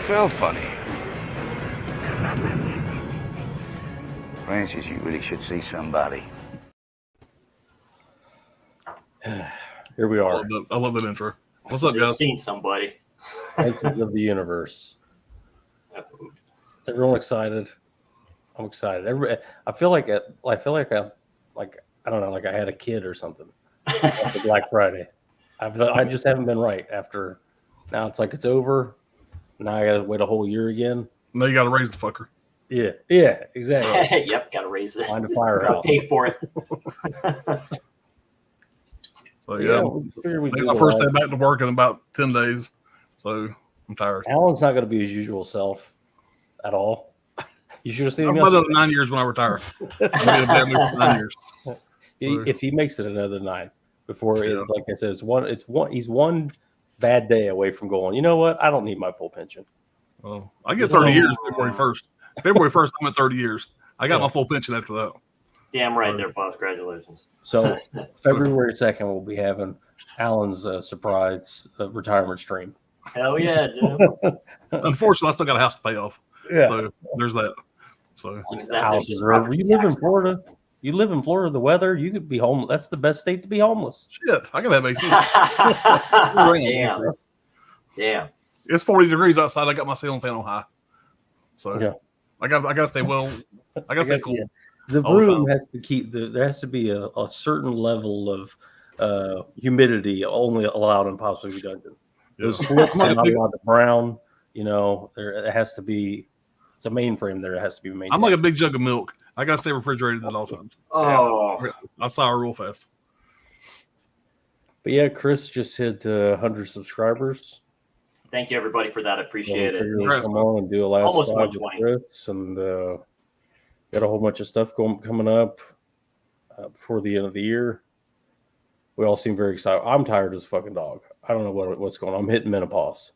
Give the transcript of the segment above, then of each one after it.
felt funny. Francis, you really should see somebody. Here we are. I love that intro. What's up, guys? Seen somebody. Exit of the universe. Everyone excited? I'm excited. I feel like I don't know, like I had a kid or something after Black Friday. I just haven't been right after. Now it's like it's over. Now I got to wait a whole year again. Now you got to raise the fucker. Yeah, exactly. Yep, got to raise it. Find a fire Gotta out. pay for it. So yeah, my first day back to work in about 10 days. So I'm tired. Alan's not going to be his usual self at all. You should have seen him. Another 9 years when I retire. I'll be a bad mood for 9 years. If he makes it another 9 before, like I said, he's one bad day away from going, you know what? I don't need my full pension. Well, I get 30 years February 1st. February 1st, I'm at 30 years. I got my full pension after that. Damn right there, boss. Congratulations. So February 2nd, we'll be having Alan's surprise retirement stream. Hell yeah, dude. Unfortunately, I still got a house to pay off. Yeah. So there's that. So you live in Florida. You live in Florida. The weather, you could be homeless. That's the best state to be homeless. Shit, I can have AC. Damn. It's 40 degrees outside. I got my ceiling fan on high. So yeah. I got to stay well. I got to stay cool. Yeah. The room has to keep. There has to be a certain level of humidity only allowed in Possibly Dungeon. Those slips are not allowed to brown. You know, there has to be. It's a mainframe there. It has to be maintained. I'm like a big jug of milk. I got to stay refrigerated at all times. Oh, I saw her real fast. But yeah, Chris just hit 100 subscribers. Thank you, everybody, for that. I appreciate it. Come on and do a last Almost slide with Chris, and got a whole bunch of stuff coming up before the end of the year. We all seem very excited. I'm tired as a fucking dog. I don't know what's going on. I'm hitting menopause.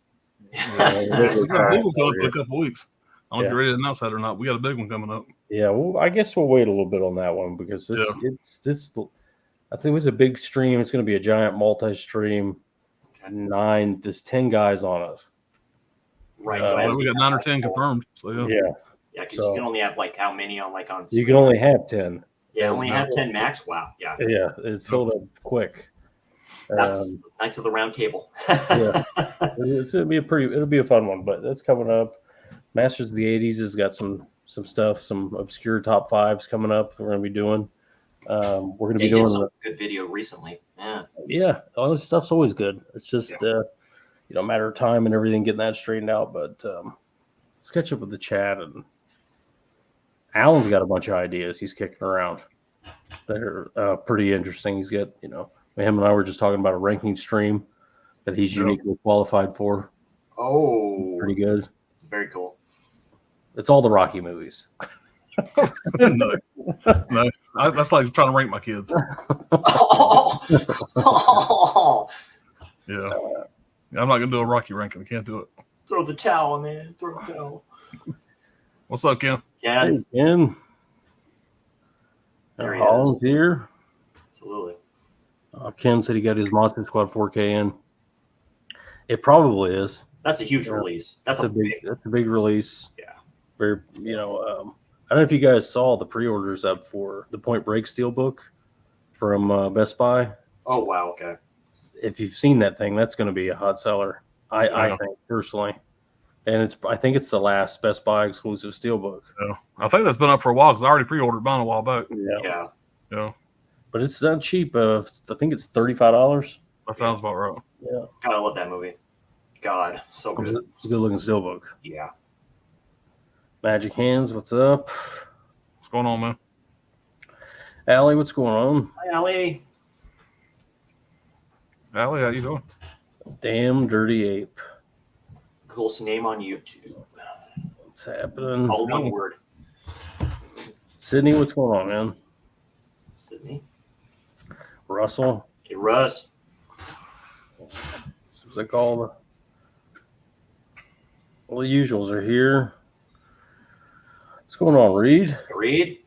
We got a big one coming up in a couple of weeks. I don't know if you're ready to announce that or not. We got a big one coming up. Yeah, well, I guess we'll wait a little bit on that one because this I think it was a big stream. It's going to be a giant multi-stream. 10 guys on it. Right. So we got 9 or 10 confirmed. So yeah. Yeah, because you can only have like how many on on? You can only have 10. Yeah, only have 10 max. Wow. Yeah. Yeah, it filled up quick. That's Knights of the Round Table. Yeah, it'll be a fun one, but that's coming up. Masters of the 80s has got some stuff, some obscure top 5s coming up. We're going to be doing. We're going to be doing some good video recently. Yeah, all this stuff's always good. It's just matter of time and everything getting that straightened out. But let's catch up with the chat. And Alan's got a bunch of ideas he's kicking around. They're pretty interesting. He's got him and I were just talking about a ranking stream that he's uniquely qualified for. Oh, pretty good. Very cool. It's all the Rocky movies. No, that's like trying to rank my kids. Yeah, I'm not gonna do a Rocky ranking. I can't do it. Throw the towel, man. Throw the towel. What's up, Ken? Yeah, hey, Ken. Holland's here. Absolutely. Ken said he got his Monster Squad 4K in. It probably is. That's a huge release. That's a big release. Yeah. Very, I don't know if you guys saw the pre-orders up for the Point Break Steelbook from Best Buy. Oh wow! Okay. If you've seen that thing, that's going to be a hot seller. I think personally, and I think it's the last Best Buy exclusive Steelbook. Yeah. I think that's been up for a while because I already pre-ordered mine a while back. Yeah. But it's not cheap. I think it's $35. That sounds about right. Yeah. God, I love that movie. God, so good. It's a good looking Steelbook. Yeah. Magic Hands, what's up? What's going on, man? Allie, what's going on? Hi, Allie. Allie, how you doing? Damn Dirty Ape. Coolest name on YouTube. What's happening? All one word. Sydney, what's going on, man? Sydney. Russell. Hey, Russ. Seems like all the usuals are here. What's going on, Reed? Reed?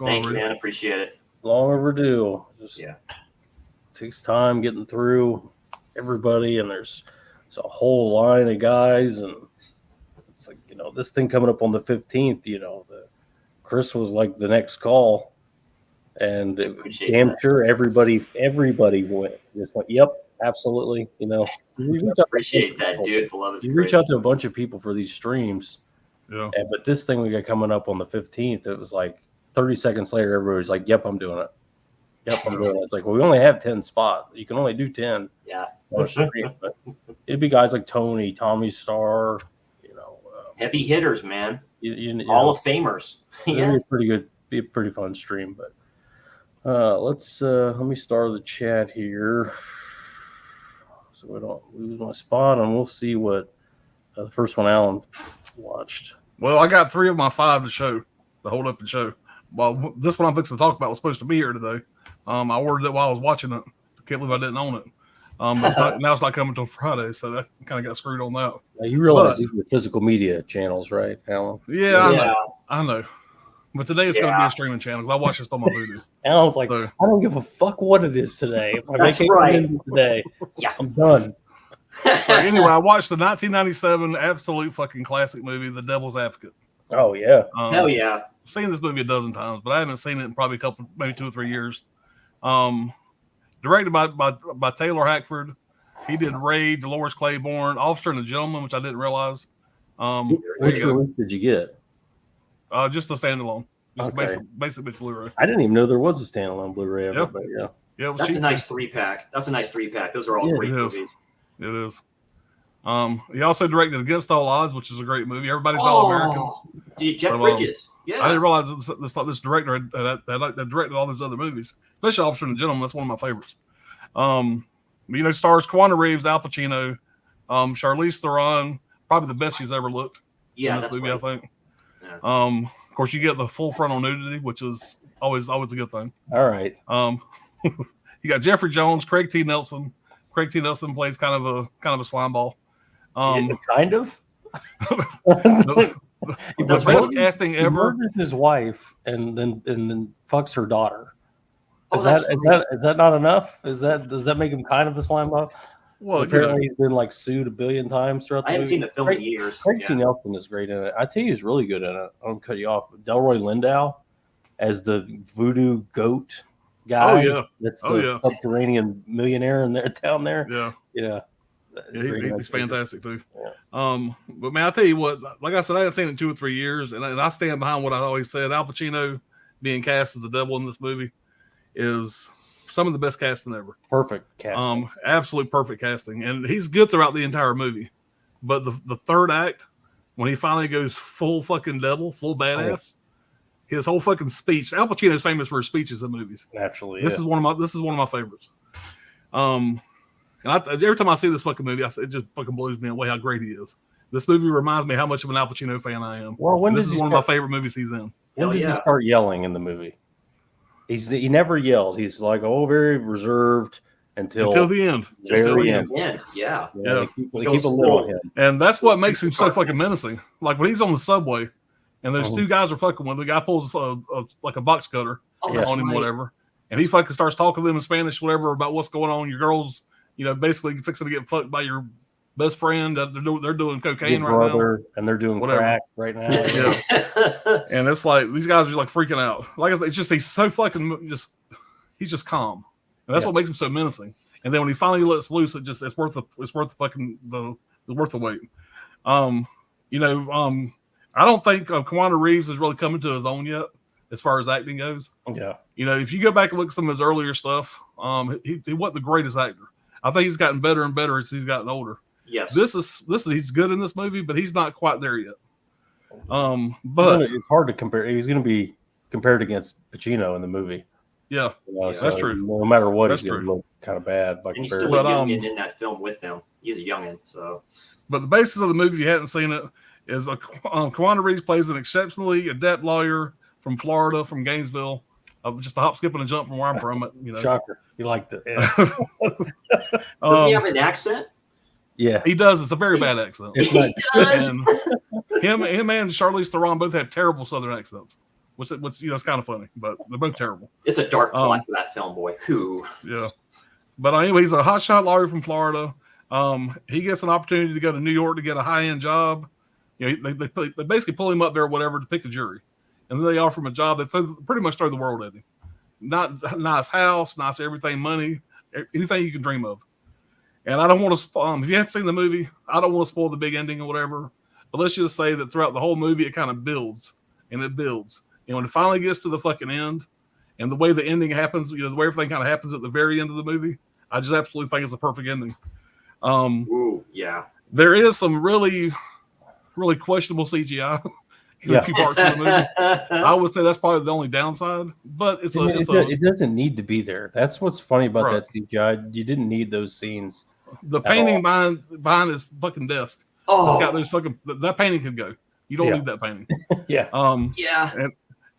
Thank you, Reed? man. Appreciate it. Long overdue. Yeah. Takes time getting through everybody, and there's a whole line of guys, and it's like, this thing coming up on the 15th, Chris was like the next call, and damn sure everybody went. Just went, yep, absolutely. Appreciate that, dude. The love is you great. reach out to a bunch of people for these streams. Yeah. But this thing we got coming up on the 15th, it was like 30 seconds later, everybody's like, yep, I'm doing it. Yep, I'm doing it. It's like, well, we only have 10 spots. You can only do 10. Yeah. On a stream, but it'd be guys like Tommy Starr, heavy hitters, man. You All of Famers. Yeah. Be a pretty fun stream, but let me start the chat here so we don't lose my spot, and we'll see what the first one Alan watched. Well, I got 3 of my 5 to show, to hold up and show. Well, this one I'm fixing to talk about was supposed to be here today. I ordered it while I was watching it. Can't believe I didn't own it. But now it's not coming until Friday, so that kind of got screwed on that. Now you realize these are physical media channels, right, Alan? Yeah, I know. But today it's going to be a streaming channel because I watch this on my Voodoo. Alan's like, I don't give a fuck what it is today. If I That's make right. Today, Yeah. I'm done. Anyway, I watched the 1997 absolute fucking classic movie, The Devil's Advocate. Oh yeah, Hell yeah! I've seen this movie a dozen times, but I haven't seen it in probably maybe 2 or 3 years. Directed by Taylor Hackford. He did Ray, Dolores Claiborne, Officer and the Gentleman, which I didn't realize. Which release did you get? Just a standalone. Just Okay. basic bitch Blu-ray. I didn't even know there was a standalone Blu-ray of Yeah. it, but yeah. Yeah, it was That's cheap. a nice 3-pack. Those are all Yeah, great it is. movies. It is. He also directed Against All Odds, which is a great movie. Everybody's All American. Dude, Jeff So, Bridges. Yeah. I didn't realize this director had directed all those other movies, especially Officer and the Gentleman. That's one of my favorites. Stars Keanu Reeves, Al Pacino, Charlize Theron, probably the best she's ever looked in this that's movie, right. I think. Yeah. Of course, you get the full frontal nudity, which is always a good thing. All right. You got Jeffrey Jones, Craig T. Nelson. Craig T. Nelson plays kind of a slime ball. Kind of. The That's best right. casting He ever. murders his wife and then fucks her daughter. Oh, Is that's that not enough? Does that make him kind of a slime ball? Well, Apparently he's been like sued 1 billion times throughout the I haven't movie. seen the film in years. Craig T. Yeah. Nelson is great in it. I tell you, he's really good in it. I don't cut you off. Delroy Lindow as the voodoo goat guy. Oh, yeah. That's Oh, the yeah. subterranean millionaire down there. Yeah. Yeah. He's fantastic too. Yeah. But man, I tell you what, like I said, I haven't seen it in 2 or 3 years, and I stand behind what I always said. Al Pacino being cast as the devil in this movie is some of the best casting ever. Perfect casting. Absolute perfect casting, and he's good throughout the entire movie. But the third act, when he finally goes full fucking devil, full badass, his whole fucking speech. Al Pacino's famous for his speeches in movies. Naturally. This is one of my favorites. And every time I see this fucking movie, it just fucking blows me away how great he is. This movie reminds me how much of an Al Pacino fan I am. Well, This is one of my favorite movies he's in. When Hell does he yeah. start yelling in the movie? He never yells. He's like very reserved until the end. Just very towards end. the end. Yeah. Yeah. They keep goes a lid on him. And that's what makes him so fucking menacing. Like when he's on the subway and those Uh-huh. 2 guys are fucking with, the guy pulls like a box cutter Oh, that's on him, right. whatever. And he fucking starts talking to them in Spanish, whatever, about what's going on. Your girl's, basically fixing to get fucked by your best friend. They're doing cocaine Your right brother, and they're doing Whatever. crack right now. Yeah. And it's like these guys are like freaking out. Like I said, it's just he's so fucking he's just calm, and that's Yeah. what makes him so menacing. And then when he finally lets loose, it's worth the wait. I don't think Keanu Reeves is really coming to his own yet as far as acting goes. Yeah. If you go back and look at some of his earlier stuff, he wasn't the greatest actor. I think he's gotten better and better as he's gotten older. Yes. This is he's good in this movie, but he's not quite there yet. But It's hard to compare. He's going to be compared against Pacino in the movie. yeah, Yeah. that's true. No matter what, That's he's going to true. look kind of bad by and he's comparison. still a But, youngin in that film with them. He's a youngin, so But the basis of the movie, if you hadn't seen it, is Keanu Reeves plays an exceptionally adept lawyer from Florida, from Gainesville, just a hop, skip, and a jump from where I'm from. Shocker. You liked it. Yeah. doesn't he have an accent? Yeah. He does. It's a very bad accent. It's not, Does. And him and Charlize Theron both have terrible Southern accents, which it's kind of funny, but they're both terrible. It's a dark plot for that film, boy. Who? Yeah. But anyway, he's a hotshot lawyer from Florida. He gets an opportunity to go to New York to get a high-end job You know, they basically pull him up there or whatever to pick a jury, and then they offer him a job. They pretty much throw the world at him. Not nice house, nice everything, money, anything you can dream of. And I don't want to. If you haven't seen the movie, I don't want to spoil the big ending or whatever. But let's just say that throughout the whole movie, it kind of builds and it builds. And when it finally gets to the fucking end, and the way the ending happens, you know, the way everything kind of happens at the very end of the movie, I just absolutely think it's the perfect ending. Ooh, yeah. There is some really, really questionable CGI in a few parts of the movie. I would say that's probably the only downside, but it doesn't need to be there. That's what's funny about that CGI. You didn't need those scenes. The painting behind his fucking desk. Oh, it's got those fucking. That painting could go. You don't need that painting. Yeah. Yeah.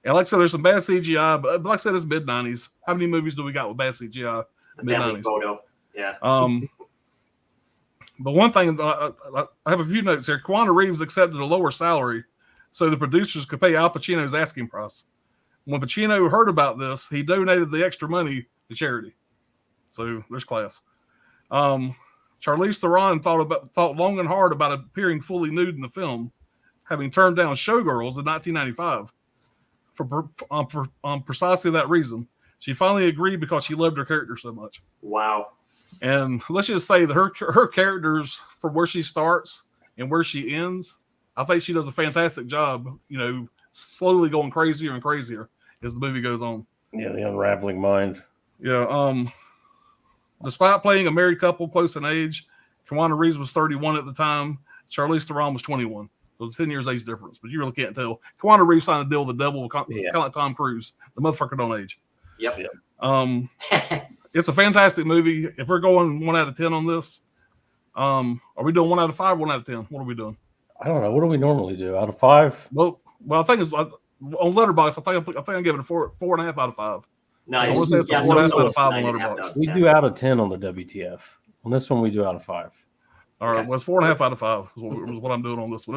And like I said, there's some bad CGI, but like I said, it's mid '90s. How many movies do we got with bad CGI? The family photo. Yeah. But one thing, I have a few notes here. Keanu Reeves accepted a lower salary so the producers could pay Al Pacino's asking price. When Pacino heard about this, he donated the extra money to charity. So there's class. Charlize Theron thought long and hard about appearing fully nude in the film, having turned down Showgirls in 1995 for precisely that reason. She finally agreed because she loved her character so much. Wow. And let's just say that her characters, from where she starts and where she ends, I think she does a fantastic job, you know, slowly going crazier and crazier as the movie goes on. Yeah, the unraveling mind. Yeah. Despite playing a married couple close in age, Keanu Reeves was 31 at the time. Charlize Theron was 21. So it's 10 years age difference, but you really can't tell. Keanu Reeves signed a deal with the devil, kind of like Tom Cruise. The motherfucker don't age. Yep. It's a fantastic movie. If we're going 1 out of 10 on this, are we doing 1 out of 5, 1 out of 10? What are we doing? I don't know. What do we normally do? Out of 5? Well, I think it's on Letterboxd. I think I give it a 4.5 out of 5. Nice. Out of 5 on Letterboxd. We do out of 10 on the WTF. On this one, we do out of 5. All right, well, it's 4.5 out of 5 is what I'm doing on this one.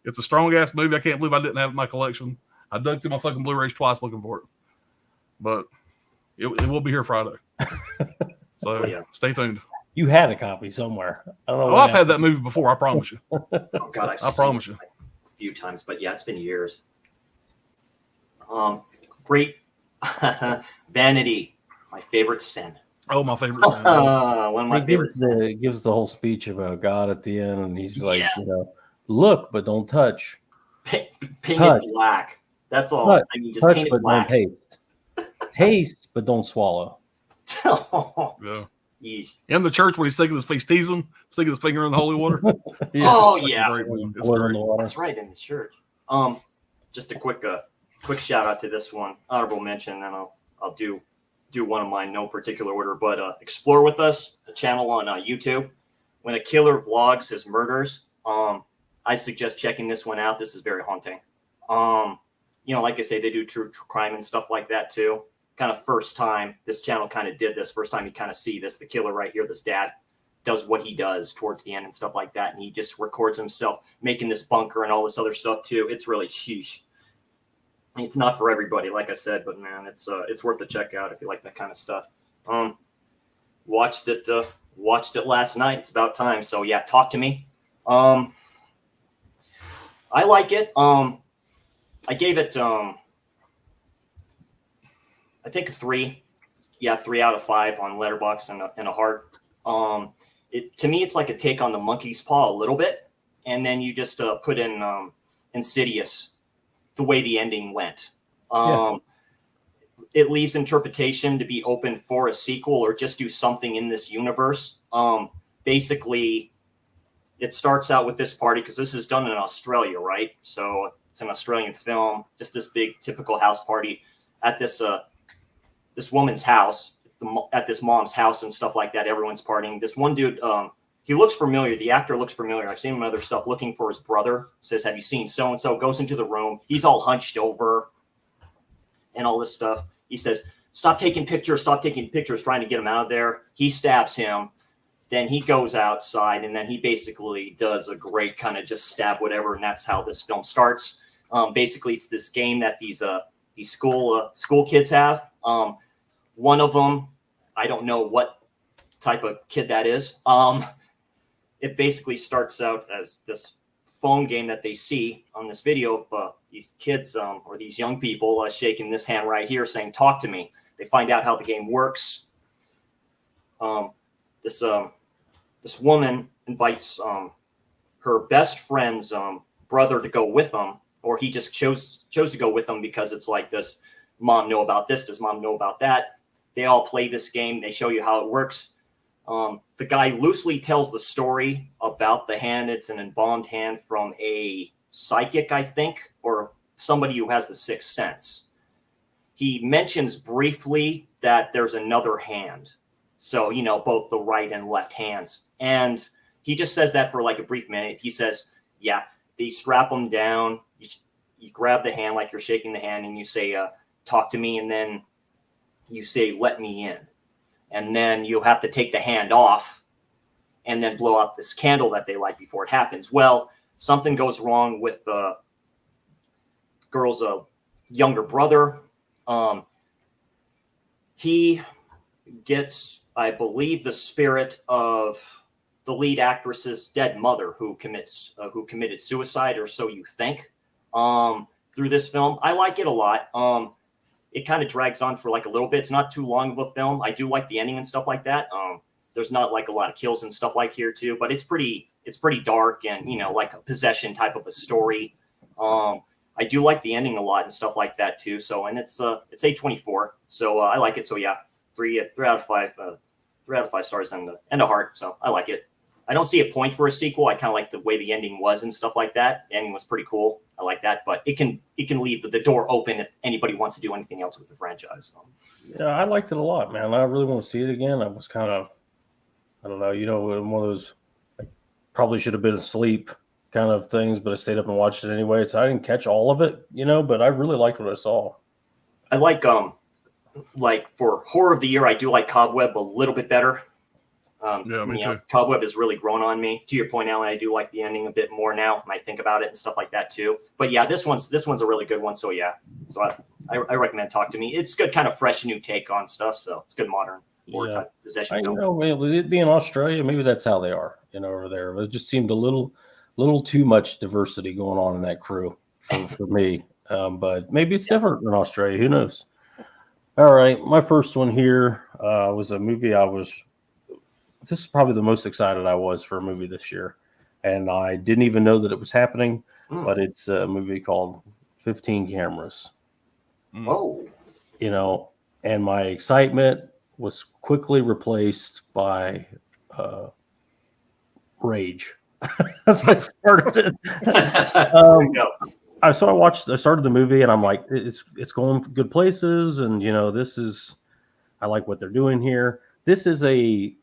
It's a strong ass movie. I can't believe I didn't have it in my collection. I dug through my fucking Blu-rays twice looking for it, but it will be here Friday. So stay tuned. You had a copy somewhere. I don't know. Oh, I've had that movie before. I promise you. Oh God, I promise you. A few times, but yeah, it's been years. Great. Vanity, my favorite sin. Oh, my favorite sin. One of my favorites. He gives the whole speech about God at the end, and he's like, you know, look but don't touch. Painted black. That's all. Touch, I mean, just touch painted but black. don't taste. Taste but don't swallow. Yeah. Yeesh. In the church when he's sticking his finger in the holy water. Oh yeah, Great, it's great. That's right, in the church. Just a quick shout out to this one, honorable mention, and I'll do one of mine, no particular order, but Explore With Us, a channel on YouTube. When a killer vlogs his murders, I suggest checking this one out. This is very haunting. You know, like I say, they do true crime and stuff like that too. Kind of first time this channel kind of did this. First time you kind of see this, the killer right here, this dad does what he does towards the end and stuff like that, and he just records himself making this bunker and all this other stuff too. It's really sheesh. It's not for everybody, like I said, but man, it's worth a check out if you like that kind of stuff. Watched it last night. It's about time. So yeah, talk to me. I like it. I gave it I think 3. Yeah, 3 out of 5 on Letterboxd and a heart. To me, it's like a take on The Monkey's Paw a little bit, and then you just put in Insidious, the way the ending went. It leaves interpretation to be open for a sequel or just do something in this universe. Basically, it starts out with this party because this is done in Australia, right? So it's an Australian film, just this big typical house party at this woman's house, at this mom's house and stuff like that. Everyone's partying. This one dude, he looks familiar. The actor looks familiar. I've seen him in other stuff looking for his brother. Says, have you seen so-and-so? Goes into the room. He's all hunched over and all this stuff. He says, stop taking pictures, trying to get him out of there. He stabs him. Then he goes outside, and then he basically does a great kind of just stab whatever, and that's how this film starts. Basically, it's this game that these school kids have. One of them, I don't know what type of kid that is. It basically starts out as this phone game that they see on this video of these kids or these young people shaking this hand right here saying, "Talk to me." They find out how the game works. This woman invites her best friend's brother to go with them, or he just chose to go with them because it's like, does mom know about this? Does mom know about that? They all play this game. They show you how it works. The guy loosely tells the story about the hand. It's an embalmed hand from a psychic, I think, or somebody who has the sixth sense. He mentions briefly that there's another hand. So, both the right and left hands. And he just says that for like a brief minute. He says, yeah, they strap them down. You grab the hand like you're shaking the hand and you say, talk to me. And then you say, let me in. And then you'll have to take the hand off and then blow out this candle that they light before it happens. Well, something goes wrong with the girl's younger brother. He gets, I believe, the spirit of the lead actress's dead mother who committed suicide, or so you think, through this film. I like it a lot. It kind of drags on for like a little bit. It's not too long of a film. I do like the ending and stuff like that. There's not like a lot of kills and stuff like here too, but it's pretty dark and, like a possession type of a story. I do like the ending a lot and stuff like that too. So, and it's A24. So I like it. So yeah, three out of five stars and a heart. So I like it. I don't see a point for a sequel. I kind of like the way the ending was and stuff like that. The ending was pretty cool. I like that, but it can leave the door open if anybody wants to do anything else with the franchise. So. Yeah, I liked it a lot, man. I really want to see it again. I was kind of, I don't know, one of those, like, probably should have been asleep kind of things, but I stayed up and watched it anyway. So I didn't catch all of it, but I really liked what I saw. I like for horror of the year, I do like Cobweb a little bit better. Yeah, me too. Cobweb has really grown on me. To your point, Alan, I do like the ending a bit more now when I think about it and stuff like that too. But yeah, this one's a really good one. So yeah, so I recommend Talk to Me. It's good, kind of fresh new take on stuff. So it's good modern horror kind of possession. It being Australia, maybe that's how they are, over there. It just seemed a little too much diversity going on in that crew for me. But maybe it's different in Australia. Who knows? All right, my first one here was a movie this is probably the most excited I was for a movie this year. And I didn't even know that it was happening, but it's a movie called 15 Cameras. Oh. And my excitement was quickly replaced by rage as I started it. I started the movie and I'm like, it's going good places. And, I like what they're doing here. This is a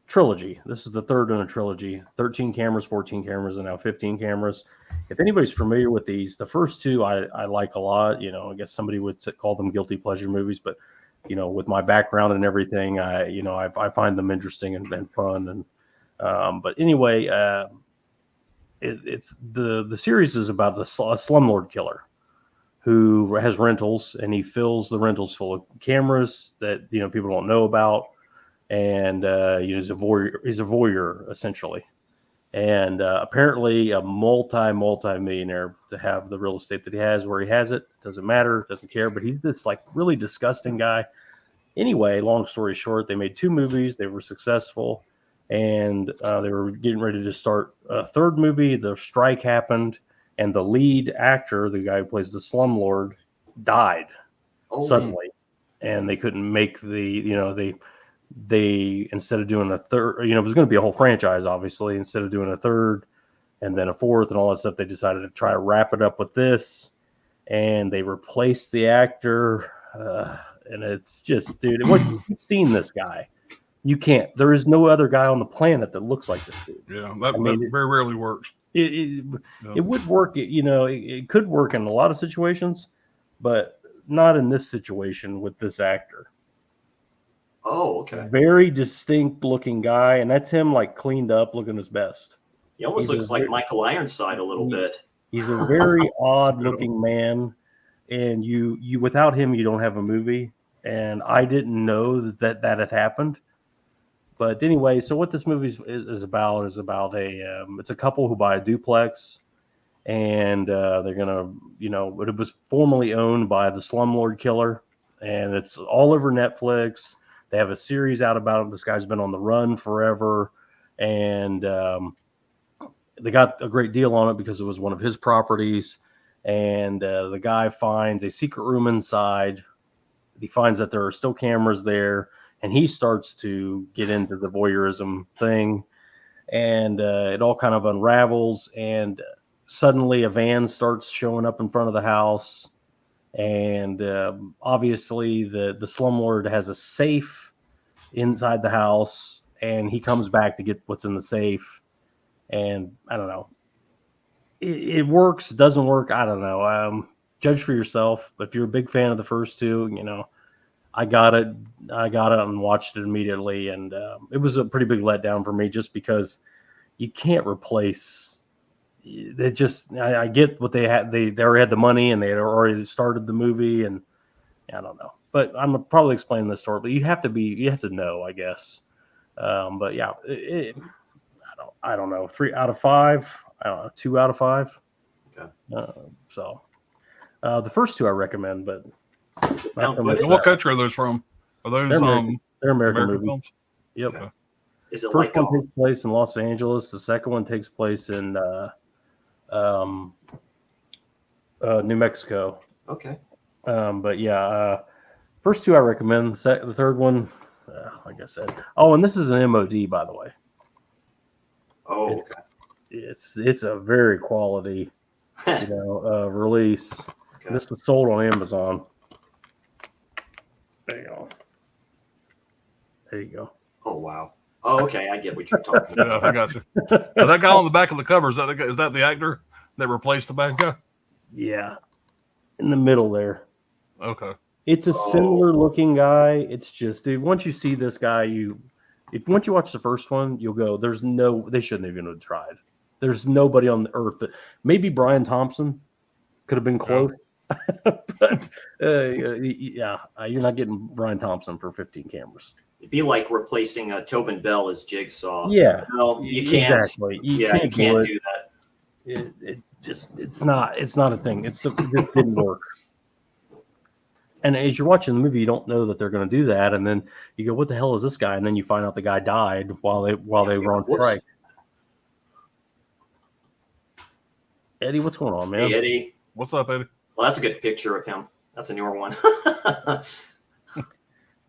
trilogy. This is the third in a trilogy. 13 cameras, 14 cameras, and now 15 cameras. If anybody's familiar with these, the first two I like a lot. I guess somebody would call them guilty pleasure movies, but with my background and everything, I find them interesting and fun. And but anyway, it's the series is about a slumlord killer who has rentals, and he fills the rentals full of cameras that people don't know about. And he's a voyeur essentially, and apparently a multi-millionaire to have the real estate that he has where he has it. Doesn't matter, doesn't care, but he's this like really disgusting guy. Anyway, long story short, they made 2 movies. They were successful, and they were getting ready to start a third movie. The strike happened, and the lead actor, the guy who plays the slumlord, died suddenly, and they couldn't make they instead of doing a third, it was going to be a whole franchise, obviously. Instead of doing a third and then a fourth and all that stuff, they decided to try to wrap it up with this, and they replaced the actor. And it's just, dude, what you've seen this guy, you can't. There is no other guy on the planet that looks like this dude. Yeah, that very rarely works. It would work. It could work in a lot of situations, but not in this situation with this actor. Oh, okay. Very distinct looking guy, and that's him like cleaned up, looking his best. He almost looks like Michael Ironside a little bit. He's a very odd looking man, and you without him, you don't have a movie. And I didn't know that had happened. But anyway, so what this movie is about it's a couple who buy a duplex and they're gonna, but it was formerly owned by the Slumlord Killer, and it's all over Netflix. They have a series out about it. This guy's been on the run forever, and they got a great deal on it because it was one of his properties. And the guy finds a secret room inside. He finds that there are still cameras there, and he starts to get into the voyeurism thing, and it all kind of unravels. And suddenly, a van starts showing up in front of the house, and obviously, the slumlord has a safe inside the house, and he comes back to get what's in the safe. And I don't know. It works, doesn't work. I don't know. Judge for yourself. But if you're a big fan of the first two, I got it and watched it immediately. And it was a pretty big letdown for me just because you can't replace it. Just, I get what they had. They already had the money and they had already started the movie. And I don't know, but I'm probably explaining the story, but you have to know, I guess. But yeah, I don't know. 3 out of 5. I don't know, 2 out of 5. Okay. So the first two I recommend, but what country are those from? Are those they're American movies. films? Yep. Okay. Is it First like one takes place in Los Angeles. The second one takes place in New Mexico. okay? But yeah, first two I recommend. The third one, like I said. Oh, and this is an MOD, by the way. Oh, okay. It's a very quality, release. Okay. This was sold on Amazon. There you go. There you go. Oh, wow. Oh, okay. I get what you're talking about. Yeah, I got you. Now, that guy on the back of the cover, is that the actor that replaced the bad guy? Yeah, in the middle there. Okay. It's a similar looking guy. It's just, dude, once you see this guy, once you watch the first one, you'll go, they shouldn't even have tried. There's nobody on the earth maybe Brian Thompson could have been close. But you're not getting Brian Thompson for 15 cameers. It'd be like replacing Tobin Bell as Jigsaw. Yeah. No, you can't. Exactly. You can't do that. It's not a thing. It didn't work. And as you're watching the movie, you don't know that they're going to do that, and then you go, "What the hell is this guy?" And then you find out the guy died while they were on strike. Eddie, what's going on, man? Hey, Eddie. What's up, Eddie? Well, that's a good picture of him. That's a newer one. What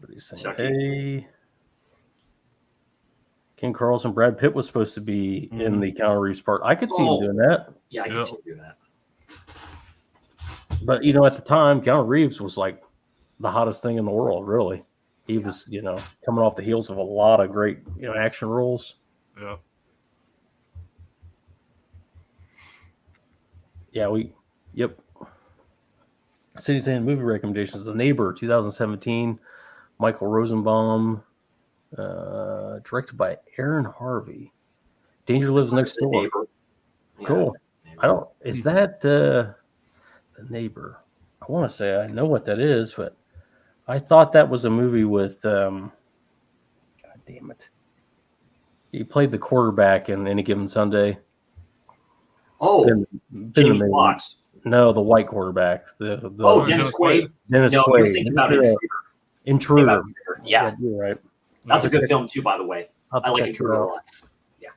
he's saying? Chucky. Hey, Ken Carlson, Brad Pitt was supposed to be in the Keanu Reeves part. I could see him doing that. Yeah, I can see you do that. But at the time, Keanu Reeves was like the hottest thing in the world. Really, he was coming off the heels of a lot of great action roles. Yeah. Yeah, yep. City saying movie recommendations: The Neighbor, 2017, Michael Rosenbaum, directed by Aaron Harvey. Danger Lives Next Door. Neighbor. Yeah. Cool. Neighbor. Is that The Neighbor? I want to say I know what that is, but I thought that was a movie with God damn it. He played the quarterback in Any Given Sunday. Oh, Jamie Foxx. No, the white quarterback. Dennis Quaid. Dennis No, Quaid. you're thinking about Intruder. Yeah, you're right. that's a good film too, by the way. I like Intruder a lot. Yeah.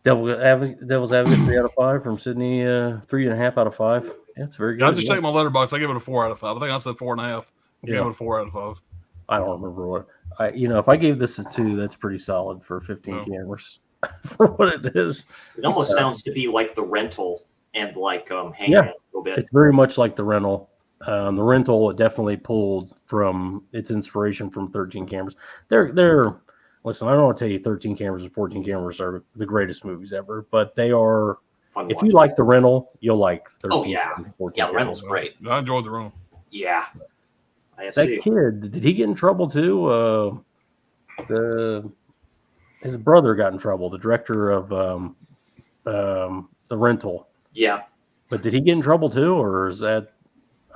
Devil's Advocate 3 out of 5 from Sydney. 3.5 out of 5. That's very good. I just checked my letterbox. I give it a 4 out of 5. I think I said 4.5. I gave it a 4 out of 5. I don't remember what. If I gave this a 2, that's pretty solid for 15 cameras for what it is. It almost sounds to be like The Rental and like Hangman a little bit. It's very much like The Rental. The Rental, it definitely pulled from its inspiration from 13 cameras. They're listen, I don't want to tell you 13 cameras or 14 cameras are the greatest movies ever, but they are. Fun if you like The Rental, you'll like 13. Oh yeah, 14 yeah, Rental's great. I enjoyed The Rental. Yeah, that kid, did he get in trouble too? His brother got in trouble. The director of The Rental. Yeah, but did he get in trouble too, or is that?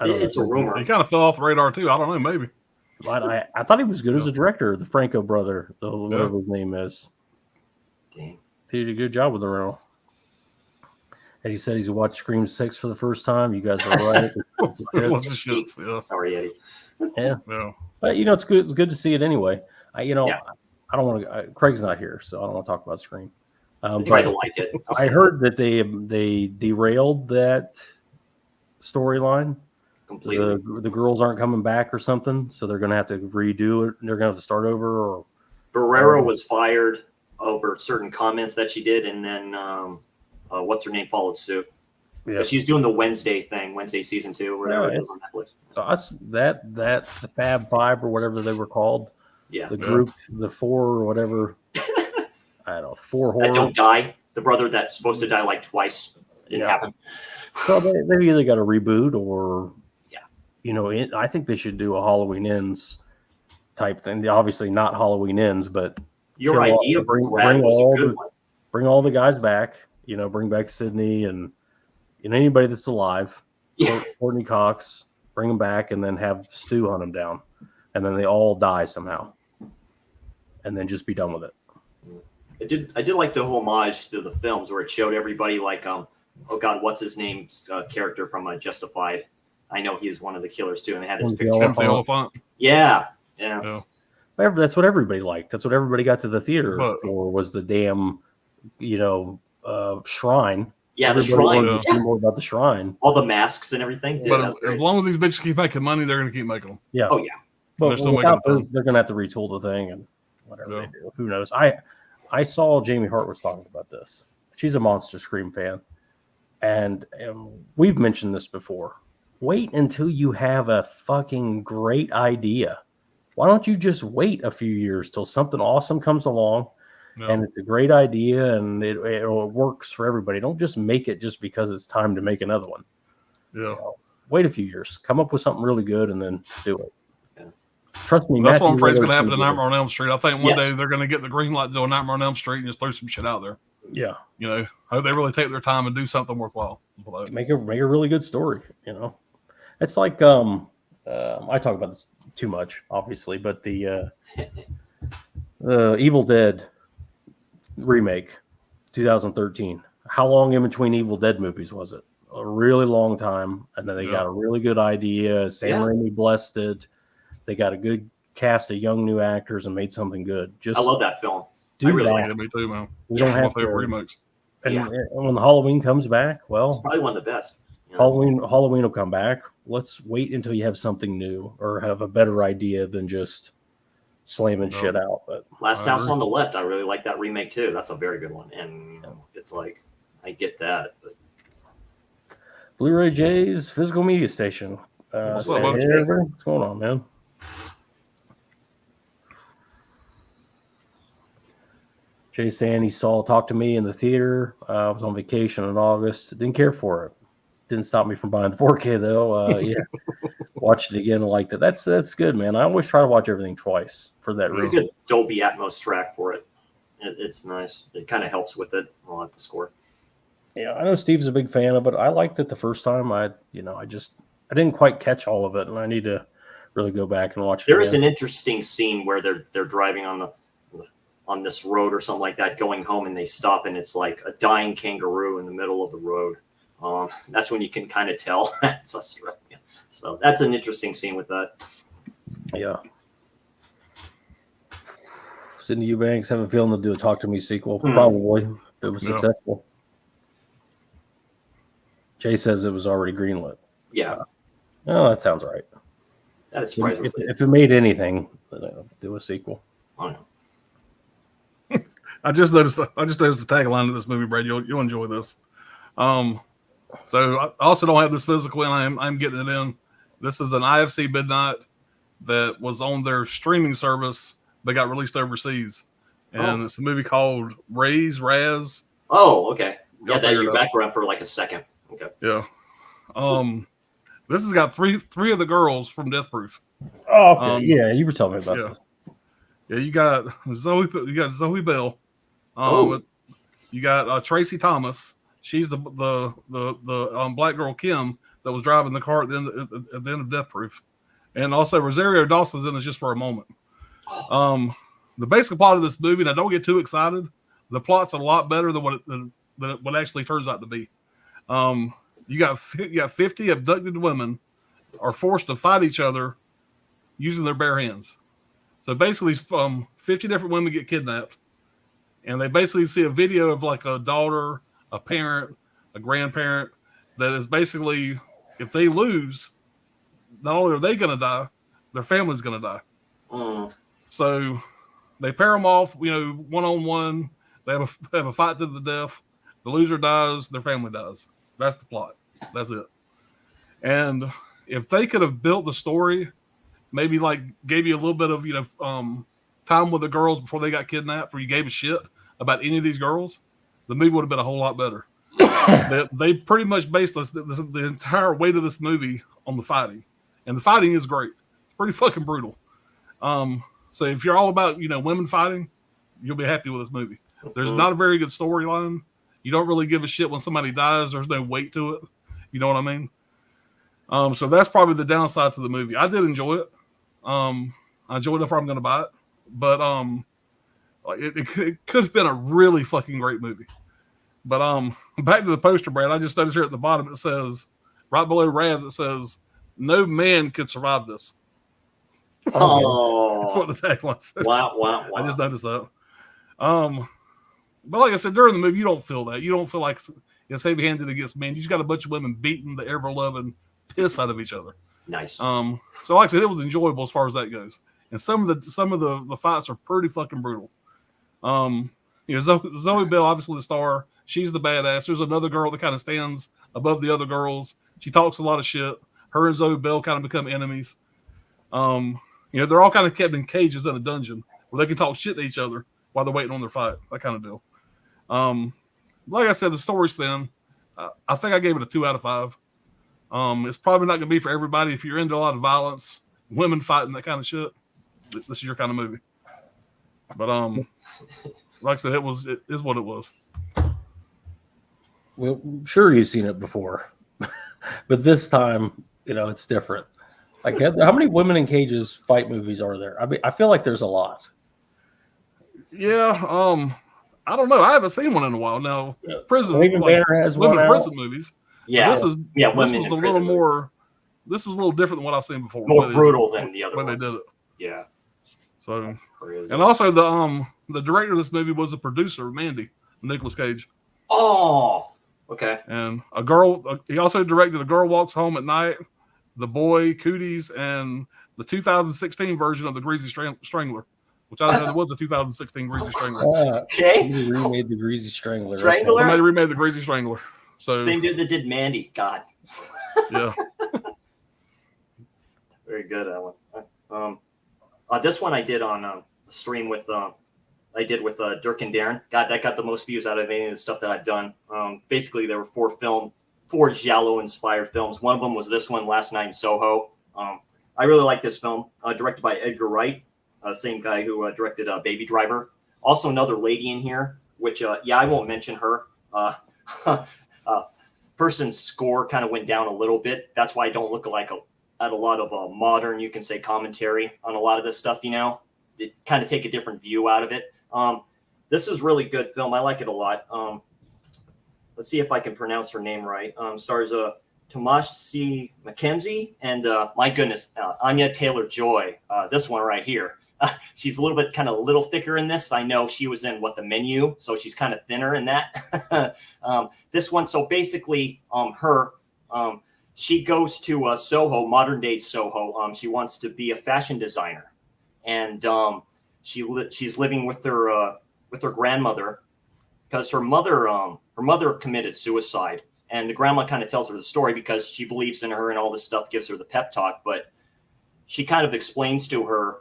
It's a rumor. He kind of fell off the radar too. I don't know, maybe. I thought he was good as a director. The Franco brother, whatever his name is. Dang. He did a good job with the rental. And he said he's watched Scream 6 for the first time. You guys are right. It's good. What's the shits? Yeah. Sorry, Eddie. Yeah. Yeah. But, it's good. It's good to see it anyway. I don't want to. Craig's not here, so I don't want to talk about Scream. I tried to But like it. I heard that they derailed that storyline. Completely. The girls aren't coming back or something, so they're going to have to redo it. They're going to have to start over. Or Barrera was fired over certain comments that she did, and then what's her name followed suit. yeah. But she's doing the Wednesday thing, Wednesday season 2, whatever Yeah, it is on Netflix. So the Fab Five or whatever they were called, Yeah, the group, the four or whatever. I don't know, four that horror. don't die. The brother that's supposed to die like twice didn't Yeah. happen. So they either got to reboot or, Yeah. I think they should do a Halloween Ends type thing. Obviously not Halloween Ends, but Your kill all- idea, bring Brad, was all a good the- one. bring all the guys back. Bring back Sydney and anybody that's alive. Yeah. Courtney Cox, bring them back, and then have Stu hunt them down, and then they all die somehow, and then just be done with it. I did like the homage to the films where it showed everybody like oh god, what's his name's character from Justified. I know he was one of the killers too, and it had his Timothy picture. Timothy Oliphant. Yeah. Yeah. That's what everybody liked. That's what everybody got to the theater But- for, was the damn, shrine. Yeah, the Everybody shrine. wanted to Yeah. see more about the shrine. All the masks and everything. Dude, But that's as great. long as these bitches keep making money, they're going to keep making them. Yeah. Oh, yeah. But They're still without making those, they're going to have to retool the thing and whatever Yeah. they do. Who knows? I saw Jamie Hart was talking about this. She's a Monster Scream fan. And we've mentioned this before. Wait until you have a fucking great idea. Why don't you just wait a few years till something awesome comes along Yeah. and it's a great idea and it works for everybody? Don't just make it just because it's time to make another one. Yeah. Wait a few years, come up with something really good, and then do it. Yeah. Trust me, That's what I'm Matthew afraid is going to Lillard's happen to gonna do it. Nightmare on Elm Street. I think one Yes. day they're going to get the green light to do a Nightmare on Elm Street and just throw some shit out there. Yeah, I hope they really take their time and do something worthwhile. make a really good story. It's like I talk about this too much, obviously, but the Evil Dead remake, 2013. How long in between Evil Dead movies was it? A really long time, and then they got a really good idea. Sam Yeah. Raimi blessed it. They got a good cast of young new actors and made something good. Just I love that film. do I really that. like Yeah, me too, man. We don't One of have my favorite to. remakes. And, Yeah. and when Halloween comes back, It's well, probably one of the best. you know? Halloween will come back. Let's wait until you have something new or have a better idea than just slamming No. shit out. But Last I House agree. on the Left, I really like that remake too. That's a very good one. And it's like, I get that. But Blu-ray J's physical media station. What's Say up, Bubs? hey, everybody. What's going on, man? Jay saying he saw Talk to Me in the theater. I was on vacation in August. Didn't care for it. Didn't stop me from buying the 4K though. Yeah, watched it again. I liked it. That's good, man. I always try to watch everything twice for that it's a reason. good Dolby Atmos track for it. It's nice. It kind of helps with it. I'll have to score. Yeah, I know Steve's a big fan of it. I liked it the first time. I didn't quite catch all of it, and I need to really go back and watch it. There is again. an interesting scene where they're driving on this road or something like that, going home, and they stop, and it's like a dying kangaroo in the middle of the road. That's when you can kind of tell it's Australia. So that's an interesting scene with that. Yeah. Cindy Eubanks have a feeling to do a Talk to Me sequel. Probably. If it was Yeah. successful. Jay says it was already greenlit. Yeah, Oh, that sounds right. that is surprising. If it made anything, then do a sequel. I don't know. I just noticed the tagline of this movie, Brad. You'll enjoy this. So I also don't have this physical, and I'm getting it in. This is an IFC Midnight that was on their streaming service, but got released overseas, and it's a movie called Raz. Oh, okay. Y'all Yeah, that figure you're it out. background for like a second. Okay. Yeah. This has got three of the girls from Death Proof. Oh, okay. Yeah, you were telling me about yeah. this. Yeah, you got Zoe Bell. Oh. You got Tracy Thomas. She's the black girl Kim that was driving the car at the end of Death Proof, and also Rosario Dawson's in this just for a moment. The basic plot of this movie, and I don't get too excited. the plot's a lot better than what actually turns out to be. You got 50 abducted women are forced to fight each other using their bare hands. So basically, 50 different women get kidnapped, and they basically see a video of like a daughter, a parent, a grandparent that is basically, if they lose, not only are they going to die, their family's going to die. So they pair them off, one-on-one. They have a fight to the death. The loser dies, their family dies. That's the plot. That's it. And if they could have built the story, maybe like gave you a little bit of time with the girls before they got kidnapped, or you gave a shit about any of these girls, the movie would have been a whole lot better. They pretty much based the entire weight of this movie on the fighting, and the fighting is great. It's pretty fucking brutal. So if you're all about women fighting, you'll be happy with this movie. There's not a very good storyline. You don't really give a shit when somebody dies. There's no weight to it. You know what I mean? So that's probably the downside to the movie. I did enjoy it. I enjoyed it if I'm going to buy it. But it could have been a really fucking great movie. But back to the poster, Brad. I just noticed here at the bottom it says, right below Raz, it says, "No man could survive this." Oh, that's what the tagline says. Wow. I just noticed that. But like I said, during the movie, you don't feel that. You don't feel like it's heavy-handed against men. You just got a bunch of women beating the ever-loving piss out of each other. Nice. So like I said, it was enjoyable as far as that goes. And some of the fights are pretty fucking brutal. Zoe Bell, obviously the star, she's the badass. There's another girl that kind of stands above the other girls. She talks a lot of shit. Her and Zoe Bell kind of become enemies. They're all kind of kept in cages in a dungeon where they can talk shit to each other while they're waiting on their fight. That kind of deal. Like I said, the story's thin. I think I gave it a 2 out of 5. It's probably not going to be for everybody. If you're into a lot of violence, women fighting, that kind of shit, this is your kind of movie. But like I said, it is what it was. Well, I'm sure you've seen it before, but this time, it's different. Like, how many women in cages fight movies are there? I mean, I feel like there's a lot. Yeah. I don't know. I haven't seen one in a while now. Prison, Raven Banner has women one prison out. movies. Yeah. This was women a in little prison more. This was a little different than what I've seen before. more brutal than the other when ones. they did it. Yeah. So, Crazy. and also the director of this movie was a producer, Mandy, Nicolas Cage. Oh, okay. And he also directed A Girl Walks Home at Night, The Boy, Cooties, and the 2016 version of The Greasy Strangler, which I didn't know there was a 2016 Greasy Strangler. Okay. He remade the Greasy Strangler. Strangler? Somebody remade The Greasy Strangler. So Same dude that did Mandy. God. yeah. Very good, Alan. This one I did on a stream with Dirk and Darren. God, that got the most views out of any of the stuff that I've done. Basically, there were 4 Giallo-inspired films. One of them was this one, Last Night in Soho. I really like this film, directed by Edgar Wright, same guy who directed Baby Driver. Also, another lady in here, which, I won't mention her. Person's score kind of went down a little bit. That's why I don't look at a lot of modern, you can say, commentary on a lot of this stuff, It kind of take a different view out of it. This is really good film. I like it a lot. Let's see if I can pronounce her name right. Stars Tomasi McKenzie and my goodness, Anya Taylor-Joy. This one right here. She's a little thicker in this. I know she was in The Menu, so she's kind of thinner in that. This one, so basically, she goes to Soho, modern day Soho. She wants to be a fashion designer, and she's living with her grandmother because her mother committed suicide, and the grandma kind of tells her the story because she believes in her and all this stuff, gives her the pep talk, but she kind of explains to her,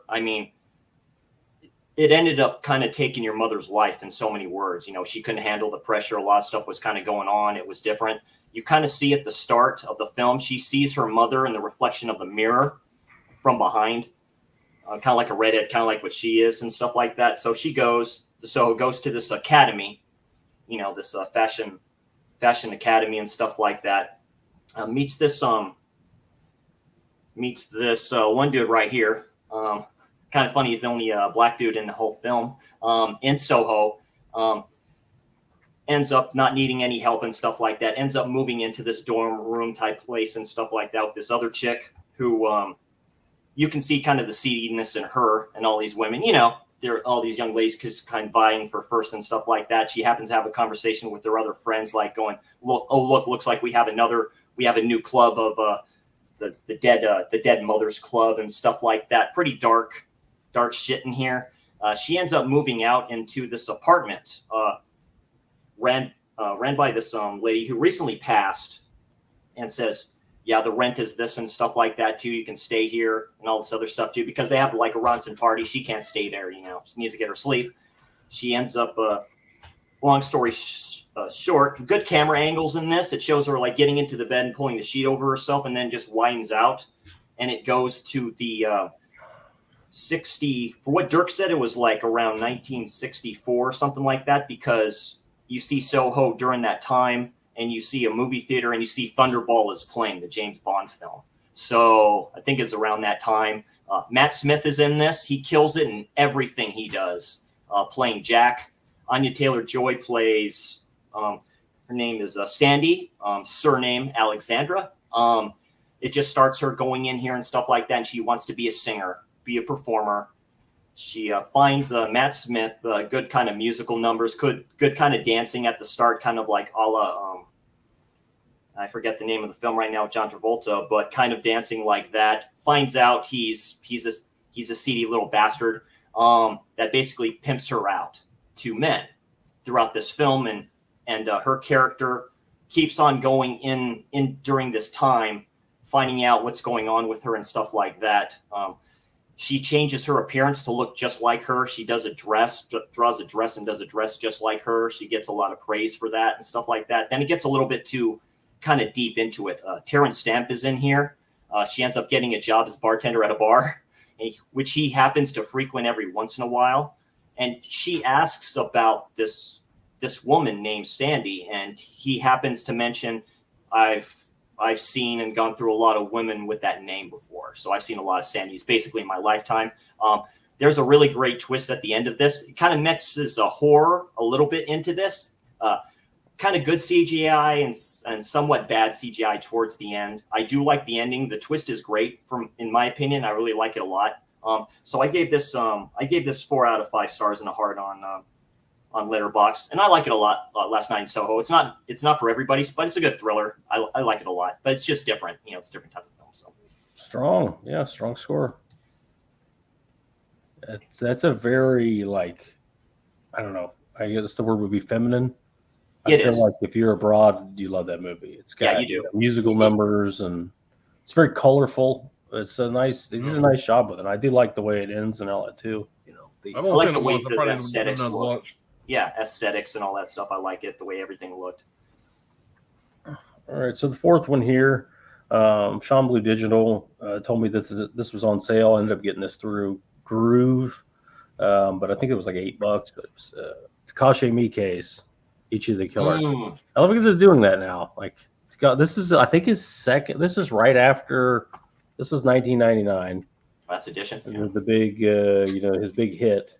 it ended up kind of taking your mother's life in so many words. She couldn't handle the pressure. A lot of stuff was kind of going on. It was different. You kind of see at the start of the film, she sees her mother in the reflection of the mirror from behind, kind of like a redhead, kind of like what she is and stuff like that. So she goes to this academy, this fashion academy and stuff like that. Meets this one dude right here. Kind of funny, he's the only black dude in the whole film in Soho. ends up not needing any help and stuff like that, ends up moving into this dorm room type place and stuff like that with this other chick who you can see kind of the seediness in her and all these women. They're all these young ladies just kind of vying for first and stuff like that. She happens to have a conversation with their other friends, like going, look, looks like we have a new club of the dead mothers club and stuff like that. Pretty dark shit in here. She ends up moving out into this apartment ran by this lady who recently passed, and says, yeah, the rent is this and stuff like that too. You can stay here and all this other stuff too, because they have like a Ronson party. She can't stay there, she needs to get her sleep. She ends up, long story short, good camera angles in this. It shows her like getting into the bed and pulling the sheet over herself, and then just winds out. And it goes to the 60, for what Dirk said, it was like around 1964, something like that, because you see Soho during that time, and you see a movie theater, and you see Thunderball is playing, the James Bond film. So I think it's around that time. Matt Smith is in this. He kills it in everything he does, playing Jack. Anya Taylor-Joy plays, her name is Sandy, surname Alexandra. It just starts her going in here and stuff like that, and she wants to be a singer, be a performer. She finds Matt Smith, good kind of musical numbers, good kind of dancing at the start, kind of like a la, I forget the name of the film right now, John Travolta, but kind of dancing like that. Finds out he's a seedy little bastard that basically pimps her out to men throughout this film, and her character keeps on going in during this time, finding out what's going on with her and stuff like that. She changes her appearance to look just like her. She does a dress, draws a dress and does a dress just like her. She gets a lot of praise for that and stuff like that. Then it gets a little bit too kind of deep into it. Terrence Stamp is in here. She ends up getting a job as bartender at a bar, which he happens to frequent every once in a while. And she asks about this woman named Sandy, and he happens to mention, I've seen and gone through a lot of women with that name before. So I've seen a lot of Sandys basically in my lifetime. There's a really great twist at the end of this. It kind of mixes a horror a little bit into this. Kind of good CGI and somewhat bad CGI towards the end. I do like the ending. The twist is great in my opinion. I really like it a lot. So I gave this 4 out of 5 stars and a heart on Letterboxd, and I like it a lot. Last Night in Soho. It's not for everybody, but it's a good thriller. I like it a lot, but it's just different. It's a different type of film. So strong score. That's a very, like, I don't know. I guess the word would be feminine. I feel like if you're abroad, you love that movie. It's got you do. Musical numbers, and it's very colorful. They did a nice job with it. I do like the way it ends and all that too. I I like the way the aesthetics look. Yeah, aesthetics and all that stuff. I like it, the way everything looked. All right, so the fourth one here, Sean Blue Digital told me this was on sale. I ended up getting this through Groove, but I think it was like $8. But it was Takashi Miike's Ichi the Killer. I love because they're doing that now. Like, God, this is, I think, his second. This is right after. This was 1999. That's edition. Yeah. The big, his big hit,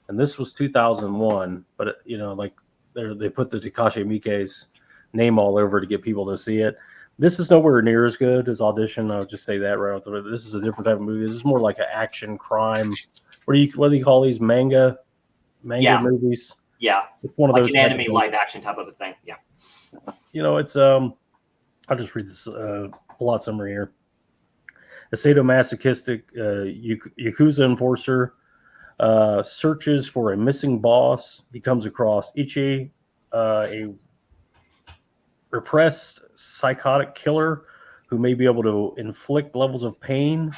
and this was 2001. But like they put the Takashi Miike's name all over to get people to see it. This is nowhere near as good as Audition. I'll just say that right off the bat. This is a different type of movie. This is more like an action crime. What do you call these manga movies? Yeah, it's one of like those an anime live action type of a thing. Yeah. It's I'll just read this plot summary here. A sadomasochistic Yakuza enforcer searches for a missing boss. He comes across Ichi, a repressed psychotic killer who may be able to inflict levels of pain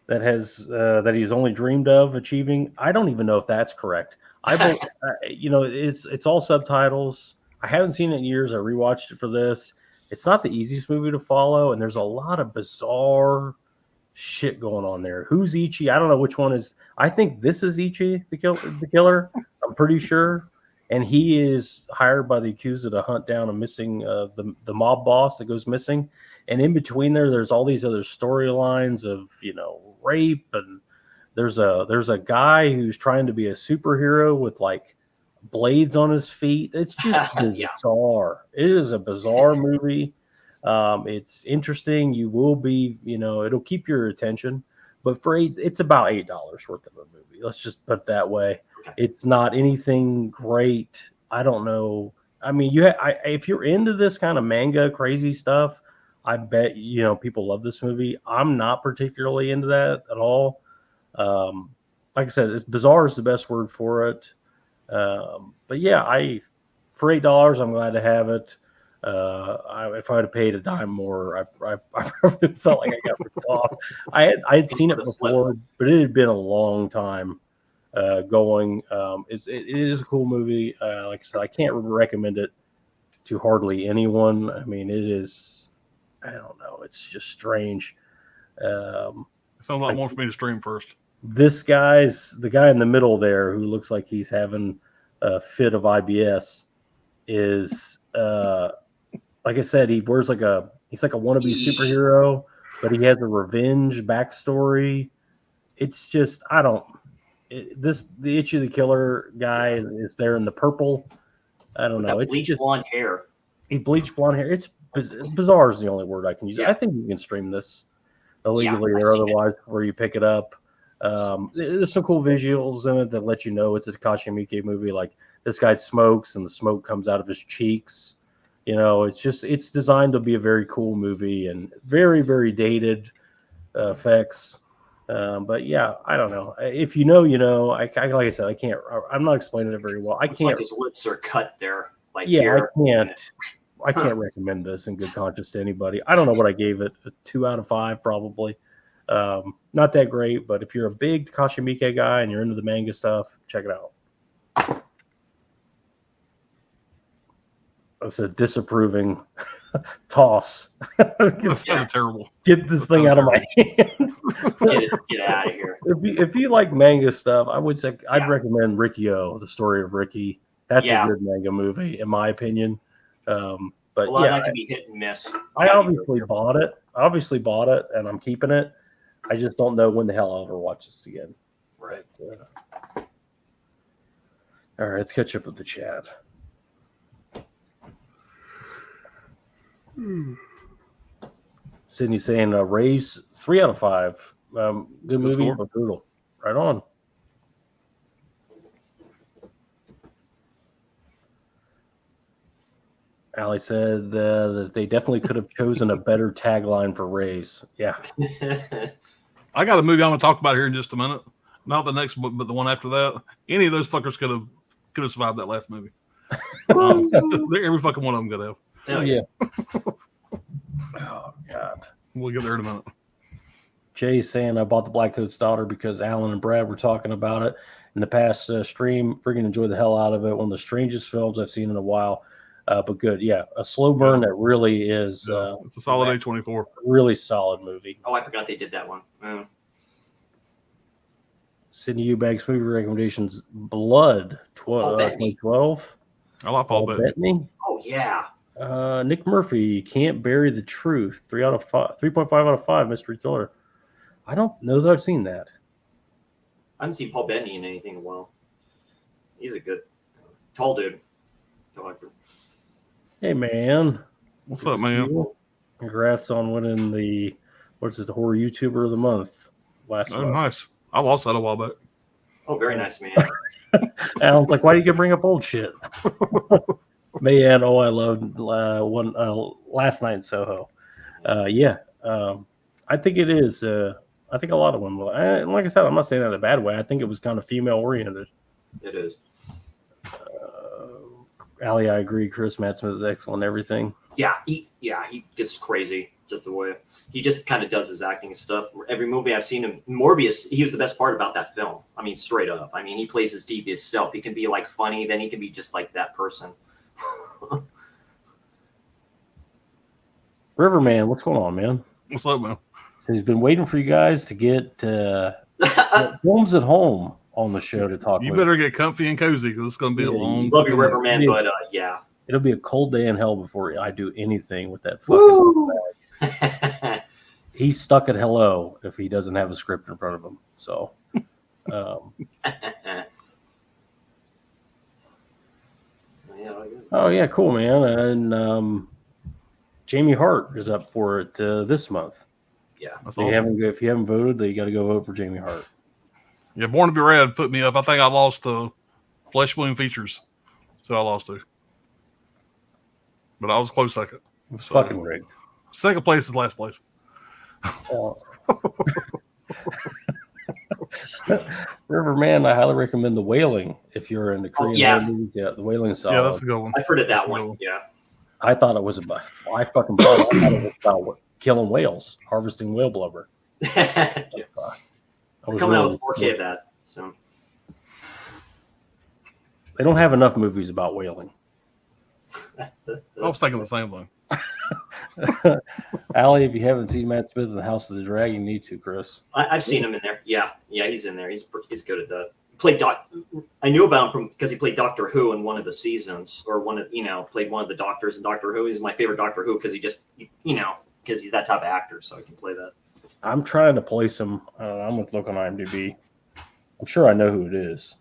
that he's only dreamed of achieving. I don't even know if that's correct. It's all subtitles. I haven't seen it in years. I rewatched it for this. It's not the easiest movie to follow, and there's a lot of bizarre shit going on there. Who's Ichi? I don't know which one is. I think this is Ichi, the killer. I'm pretty sure. And he is hired by the Yakuza to hunt down a missing the mob boss that goes missing. And in between there's all these other storylines of rape, and there's a guy who's trying to be a superhero with like blades on his feet. It's just bizarre. It is a bizarre movie. It's interesting. You will be, it'll keep your attention. But it's about $8 worth of a movie. Let's just put it that way. Okay. It's not anything great. I don't know. I mean, if you're into this kind of manga crazy stuff, I bet people love this movie. I'm not particularly into that at all. Like I said, it's bizarre is the best word for it. But yeah, for $8, I'm glad to have it. If I had paid a dime more, I probably felt like I got ripped off. I had seen it before, but it had been a long time going. It is a cool movie. Like I said, I can't recommend it to hardly anyone. I mean, it is. I don't know. It's just strange. It sounds a lot more for me to stream first. The guy in the middle there who looks like he's having fit of IBS is like I said, he's like a wannabe superhero, but he has a revenge backstory. It's just the Itchy the Killer guy is there in the purple. I don't know. It's bleached blonde hair. He bleached blonde hair. It's bizarre is the only word I can use. Yeah. I think you can stream this illegally or otherwise where you pick it up. There's some cool visuals in it that let you know it's a Takashi Miike movie. Like this guy smokes and the smoke comes out of his cheeks. It's designed to be a very cool movie and very, very dated effects. But yeah, I don't know. If you know, like I said, I'm not explaining it very well. It's like his lips are cut there. I can't recommend this in good conscience to anybody. I don't know what I gave it. A 2 out of 5 probably. Not that great, but if you're a big Takashi Miike guy and you're into the manga stuff, check it out. That's a disapproving toss. That's terrible. Get this thing out of my hand. Get out of here. If you like manga stuff, I would say I'd recommend Riki-Oh, the story of Ricky. That's a good manga movie, in my opinion. But a lot of that can be hit and miss. I obviously bought it, and I'm keeping it. I just don't know when the hell I'll ever watch this again. Right. All right, let's catch up with the chat. Sydney saying Ray's 3 out of 5. Good movie, but brutal. Right on. Allie said that they definitely could have chosen a better tagline for Ray's. Yeah. I got a movie I'm going to talk about here in just a minute. Not the next book, but the one after that. Any of those fuckers could have survived that last movie. Every fucking one of them could have. Oh, yeah. Oh, God. We'll get there in a minute. Jay's saying I bought the Black Coat's Daughter because Alan and Brad were talking about it in the past stream. Freaking enjoyed the hell out of it. One of the strangest films I've seen in a while. But good. Yeah. A slow burn that really is. It's a solid A24. Really solid movie. Oh, I forgot they did that one. Sydney Eubanks movie recommendations. Blood 2012. I like Paul Bettany. Oh, yeah. Nick Murphy, Can't Bury the Truth, 3.5 out of 5, mystery thriller. I don't know that I've seen that. I haven't seen Paul Bettany in anything in a while. He's a good, tall dude. Hey, man. What's up, man? Congrats on winning the horror YouTuber of the month last month. Nice. I lost that a while back. Oh, very nice, man. Alan's like, why do you bring up old shit? Man, I loved one last night in Soho. I think it is. I think a lot of them will. And like I said, I'm not saying that in a bad way. I think it was kind of female oriented. It is. Allie, I agree. Chris Matt-Smith is excellent. Everything. Yeah, he gets crazy. Just the way he just kind of does his acting and stuff. Every movie I've seen him, Morbius, he was the best part about that film. I mean, straight up. I mean, he plays his devious self. He can be like funny, then he can be just like that person. Riverman, what's going on, man? What's up, man? So he's been waiting for you guys to get films at home on the show to talk. You better get comfy and cozy because it's going to be a long. Love you, Riverman, but yeah. It'll be a cold day in hell before I do anything with that fucking bag. He's stuck at hello if he doesn't have a script in front of him. So, Oh yeah, cool, man. And Jamie Hart is up for it this month. Yeah. That's So awesome. if you haven't voted, then you got to go vote for Jamie Hart. Yeah, Born to Be Red put me up. I think I lost to Flesh Wound Features, so I lost to. But I was close second. It was So- fucking rigged. Second place is last place. Riverman, I highly recommend The Wailing if you're into Korean yeah. horror movies. Yeah, The Wailing is solid. Yeah, that's a good one. I've heard of that That's a one. good one. Yeah. I thought it was about. I fucking bought it. I thought it was about killing whales, harvesting whale blubber. Yeah. I was Coming out really- with 4K of that. So They don't have enough movies about whaling. I was thinking the same thing. Allie, if you haven't seen Matt Smith in the House of the Dragon, you need to, Chris. I've seen him in there. Yeah, he's in there. He's good at that. Played I knew about him because he played Doctor Who in one of the seasons, or played one of the doctors in Doctor Who. He's my favorite Doctor Who because because he's that type of actor, so I can play that. I'm trying to place him. I'm going to look on IMDb. I'm sure I know who it is.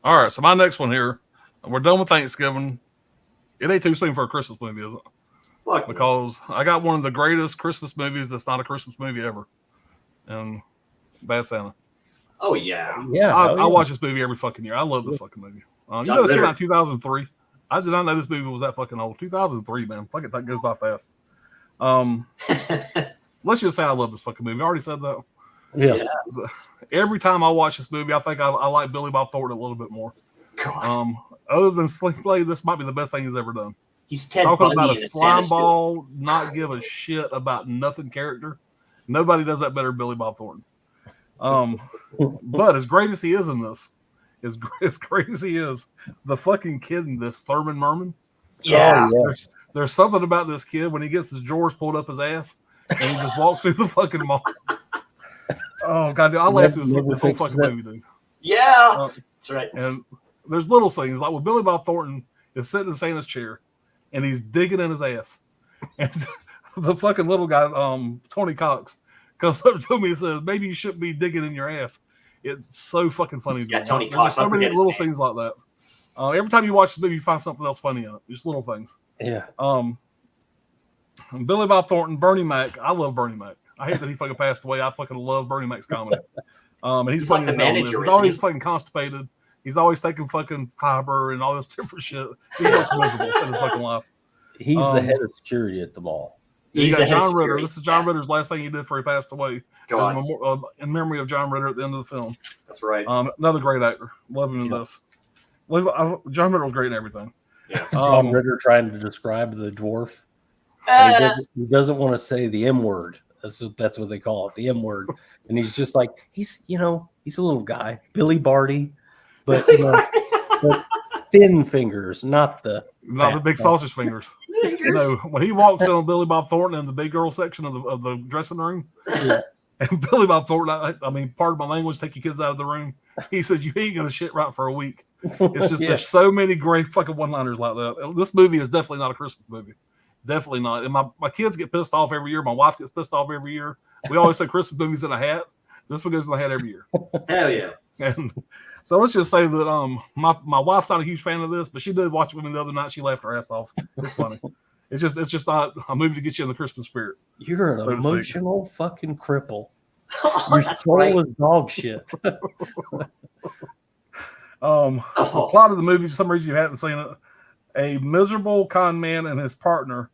All right, so my next one here, we're done with Thanksgiving. It ain't too soon for a Christmas movie, is it? Fuck. Because I got one of the greatest Christmas movies that's not a Christmas movie ever, and Bad Santa. Oh yeah. Yeah. I watch this movie every fucking year. I love this fucking movie. You John know, it's came Ritter. out in 2003. I did not know this movie was that fucking old. 2003, man. Fuck it, that goes by fast. Let's just say I love this fucking movie. I already said that. Yeah. Every time I watch this movie, I think I like Billy Bob Thornton a little bit more. God. Other than Sling Blade, this might be the best thing he's ever done. He's Ted Talking Bundy about in a a slime Santa suit. ball, not give a shit about nothing character. Nobody does that better than Billy Bob Thornton. But as great as he is in this, as great as he is, the fucking kid in this, Thurman Merman, Yeah. Oh, yeah. there's something about this kid when he gets his drawers pulled up his ass and he just walks through the fucking mall. Oh, God, dude, I laughed through Never this whole fixes fucking it. movie, dude. Yeah. That's right. And there's little things like when Billy Bob Thornton is sitting in Santa's chair and he's digging in his ass. And the fucking little guy, Tony Cox, comes up to me and says, maybe you shouldn't be digging in your ass. It's so fucking funny. Yeah, dude. Tony There's Cox, so I many forget his little name. things like that. Every time you watch this movie, you find something else funny in it. Just little things. Yeah. Billy Bob Thornton, Bernie Mac. I love Bernie Mac. I hate that he fucking passed away. I fucking love Bernie Mac's comedy. And he's He's like funny the as hell in this. manager, He's isn't always he? fucking constipated. He's always taking fucking fiber and all this different shit. He looks miserable in his fucking life. He's the Um, head of security at the mall. You He's got the head of John Ritter. security. This is John Yeah. Ritter's last thing he did before he passed away. God, In memory of John Ritter at the end of the film. that's right. Another great actor. Love him in Yeah. this. John Ritter was great in everything. Yeah. Tom Ritter trying to describe the dwarf. Ah, He doesn't want to say the M word. That's what they call it, the M word. And he's just like, he's a little guy, Billy Barty, but but thin fingers, not the Not the big sausage fingers. No, when he walks in on Billy Bob Thornton in the big girl section of the dressing room, Yeah. and Billy Bob Thornton, I mean, pardon my language, take your kids out of the room. He says, you ain't gonna shit right for a week. It's just Yeah. there's so many great fucking one-liners like that. This movie is definitely not a Christmas movie. Definitely not. And my kids get pissed off every year. My wife gets pissed off every year. We always say Christmas movies in a hat. This one goes in the hat every year. hell yeah. And so let's just say that my wife's not a huge fan of this, but she did watch it with me the other night. She laughed her ass off. It's funny. It's just not a movie to get you in the Christmas spirit. You're an So to speak. emotional fucking cripple. Oh, Your that's soul right. is dog shit. The Oh, plot of the movie, for some reason you hadn't seen it. A miserable con man and his partner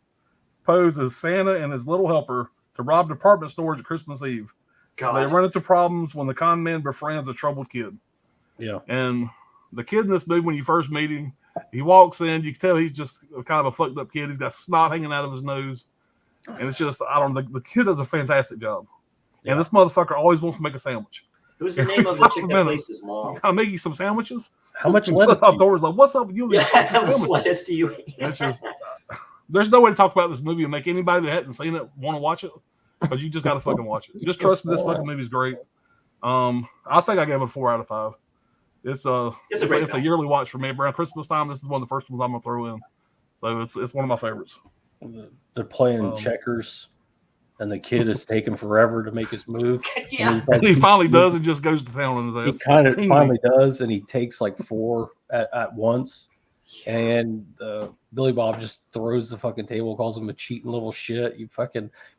pose as Santa and his little helper to rob department stores at Christmas Eve. They God. run into problems when the con man befriends a troubled kid. Yeah. And the kid in this movie, when you first meet him, he walks in, you can tell he's just kind of a fucked up kid. He's got snot hanging out of his nose. And it's just, I don't know, the kid does a fantastic job. Yeah. And this motherfucker always wants to make a sandwich. Who's the name of the chick that Minute. plays his mom? Can I make you some sandwiches? How much lettuce? I was like, what's up with you? Yeah, how much Sandwiches. lettuce do you eat? It's just, there's no way to talk about this movie and make anybody that hadn't seen it want to watch it, because you just got to fucking watch it. Just trust me, this fucking movie's great. I think I gave it a 4 out of 5. It's a great it's a film. yearly watch for me. Around Christmas time, this is one of the first ones I'm gonna throw in. So it's one of my favorites. They're playing Um, checkers, and the kid is taking forever to make his move. Yeah. And he's like, And he finally does and just goes to town on He his ass. kind of King finally does, and he takes like 4 at once. and Billy Bob just throws the fucking table, calls him a cheating little shit. You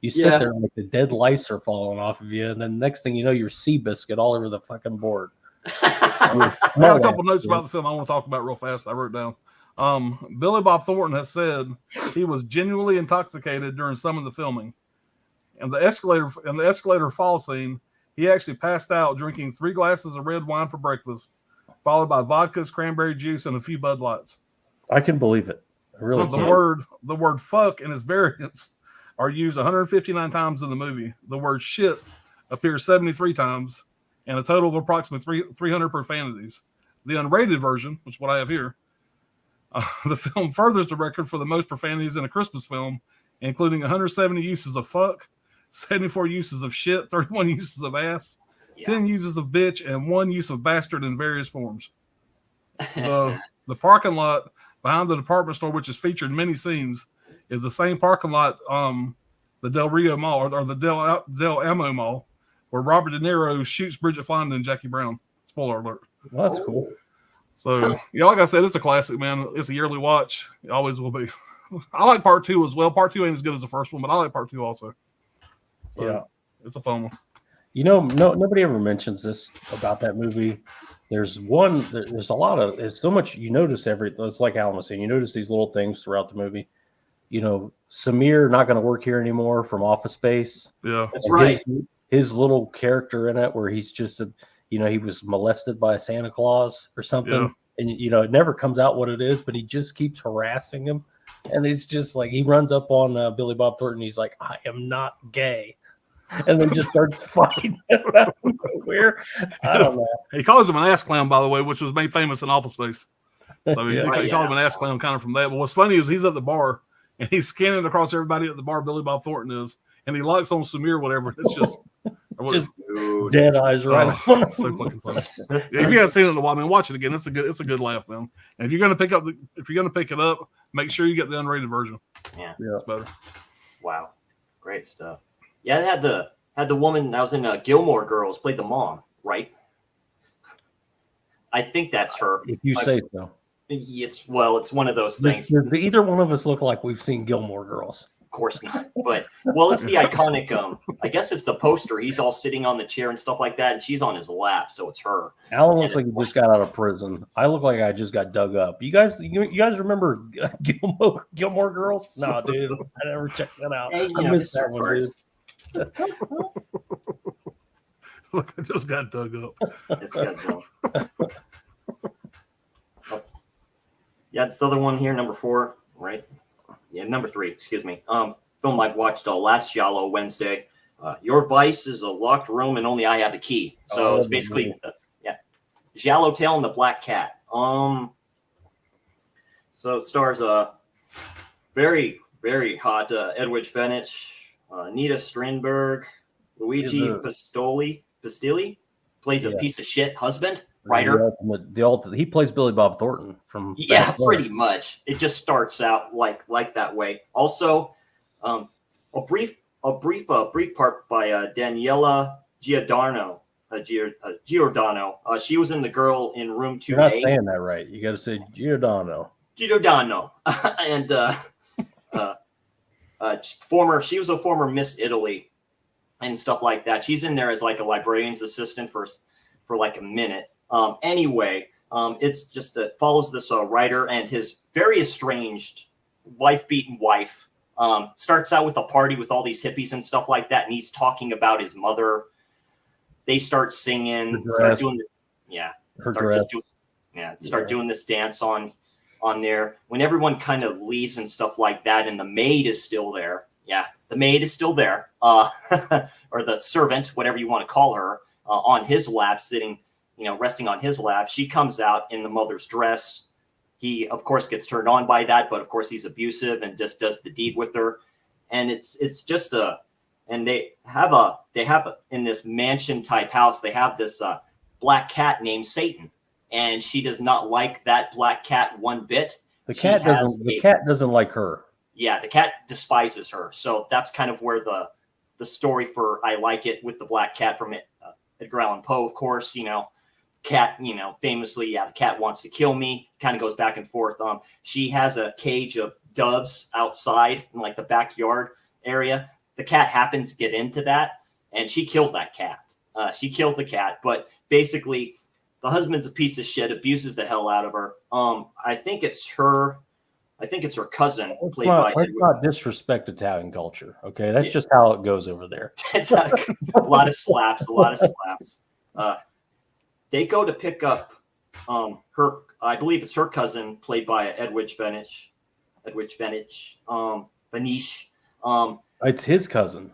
sit Yeah. there like the dead lice are falling off of you, and then next thing you know, you're Seabiscuit all over the fucking board. I got a couple notes about the film I want to talk about real fast. I wrote down. Billy Bob Thornton has said he was genuinely intoxicated during some of the filming. And the escalator fall scene, he actually passed out drinking 3 glasses of red wine for breakfast, followed by vodka, cranberry juice, and a few Bud Lights. I can believe it. I really The can. word fuck and its variants are used 159 times in the movie. The word shit appears 73 times, and a total of approximately 300 profanities. The unrated version, which is what I have here, the film furthers the record for the most profanities in a Christmas film, including 170 uses of fuck, 74 uses of shit, 31 uses of ass, 10 uses of bitch, and 1 use of bastard in various forms. The parking lot behind the department store, which is featured in many scenes, is the same parking lot, the Del Rio Mall or the Del Amo Mall, where Robert De Niro shoots Bridget Fonda and Jackie Brown. Spoiler alert. Well, that's cool. So, yeah, like I said, it's a classic, man. It's a yearly watch. It always will be. I like part 2 as well. Part 2 ain't as good as the first one, but I like part 2 also. So, Yeah. It's a fun one. You know, nobody ever mentions this about that movie. There's a lot of, there's so much, you notice it's like Alan was saying, you notice these little things throughout the movie. You know, Samir not going to work here anymore from Office Space. Yeah. That's right. His little character in it where he's just he was molested by a Santa Claus or something. Yeah. And, it never comes out what it is, but he just keeps harassing him. And it's just like, he runs up on Billy Bob Thornton. He's like, I am not gay. And then just starts fighting out of nowhere. I don't know. He calls him an ass clown, by the way, which was made famous in Office Space. So he called him an ass clown kind of from that. But what's funny is he's at the bar and he's scanning across everybody at the bar. Billy Bob Thornton is, and he locks on Samir, whatever. It's just dead eyes right on him. So fucking funny. Yeah, if you haven't seen it in a while, man, watch it again. It's a good laugh, man. And if you're gonna pick it up, make sure you get the unrated version. Yeah, it's better. Wow, great stuff. Yeah, it had the woman that was in Gilmore Girls played the mom, right? I think that's her. If you say so. It's one of those things. Either one of us look like we've seen Gilmore Girls. Of course not. But it's the iconic. I guess it's the poster. He's all sitting on the chair and stuff like that, and she's on his lap, so it's her. Alan looks like he just got out of prison. I look like I just got dug up. You guys remember Gilmore Girls? No, dude, I never checked that out. Hey, I missed that one, dude. Look, I just got dug up. Yeah, this other one here, number 4, right? Yeah, number 3, excuse me. Film I watched last Giallo Wednesday. Your Vice is a locked room and only I have the key. So it's basically Giallo Tale and the Black Cat. So it stars a very, very hot Edwidge Fenech, Nita Strindberg, Luigi Pistilli plays a piece of shit husband. Writer. The ultimate. He plays Billy Bob Thornton from. Yeah, pretty much. It just starts out like that way. Also, a brief part by Daniela Giordano. She was in The Girl in Room 2A. You're not saying that right. You got to say Giordano. Giordano, and she was a former Miss Italy and stuff like that. She's in there as like a librarian's assistant for like a minute. Anyway, it's just that follows this writer and his very estranged wife-beaten wife. Starts out with a party with all these hippies and stuff like that, and he's talking about his mother. They start singing, start doing this. Yeah, start doing this dance on there. When everyone kind of leaves and stuff like that, and the maid is still there. Yeah, the maid is still there, or the servant, whatever you want to call her, on his lap, sitting. Resting on his lap. She comes out in the mother's dress. He, of course, gets turned on by that, but of course he's abusive and just does the deed with her. And it's just and they have in this mansion type house, they have this black cat named Satan, and she does not like that black cat one bit. The cat doesn't like her. Yeah, the cat despises her. So that's kind of where the story for I Like It with the Black Cat from Edgar Allan Poe, of course, cat, famously, the cat wants to kill me. Kind of goes back and forth. She has a cage of doves outside in like the backyard area. The cat happens to get into that, and she kills that cat. She kills the cat, but basically, the husband's a piece of shit, abuses the hell out of her. I think it's her cousin. Let's not disrespect Italian culture, okay? That's just how it goes over there. It's a lot of slaps. They go to pick up her. I believe it's her cousin, played by Edwidge Fenech. Benish. It's his cousin.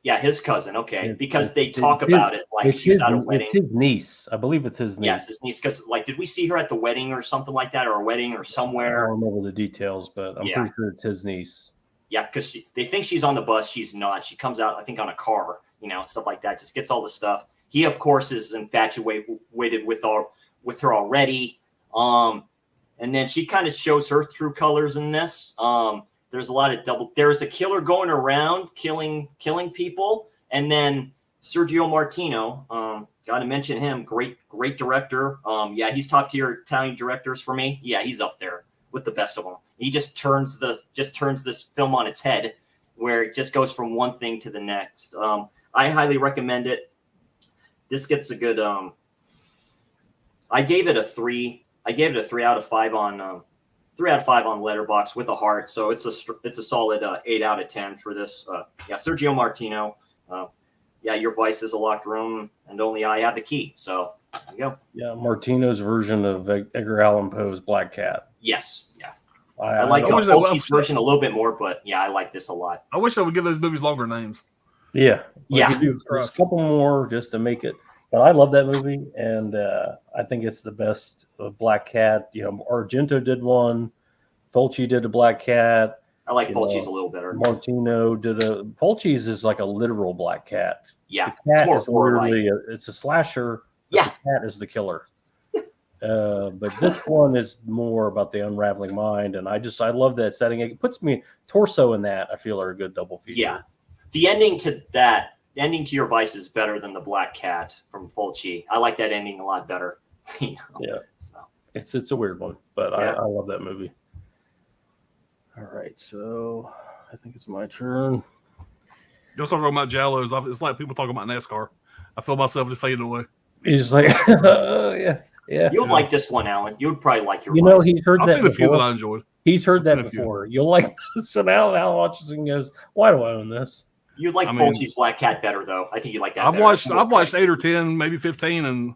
Yeah, his cousin. Okay, because they talk about it like she's at a wedding. It's his niece. I believe it's his niece. Yeah, it's his niece. Because did we see her at the wedding or something like that, or a wedding or somewhere? I don't remember the details, but I'm pretty sure it's his niece. Yeah, because they think she's on the bus. She's not. She comes out, I think, on a car. Stuff like that. Just gets all the stuff. He, of course, is infatuated with her already. And then she kind of shows her true colors in this. There's a lot of there's a killer going around killing people. And then Sergio Martino, got to mention him. Great director. He's top tier Italian directors for me. Yeah, he's up there with the best of them. He just turns this film on its head, where it just goes from one thing to the next. I highly recommend it. This gets a good, I gave it a 3. I gave it a 3 out of 5 on, 3 out of 5 on Letterboxd with a heart. So it's a solid 8 out of 10 for this. Sergio Martino. Your vice is a locked room, and only I have the key. So there you go. Yeah, Martino's version of Edgar Allan Poe's Black Cat. Yes. Yeah. I like Fulci's version a little bit more, but I like this a lot. I wish I would give those movies longer names. Yeah. Jesus Christ. A couple more just to make it. But I love that movie, and I think it's the best of Black Cat. Argento did one. Fulci did a Black Cat. I like Fulci's a little better. Martino did a. Fulci's is like a literal Black Cat. Yeah, the cat is literally it's a slasher. Yeah, the cat is the killer. But this one is more about the unraveling mind, and I love that setting. It puts me Torso in that. I feel are a good double feature. Yeah, the ending to Your Vice is better than the Black Cat from Fulci. I like that ending a lot better. Yeah, so. It's a weird one, but I love that movie. All right, so I think it's my turn. You're talking about Giallos. It's like people talking about NASCAR. I feel myself just fading away. He's like, yeah. You'll like this one, Alan. You would probably like Your Vice. He's heard that I've seen a few that I enjoyed. He's heard that before. You'll like. So now Alan watches and goes, "Why do I own this?" You'd like Fulci's Black Cat better, though. I think you like that. I've watched 8 or 10, maybe 15, and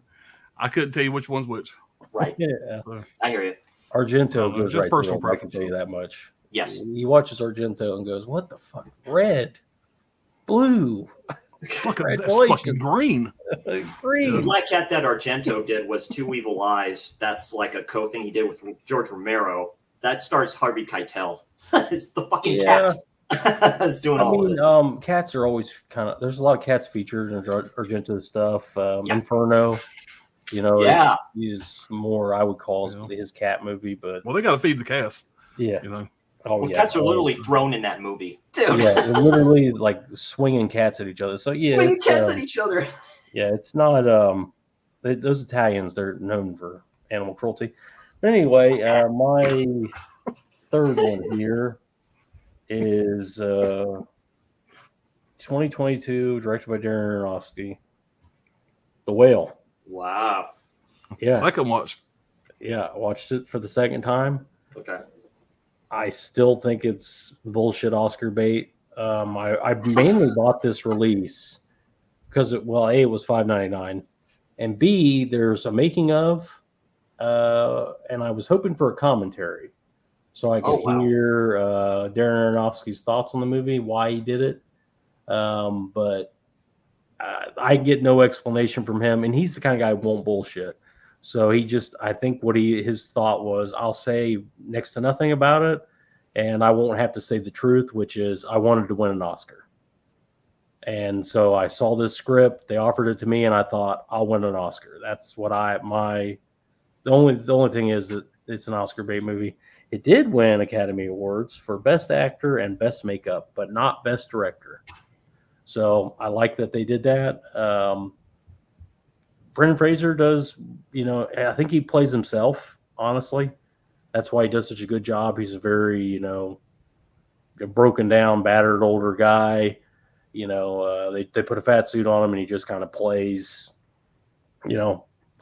I couldn't tell you which one's which. Right. Yeah. So. I hear you. Argento goes just right personal through it, I can preference. tell you that much. Yes. He watches Argento and goes, "What the fuck? Red, blue, that's fucking green." Green." The Black Cat that Argento did was Two Evil Eyes. That's like a co-thing he did with George Romero. That stars Harvey Keitel. It's the fucking cat. It's doing all of it. Cats are always kind of. There's a lot of cats featured in Argento stuff. Inferno. He's more, I would call his cat movie, but they got to feed the cats. Yeah, cats are literally thrown in that movie, dude. Yeah, they're literally like swinging cats at each other. So swinging cats at each other. Yeah, it's not. Those Italians, they're known for animal cruelty. But anyway, my third one here is 2022, directed by Darren Aronofsky, The Whale. Wow. Yeah. Second watch. Yeah, I watched it for the second time. Okay. I still think it's bullshit Oscar bait. I mainly bought this release because it was $5.99, and B, there's a making of, and I was hoping for a commentary so I could hear Darren Aronofsky's thoughts on the movie, why he did it. But I get no explanation from him, and he's the kind of guy who won't bullshit. So I think his thought was, I'll say next to nothing about it, and I won't have to say the truth, which is I wanted to win an Oscar. And so I saw this script, they offered it to me, and I thought I'll win an Oscar. That's what the only thing is that it's an Oscar bait movie. It did win Academy Awards for Best Actor and Best Makeup, but not Best Director. So I like that they did that. Brendan Fraser does, I think he plays himself, honestly. That's why he does such a good job. He's a very, a broken down, battered older guy. They put a fat suit on him and he just kind of plays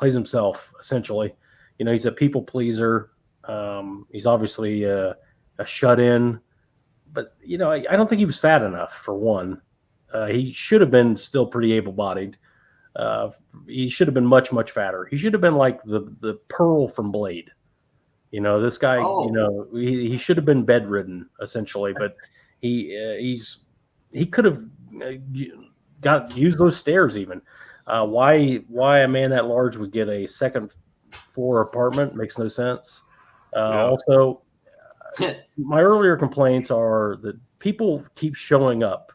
himself, essentially. He's a people pleaser. He's obviously a shut-in. But, I don't think he was fat enough, for one. He should have been still pretty able-bodied. He should have been much, much fatter. He should have been like the Pearl from Blade. This guy, he should have been bedridden, essentially. But he could have used those stairs even. Why a man that large would get a second floor apartment makes no sense. Also, my earlier complaints are that people keep showing up.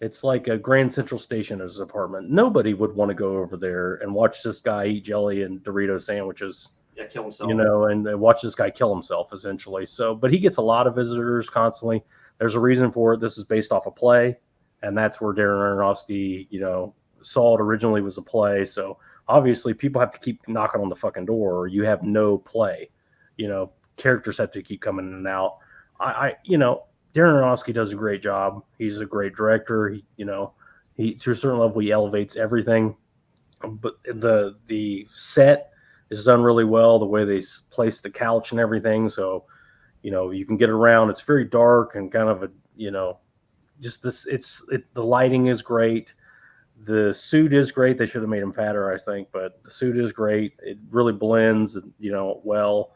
It's like a Grand Central Station as his apartment. Nobody would want to go over there and watch this guy eat jelly and Dorito sandwiches. Yeah, kill himself. And watch this guy kill himself, essentially. So, but he gets a lot of visitors constantly. There's a reason for it. This is based off a play, and that's where Darren Aronofsky, saw it originally was a play. So obviously people have to keep knocking on the fucking door or you have no play. Characters have to keep coming in and out. Darren Aronofsky does a great job. He's a great director. He to a certain level, he elevates everything. But the set is done really well. The way they place the couch and everything. So, you can get around. It's very dark and kind of just this. The lighting is great. The suit is great. They should have made him fatter, I think, but the suit is great. It really blends, well.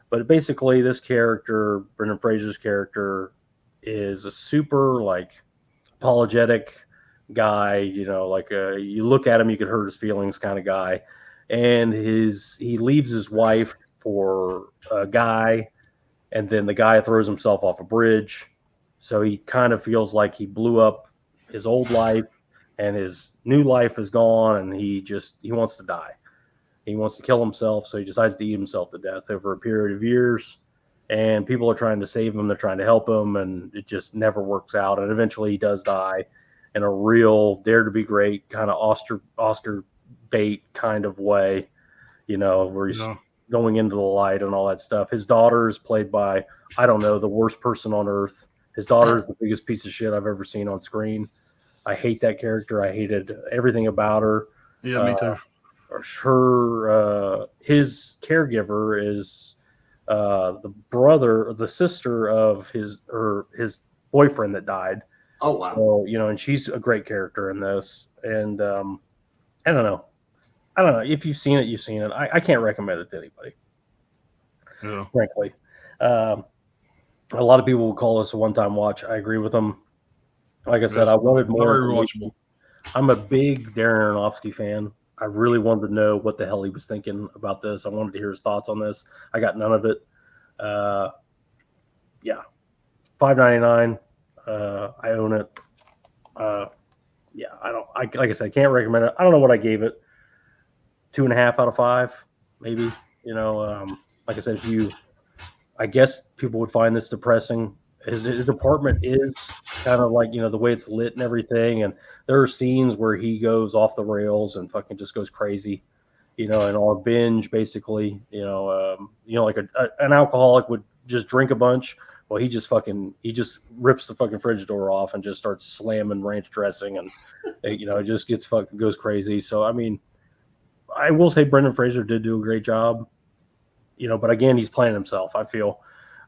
But basically, this character, Brendan Fraser's character, is a super apologetic guy. You look at him, you could hurt his feelings kind of guy. And he leaves his wife for a guy, and then the guy throws himself off a bridge. So he kind of feels like he blew up his old life, and his new life is gone, and he wants to die. He wants to kill himself, so he decides to eat himself to death over a period of years. And people are trying to save him. They're trying to help him, and it just never works out. And eventually he does die in a real Dare to Be Great kind of Oscar bait kind of way, where he's going into the light and all that stuff. His daughter is played by, I don't know, the worst person on earth. His daughter is the biggest piece of shit I've ever seen on screen. I hate that character. I hated everything about her. Yeah, me too. His caregiver is the sister of his boyfriend that died. Oh wow! So and she's a great character in this. And I don't know. If you've seen it, you've seen it. I can't recommend it to anybody. Yeah. Frankly, a lot of people will call this a one-time watch. I agree with them. Like I said, I wanted more. Very watchable. I'm a big Darren Aronofsky fan. I really wanted to know what the hell he was thinking about this. I wanted to hear his thoughts on this. I got none of it. $5.99. I own it. Like I said, I can't recommend it. I don't know what I gave it. 2.5 out of 5, maybe. Like I said, I guess people would find this depressing. His apartment is kind of like, the way it's lit and everything. And there are scenes where he goes off the rails and fucking just goes crazy, and on a binge, basically, like an alcoholic would just drink a bunch. Well, he just rips the fucking fridge door off and just starts slamming ranch dressing. And, it just goes crazy. So, I mean, I will say Brendan Fraser did do a great job, but again, he's playing himself, I feel.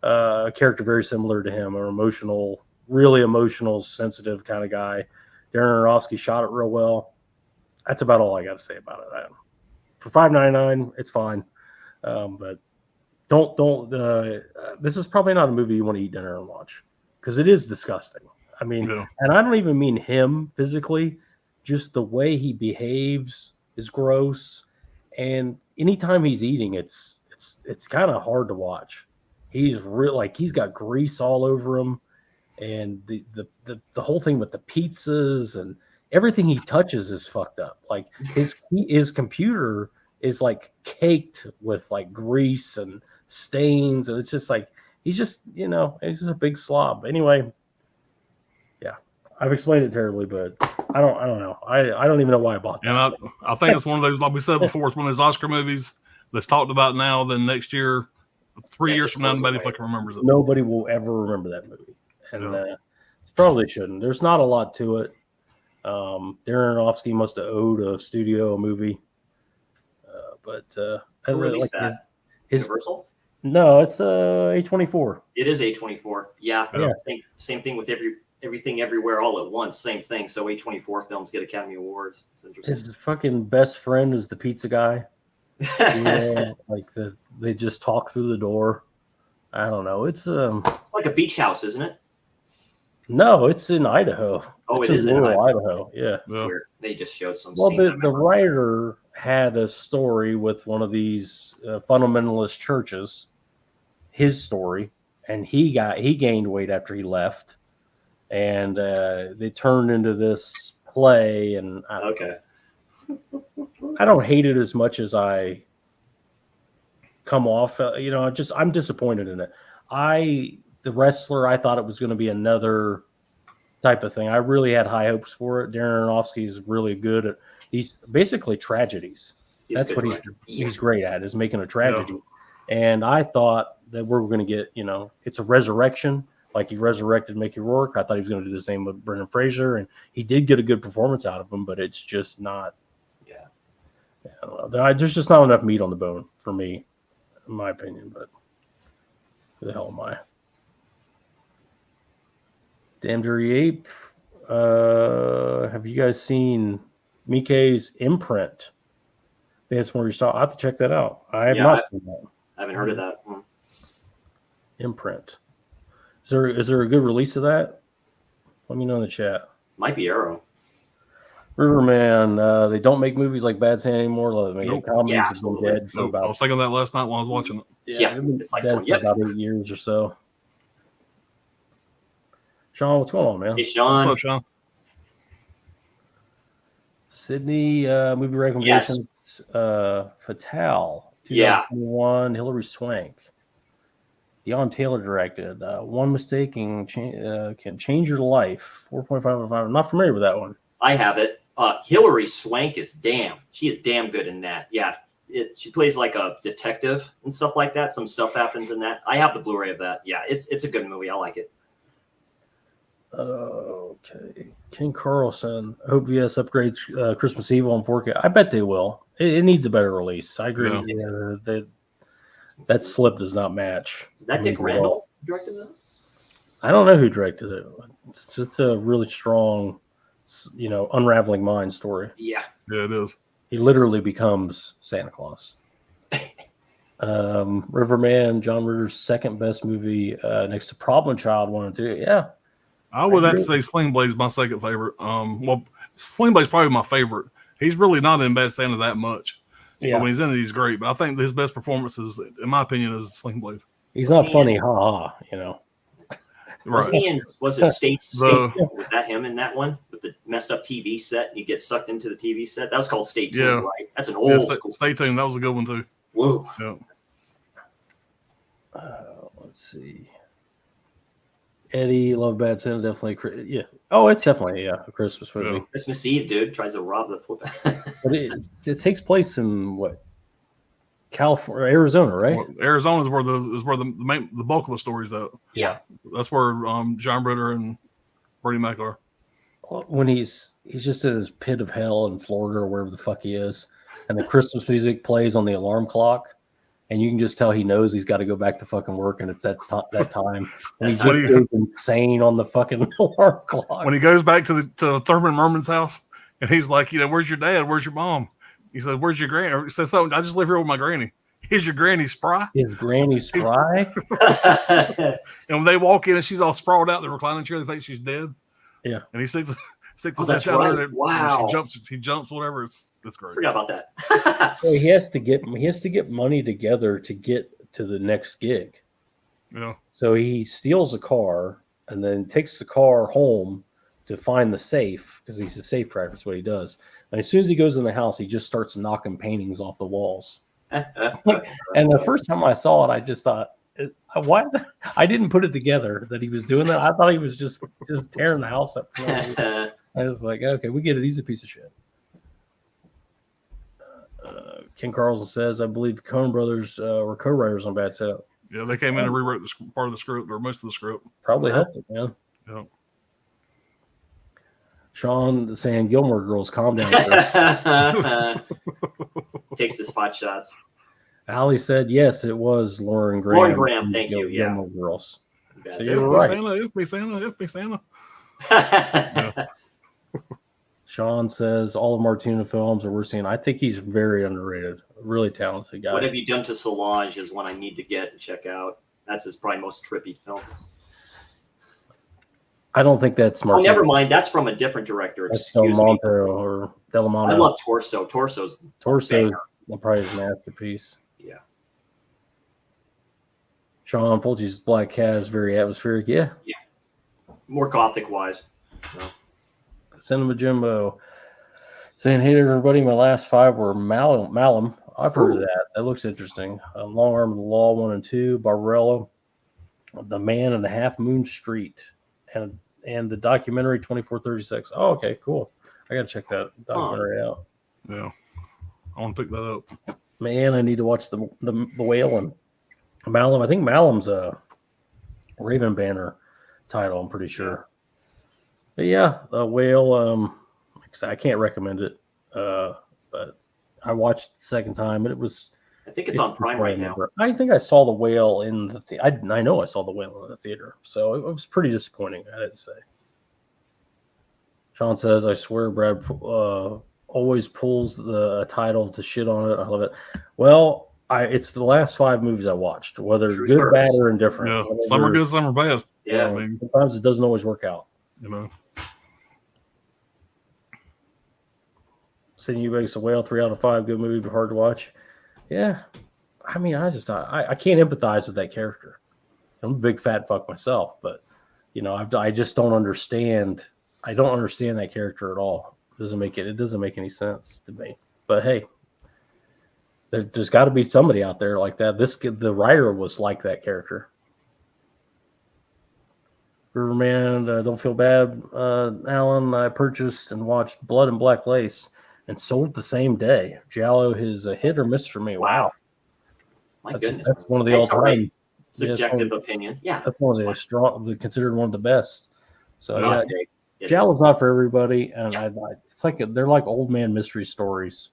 A character very similar to him, an really emotional, sensitive kind of guy. Darren Aronofsky shot it real well. That's about all I got to say about it. For $5.99, it's fine, but don't. This is probably not a movie you want to eat dinner and watch because it is disgusting. I mean, and I don't even mean him physically, just the way he behaves is gross. And anytime he's eating, it's kind of hard to watch. He's he's got grease all over him, and the whole thing with the pizzas and everything he touches is fucked up. Like his computer is like caked with like grease and stains, and it's just like he's just he's just a big slob. Anyway, yeah, I've explained it terribly, but I don't know. I don't even know why I bought that. And I think it's one of those, like we said before, it's one of those Oscar movies that's talked about now. Then next year, 3 years from now, nobody fucking remembers it. Nobody will ever remember that movie, and Yeah. probably shouldn't. There's not a lot to it. Darren Aronofsky must have owed a studio a movie, but I Who really released like that? his. Universal? No, it's A24. It is A24. Yeah. Yeah. Same thing with everything everywhere all at once. Same thing. So A24 films get Academy Awards. It's interesting. His fucking best friend is the pizza guy. Yeah, like they just talk through the door. I don't know. It's It's like a beach house, isn't it? no, it's in Idaho. Oh, It's it is in rural Idaho. Yeah. Yeah. Where they just showed some Well, scenes. the writer had a story with one of these fundamentalist churches. His story, and he gained weight after he left, and they turned into this play. And Okay. I don't hate it as much as I come off. I'm disappointed in it. The Wrestler, I thought it was going to be another type of thing. I really had high hopes for it. Darren Aronofsky is really good at these basically tragedies. He's That's a what good writer. he's great at, is making a tragedy. And I thought that we were going to get, it's a resurrection, like he resurrected Mickey Rourke. I thought he was going to do the same with Brendan Fraser, and he did get a good performance out of him, but it's just not. Yeah. I don't know. There's just not enough meat on the bone for me, in my opinion. But who the hell am I? Damn Dirty Ape. Have you guys seen Miike's Imprint? I think that's where we start. I have to check that out. I have not seen that. I haven't heard of that. Imprint. Is there a good release of that? Let me know in the chat. Might be Arrow. Riverman, they don't make movies like Bad Santa anymore. They make Nope. comedies Yeah, have been absolutely. dead for I about was thinking that last night when I was watching it. Yeah, they've been it's like dead going, for yep. about 8 years or so. Sean, what's going on, man? Hey, What's Sean. up, Sean? Sydney movie recommendations. Fatale, Yeah. 2021. Hillary Swank. Deon Taylor directed. One mistake can change your life. 4.5 out of 5. I'm not familiar with that one. I have it. Hillary Swank is She is damn good in that. Yeah. She plays like a detective and stuff like that. Some stuff happens in that. I have the Blu-ray of that. Yeah, it's a good movie. I like it. Okay. Ken Carlson. I hope VS upgrades Christmas Eve on 4K. I bet they will. It needs a better release. I agree. Yeah. That slip does not match. Is that Dick Randall directed that? I don't know who directed it. It's just a really strong, unraveling mind story. Yeah. Yeah, it is. He literally becomes Santa Claus. Riverman, John Ritter's second best movie, next to Problem Child 1 and 2. Yeah. I would have to say Sling Blade's my second favorite. Well, Sling Blade's probably my favorite. He's really not in Bad Santa that much. Yeah. But when he's in it, he's great. But I think his best performances, in my opinion, is Sling Blade. He's not funny, ha. Was Right. he in, was it State? The- Was that him in that one with the messed up TV set? And you get sucked into the TV set. That was called Stay Tuned, Yeah. right? That's an Yeah, old school. stay tuned. That was a good one, too. Whoa. Yeah. Let's see. Eddie, Love Bad Santa, definitely. Yeah. Oh, it's definitely a Christmas movie. Yeah. Christmas Eve, dude tries to rob the flip. But it takes place in what? California, Arizona, right? Well, Arizona is where the bulk of the story's at. Yeah. That's where John Ritter and Bernie Mac are. When he's just in his pit of hell in Florida or wherever the fuck he is, and the Christmas music plays on the alarm clock, and you can just tell he knows he's got to go back to fucking work, and it's that time. And he just goes insane on the fucking alarm clock. When he goes back to Thurman Merman's house, and he's like, where's your dad? Where's your mom? He said, where's your granny? He said something. I just live here with my granny. Is your granny spry? Is Granny spry? And when they walk in and she's all sprawled out in the reclining chair, they think she's dead. Yeah. And he sticks his that's head out right. there. Wow. He jumps, whatever. It's great. Forgot about that. So he has to get money together to get to the next gig. Yeah. So he steals a car and then takes the car home to find the safe, because he's a safe cracker. That's what he does. And as soon as he goes in the house, he just starts knocking paintings off the walls. And the first time I saw it, I just thought, Why? I didn't put it together that he was doing that. I thought he was just tearing the house up. I was like, okay, we get it. He's a piece of shit. Ken Carlson says, I believe Coen Brothers were co-writers on Bad Set. Yeah, they came in and rewrote part of the script or most of the script. Probably helped it, man. Yeah. Sean saying, Gilmore Girls, calm down. Takes the spot shots. Ali said, yes, it was Lauren Graham. Lauren Graham, thank you. Yeah. Gilmore Girls. So Yes. you're right. If me Santa. Sean says all of Martino films are worth seeing. I think he's very underrated. Really talented guy. What Have You Done to Solange is one I need to get and check out. That's his probably most trippy film. I don't think that's Oh, Martino. never mind. That's from a different director. That's Excuse me. Delmonte or Delamonte. I love Torso. Torso's Torso. banger. Probably his masterpiece. Yeah. Sean Fulci's Black Cat is very atmospheric. Yeah. More gothic wise. Cinema Jimbo saying, hey everybody, my last 5 were Malum. I've heard of that. That looks interesting. Long Arm of the Law 1 and 2, Barbarella, The Man and a Half Moon Street, and the documentary 2436. Oh, okay, cool. I gotta check that documentary out. Yeah. I want to pick that up. Man, I need to watch the Whale and Malum. I think Malum's a Raven Banner title, I'm pretty sure. But yeah, the Whale, I can't recommend it. But I watched it the second time and it was I think it's on Prime right now. I think I saw the Whale in the I know I saw the Whale in the theater, so it was pretty disappointing, I had to say. Sean says, I swear Brad always pulls the title to shit on it. I love it. Well, it's the last 5 movies I watched, whether True good, yours. bad, or indifferent. Yeah. Whatever, Some are good, some are bad. Yeah. I mean, sometimes it doesn't always work out. you know. Sydney Eubanks, The Whale, 3 out of 5, good movie, but hard to watch. Yeah. I mean, I can't empathize with that character. I'm a big fat fuck myself, but I just don't understand. I don't understand that character at all. It doesn't make any sense to me. But hey, there's got to be somebody out there like that. The writer was like that character. Riverman, don't feel bad, Alan. I purchased and watched Blood and Black Lace and sold the same day. Giallo is a hit or miss for me. Wow. My That's goodness. one of the That's all all-time. right. Subjective opinion. Yeah. That's one of the considered one of the best. So yeah, It Giallo's not for everybody, and Yeah. it's like they're like old man mystery stories.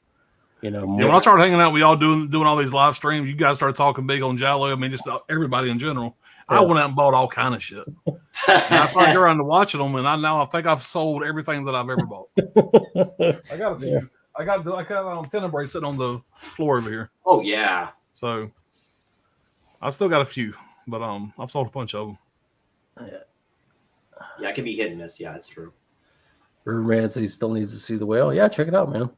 Yeah, when I started hanging out with y'all doing all these live streams, you guys started talking big on Giallo. I mean, just everybody in general. Yeah. I went out and bought all kind of shit. And I started around to watching them, and I think I've sold everything that I've ever bought. I got a few. Yeah. I got Tenebrae sitting on the floor over here. Oh yeah. So I still got a few, but I've sold a bunch of them. Yeah, it can be hit and miss. Yeah, it's true. Riverman says he still needs to see The Whale. Yeah, check it out, man.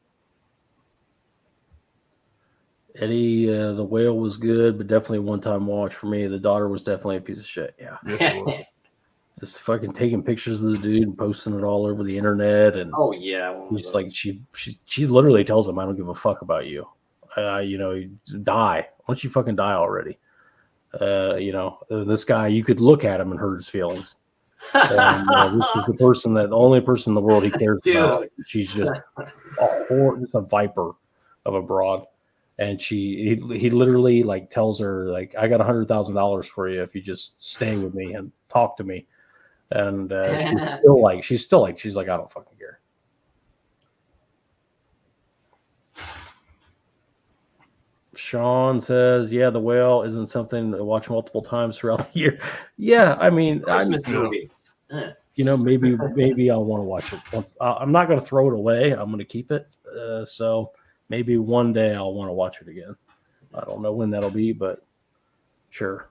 Eddie, The Whale was good, but definitely a one-time watch for me. The daughter was definitely a piece of shit. Yeah, Yes, it was. just fucking taking pictures of the dude and posting it all over the internet, and Oh yeah. one of he's those. like, she literally tells him, "I don't give a fuck about you. Die. Why don't you fucking die already?" This guy, you could look at him and hurt his feelings. And, this is the only person in the world he cares Dude. about. She's just just a viper of a broad. And he literally like tells her like, I got $100,000 for you if you just stay with me and talk to me. And she's still like, I don't fucking care. Sean says, yeah, The Whale isn't something to watch multiple times throughout the year. Yeah, I mean, Christmas movie. maybe I'll want to watch it once. I'm not going to throw it away. I'm going to keep it. So maybe one day I'll want to watch it again. I don't know when that'll be, but sure.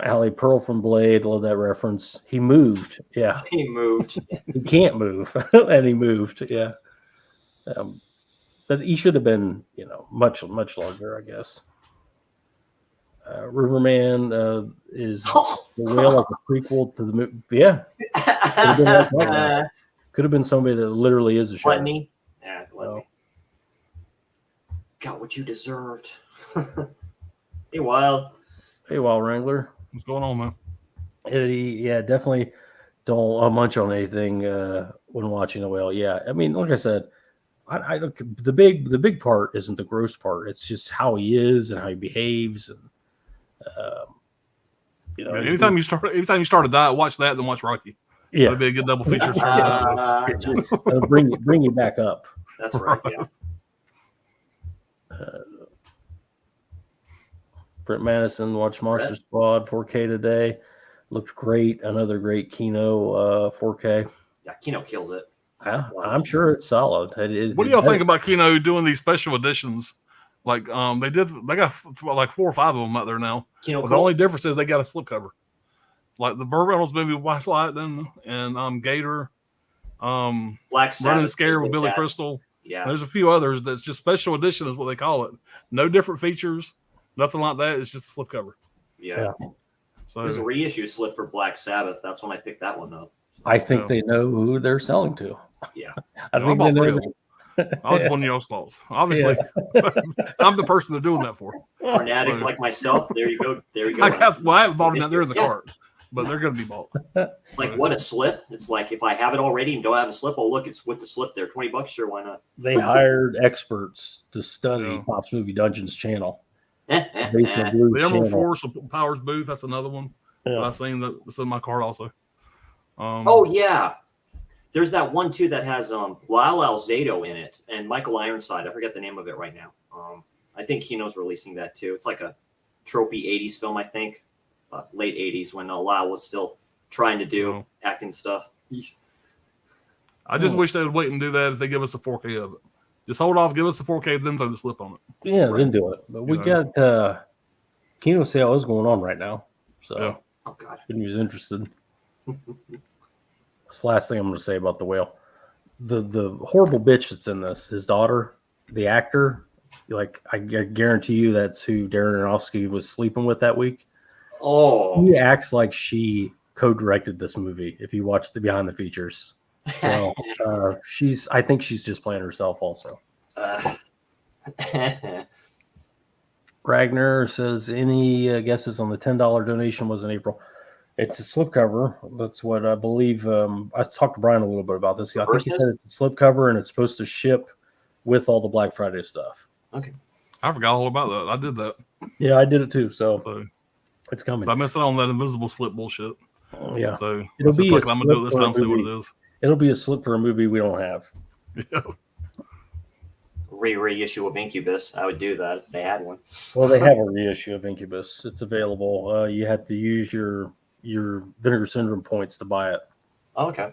Allie Pearl from Blade, love that reference. He moved. Yeah, He moved. he can't move, and he moved. Yeah. But he should have been, much larger, I guess. Riverman is The Whale like a prequel to the movie. Yeah, could have been somebody that literally is a shadow. Gluttony. Yeah, gluttony. Well, Got what you deserved. Hey, Wild. Hey, Wild Wrangler. What's going on, man? Yeah, definitely don't munch on anything when watching a whale. Yeah, I mean, like I said, I the big part isn't the gross part. It's just how he is and how he behaves, and Man, anytime you start a diet, watch that, then watch Rocky. yeah, That'd be a good double feature. Straight up. it just, it'll bring you back up. That's right. Yeah. Brent Madison watched Monster Squad 4K today. Looked great. Another great Kino 4K. Yeah, Kino kills it. Yeah, I'm sure it's solid. What do y'all think about Kino doing these special editions? Like they got like 4 or 5 of them out there now. Kino But the only difference is they got a slipcover. Like the Burt Reynolds movie with White Lightning and Gator, Black Sabbath Running Scare with did Billy that. Crystal. Yeah. There's a few others that's just special edition is what they call it. No different features, nothing like that. It's just a slipcover. Yeah. So There's a reissue slip for Black Sabbath. That's when I picked that one up. I think Yeah. they know who they're selling to. Yeah. I I think bought they 3 know. of them. I was one of y'all's faults. Obviously, I'm the person they're doing that for. For an addict So- like myself, there you go. There you go. I haven't bought them out there in the Yeah. cart, but they're going to be bought. Like what a slip. It's like if I have it already and don't have a slip, oh look, it's with the slip there. $20, sure, why not? They hired experts to study Yeah. Pops Movie Dungeons channel. Basement yeah, Blues The Emerald channel. Force Powers booth. That's another one that Yeah. I've seen that's in my cart also. Oh yeah. There's that one too that has Lyle Alzado in it and Michael Ironside. I forget the name of it right now. I think Kino's releasing that too. It's like a tropey 80s film, I think. Late 80s when Lyle was still trying to do acting stuff. I just wish they would wait and do that if they give us the 4K of it. Just hold off, give us the 4K, then throw the slip on it. Yeah, Right. then do it. But we Yeah. got Kino sale is going on right now. So Yeah. Oh god. if anyone's interested. That's the last thing I'm going to say about the whale. The horrible bitch that's in this, his daughter, the actor, like I guarantee you that's who Darren Aronofsky was sleeping with that week. Oh. He acts like she co-directed this movie. If you watch the behind the features, so I think she's just playing herself also. Ragnar says any guesses on the $10 donation was in April. It's a slipcover. That's what I believe. I talked to Brian a little bit about this. I think he said it's a slipcover and it's supposed to ship with all the Black Friday stuff. Okay. I forgot all about that. I did that. Yeah, I did it too. So So it's coming. I missed out on that invisible slip bullshit. Yeah, So It'll I said, be fuck a it, I'm gonna do it this slip time. for a See what movie. it is. it'll be a slip for a movie we don't have. Yeah. Reissue of Incubus. I would do that if they had one. Well, they have a reissue of Incubus. It's available. You have to use your Vinegar Syndrome points to buy it. Oh, okay.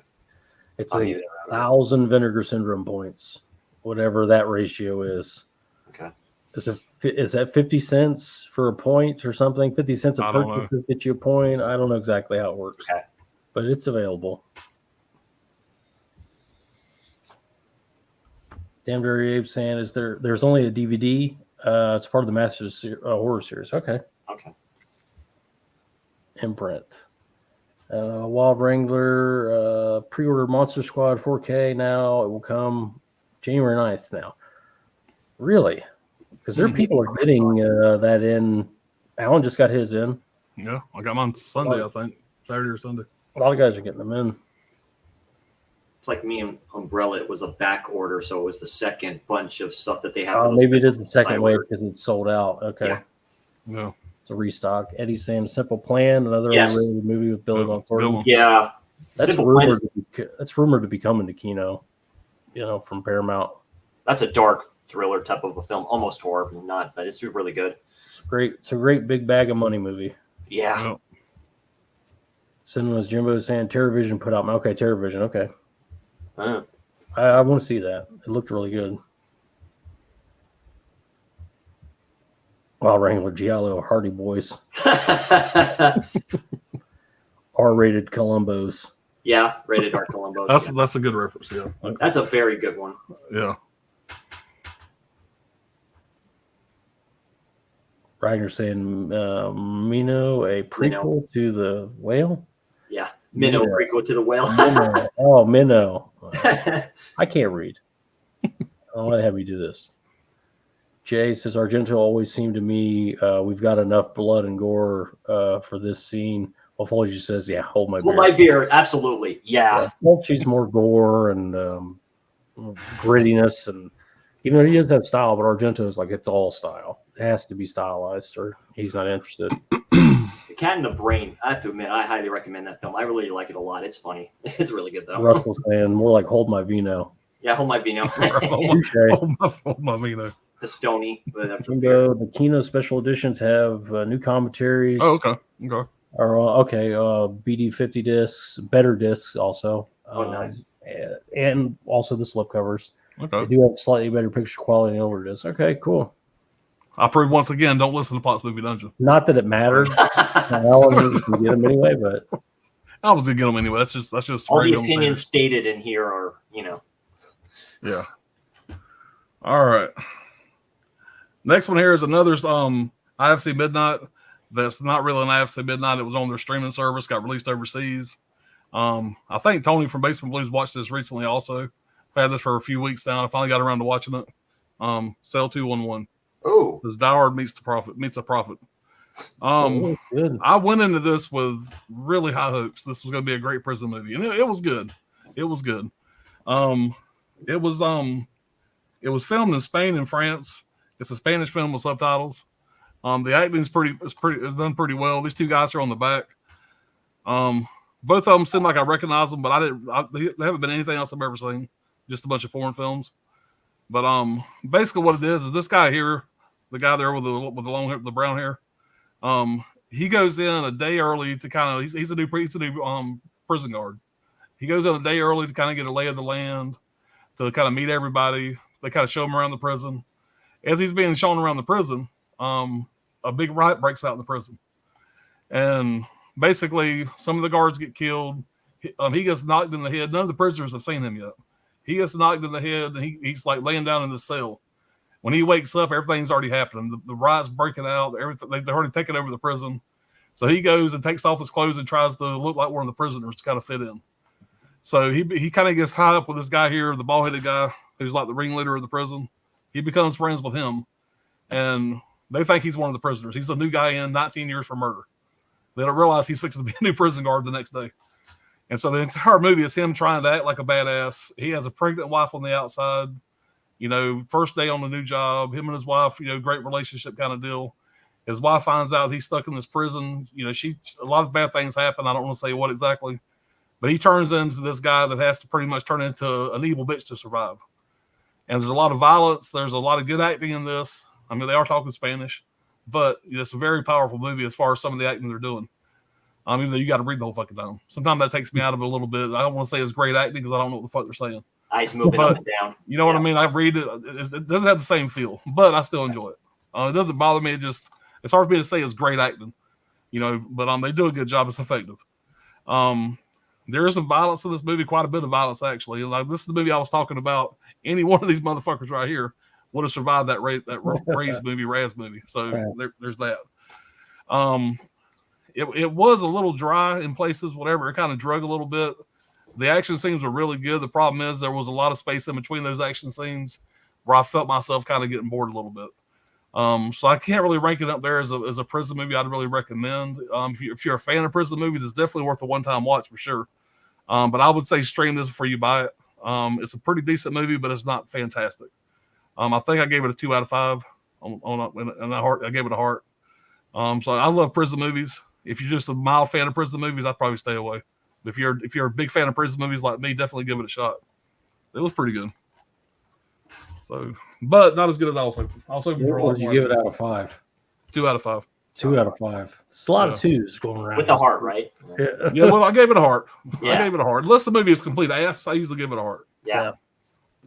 It's I'll a use it around 1,000 Vinegar Syndrome points, whatever that ratio is. Okay. Is that 50 cents for a point or something? 50 cents a I don't know. purchase to get you a point. I don't know exactly how it works, Okay. but it's available. Damn Dirty Abe saying, there's only a DVD? It's part of the Masters horror series. Okay. Okay. Imprint. Wild Wrangler pre-order Monster Squad 4K now. It will come January 9th now. Really? Because there are people are getting that in. Alan just got his in. Yeah. I got mine Sunday, I think. Saturday or Sunday. A lot of guys are getting them in. It's like me and Umbrella. It was a back order, so it was the second bunch of stuff that they have. for those Maybe it is the special second I wave ordered. because it's sold out. Okay. Yeah. Yeah. It's a restock. Eddie saying Simple Plan, another Yes. underrated movie with Billy Bob Bill- Thornton. Yeah. That's Simple Plan rumored, that's rumored to be coming to Kino, from Paramount. That's a dark thriller type of a film, almost horror, but not. But it's really good. It's a great big bag of money movie. Yeah. Yeah. Cinema's Jimbo saying TerraVision put out. Okay, TerraVision. Okay. Uh, I want to see that. It looked really good. Wild Wrangler, Giallo, Hardy Boys, R-rated Columbos. yeah. Rated R Columbo. That's a good reference. Yeah. That's a very good one. Yeah. Ragnar saying Mino, a prequel to the whale. Yeah. Minnow Yeah. prequel to the whale. Minnow. Oh, Minnow. I can't read. I don't want to have you do this. Jay says Argento always seemed to me we've got enough blood and gore for this scene. Well, Fulci says, yeah, hold my beer. Hold my beer, absolutely. Yeah. Fulci's more gore and grittiness, and even though he does have style, but Argento is like it's all style. It has to be stylized, or he's not interested. The Cat in the Brain. I have to admit, I highly recommend that film. I really like it a lot. It's funny. It's really good though. Russell's saying more like hold my vino. Yeah, hold my vino. Touche. Hold my vino. The Stony. Bingo. The Kino special editions have new commentaries. Oh, okay. Okay. Or BD 50 discs, better discs also. Oh, nice. And also the slipcovers. Okay. They do have slightly better picture quality than older discs. Okay, cool. I prove once again, don't listen to Potts Movie Dungeon. Not that it mattered. Alan can get them anyway, but I was gonna get them anyway. That's just all the opinions stated in here are, Yeah. All right. Next one here is another IFC Midnight. That's not really an IFC Midnight. It was on their streaming service. Got released overseas. I think Tony from Basement Blues watched this recently. Also, I had this for a few weeks now. I finally got around to watching it. Cell 211. Oh, This Doward meets the Prophet. good. I went into this with really high hopes. This was going to be a great prison movie, and it was good. It was good. It was filmed in Spain and France. It's a Spanish film with subtitles. The acting is it's done pretty well. These two guys are on the back. Both of them seem like I recognize them, but they haven't been anything else I've ever seen. Just a bunch of foreign films. But basically what it is this guy here, the guy there with the long hair, the brown hair. He goes in a day early to he's a new prison guard. He goes in a day early to kind of get a lay of the land, to kind of meet everybody. They kind of show him around the prison. As he's being shown around the prison, a big riot breaks out in the prison. And basically, some of the guards get killed. He gets knocked in the head. None of the prisoners have seen him yet. He gets knocked in the head, and he's like laying down in the cell. When he wakes up, everything's already happening. The riot's breaking out. Everything they've already taken over the prison. So he goes and takes off his clothes and tries to look like one of the prisoners to kind of fit in. So he kind of gets high up with this guy here, the bald-headed guy who's like the ringleader of the prison. He becomes friends with him, and they think he's one of the prisoners. He's a new guy in 19 years for murder. They don't realize he's fixing to be a new prison guard the next day. And so the entire movie is him trying to act like a badass. He has a pregnant wife on the outside, first day on the new job. Him and his wife, great relationship kind of deal. His wife finds out he's stuck in this prison. A lot of bad things happen. I don't want to say what exactly, but he turns into this guy that has to pretty much turn into an evil bitch to survive. And there's a lot of violence. There's a lot of good acting in this. I mean, they are talking Spanish, but it's a very powerful movie as far as some of the acting they're doing. Even though you got to read the whole fucking time. Sometimes that takes me out of it a little bit. I don't want to say it's great acting because I don't know what the fuck they're saying. Eyes moving up and down. You know what I mean? I read it. It doesn't have the same feel, but I still enjoy it. It doesn't bother me. It's hard for me to say it's great acting, but they do a good job. It's effective. There is some violence in this movie, quite a bit of violence, actually. Like, this is the movie I was talking about. Any one of these motherfuckers right here would have survived that Raz movie. So there's that. It was a little dry in places, whatever. It kind of drug a little bit. The action scenes were really good. The problem is there was a lot of space in between those action scenes where I felt myself kind of getting bored a little bit. So I can't really rank it up there as a prison movie I'd really recommend. If you're a fan of prison movies, it's definitely worth a one-time watch for sure. But I would say stream this before you buy it. It's a pretty decent movie, but it's not fantastic. I think I gave it a 2 out of 5 on the heart. I gave it a heart. So I love prison movies. If you're just a mild fan of prison movies, I'd probably stay away. If you're a big fan of prison movies like me, definitely give it a shot. It was pretty good. So, but not as good as I was hoping. What did you give it out of 5? 2 out of 5. 2 out of 5. It's a lot of 2s going around. With the heart, right? Yeah, well, I gave it a heart. Yeah. I gave it a heart. Unless the movie is complete ass, I usually give it a heart. Yeah.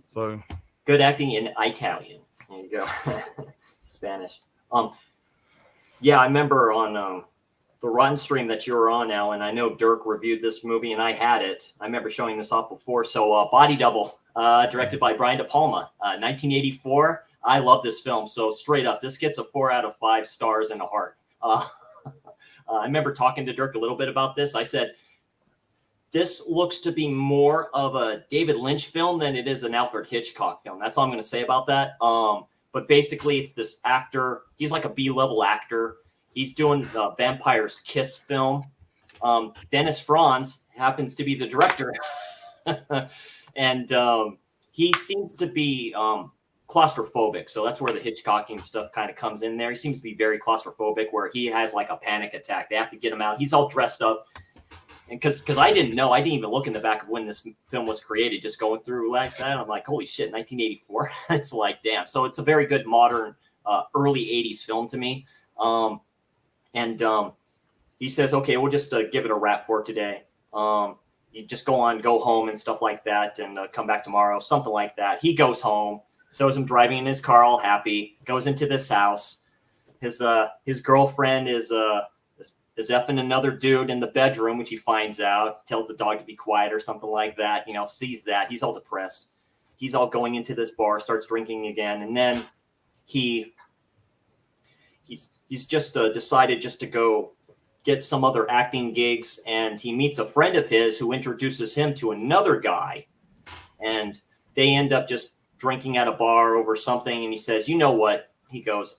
So good acting in Italian. There you go. Spanish. Yeah, I remember on the Rotten stream that you were on, Alan. I know Dirk reviewed this movie, and I had it. I remember showing this off before. So, Body Double, directed by Brian De Palma, 1984. I love this film. So straight up, this gets a 4 out of 5 stars and a heart. I remember talking to Dirk a little bit about this. I said, this looks to be more of a David Lynch film than it is an Alfred Hitchcock film. That's all I'm going to say about that. But But basically, it's this actor. He's like a B-level actor. He's doing the Vampire's Kiss film. Dennis Franz happens to be the director. And he seems to be claustrophobic. So that's where the Hitchcocking stuff kind of comes in there. He seems to be very claustrophobic, where he has like a panic attack. They have to get him out. He's all dressed up. And because I didn't know, I didn't even look in the back of when this film was created, just going through like that. I'm like, holy shit, 1984. It's like, damn. So it's a very good modern, early 80s film to me. And he says, okay, we'll just give it a wrap for today. You just go home and stuff like that, and come back tomorrow, something like that. He goes home, shows him driving in his car, all happy, goes into this house. His girlfriend is effing another dude in the bedroom, which he finds out, tells the dog to be quiet or something like that, sees that. He's all depressed. He's all going into this bar, starts drinking again. And then he's just decided just to go get some other acting gigs. And he meets a friend of his who introduces him to another guy. And they end up just drinking at a bar over something. And he says, you know what? He goes,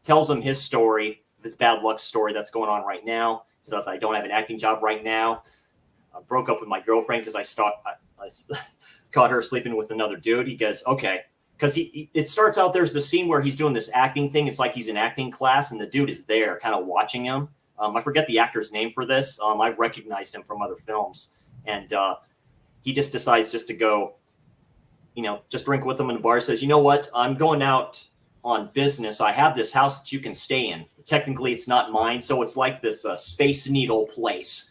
tells him his story, this bad luck story that's going on right now. Says, I don't have an acting job right now. I broke up with my girlfriend because I caught her sleeping with another dude. He goes, okay. Because it starts out, there's the scene where he's doing this acting thing. It's like he's in acting class and the dude is there kind of watching him. I forget the actor's name for this. I've recognized him from other films. And he just decides just to go, just drink with him in the bar. Says, you know what? I'm going out on business. I have this house that you can stay in. Technically, it's not mine. So it's like this Space Needle place.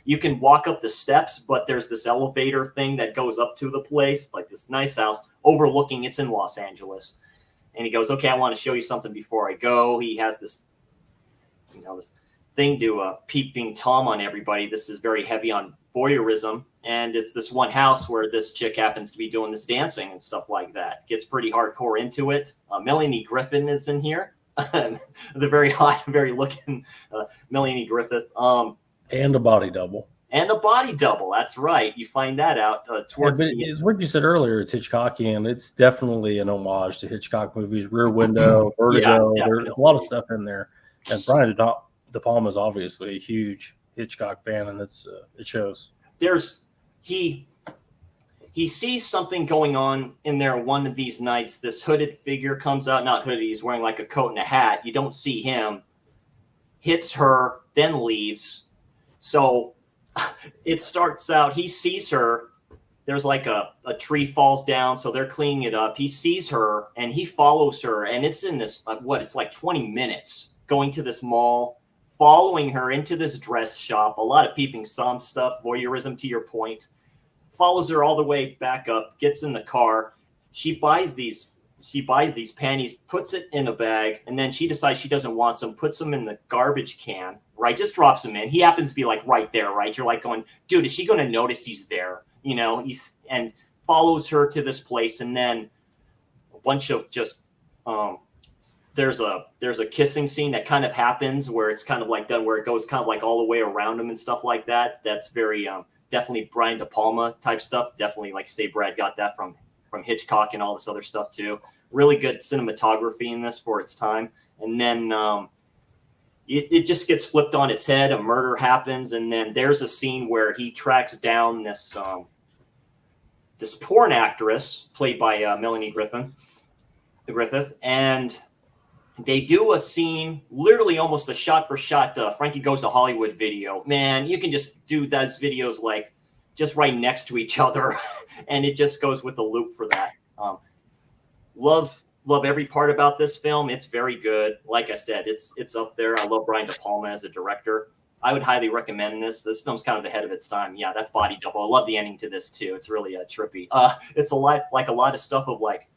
You can walk up the steps, but there's this elevator thing that goes up to the place, like this nice house overlooking. It's in Los Angeles. And he goes, okay, I want to show you something before I go. He has this, this thing to peeping Tom on everybody. This is very heavy on voyeurism. And it's this one house where this chick happens to be doing this dancing and stuff like that. Gets pretty hardcore into it. Melanie Griffin is in here. The very hot, very looking Melanie Griffith. And a body double. And a body double. That's right. You find that out towards the it's what you said earlier. It's Hitchcockian. It's definitely an homage to Hitchcock movies. Rear Window, Vertigo. Yeah, there's a lot of stuff in there. And Brian De Palma is obviously a huge Hitchcock fan, and it shows. He sees something going on in there one of these nights. This hooded figure comes out, not hooded, he's wearing like a coat and a hat. You don't see him. Hits her, then leaves. So it starts out, he sees her. There's like a tree falls down, so they're cleaning it up. He sees her, and he follows her. And it's in this, it's like 20 minutes going to this mall, following her into this dress shop. A lot of peeping Tom stuff, voyeurism to your point. Follows her all the way back up, gets in the car. She buys these panties, puts it in a bag, and then she decides she doesn't want them, puts them in the garbage can, right? Just drops them in. He happens to be like right there, right? You're like going, dude, is she going to notice he's there? And follows her to this place. And then a bunch of just, there's a kissing scene that kind of happens where it's kind of like done, where it goes kind of like all the way around him and stuff like that. That's very, definitely Brian De Palma type stuff. Definitely, like you say, Brad got that from Hitchcock and all this other stuff too. Really good cinematography in this for its time. And then it just gets flipped on its head. A murder happens, and then there's a scene where he tracks down this porn actress played by Melanie Griffith, and they do a scene, literally almost a shot-for-shot Frankie Goes to Hollywood video. Man, you can just do those videos like just right next to each other, and it just goes with the loop for that. Love every part about this film. It's very good. Like I said, it's up there. I love Brian De Palma as a director. I would highly recommend this. This film's kind of ahead of its time. Yeah, that's Body Double. I love the ending to this too. It's really trippy. It's a lot of stuff of like,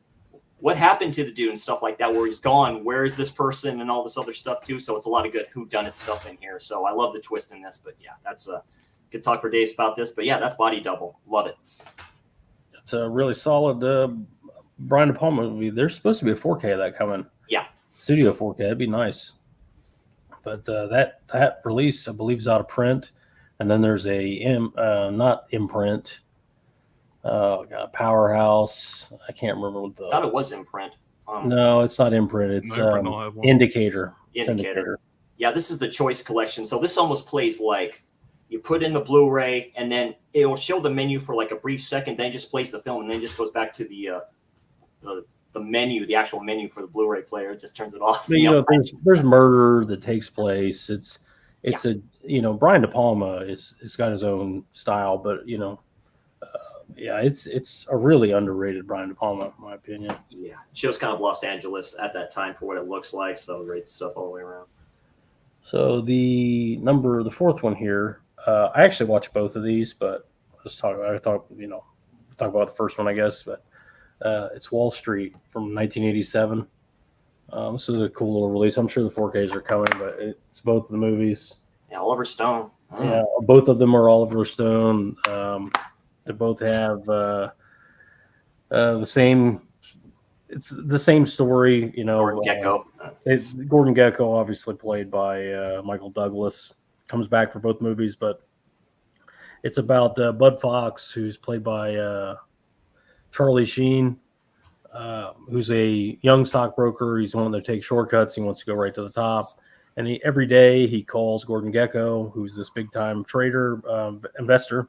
what happened to the dude and stuff like that, where he's gone, where is this person and all this other stuff too. So it's a lot of good whodunit stuff in here. So I love the twist in this, but yeah, that's could talk for days about this, but yeah, that's Body Double. Love it. It's a really solid Brian De Palma movie. There's supposed to be a 4K of that coming. Yeah. Studio 4K. That'd be nice. But that release, I believe, is out of print. And then there's not imprint. Got Powerhouse. I can't remember what I thought it was in print. No, it's not Imprint. It's No, Imprint don't have one. Indicator. It's Indicator. Yeah, this is the Choice Collection. So this almost plays like you put in the Blu-ray, and then it will show the menu for like a brief second, then it just plays the film, and then just goes back to the menu, the actual menu for the Blu-ray player. It just turns it off. But, there's murder that takes place. It's a Brian De Palma is got his own style, but it's a really underrated Brian De Palma, in my opinion. Yeah, it shows kind of Los Angeles at that time for what it looks like. So great stuff all the way around. So the fourth one here, I actually watched both of these, but talk about the first one, I guess. But it's Wall Street from 1987. This is a cool little release. I'm sure the 4Ks are coming, but it's both of the movies. Yeah, Oliver Stone. Yeah, both of them are Oliver Stone. They both have the same. It's the same story, Gordon Gekko. Gordon Gekko, obviously played by Michael Douglas, comes back for both movies, but it's about Bud Fox, who's played by Charlie Sheen, who's a young stockbroker. He's one that takes shortcuts. He wants to go right to the top. And every day he calls Gordon Gekko, who's this big-time investor.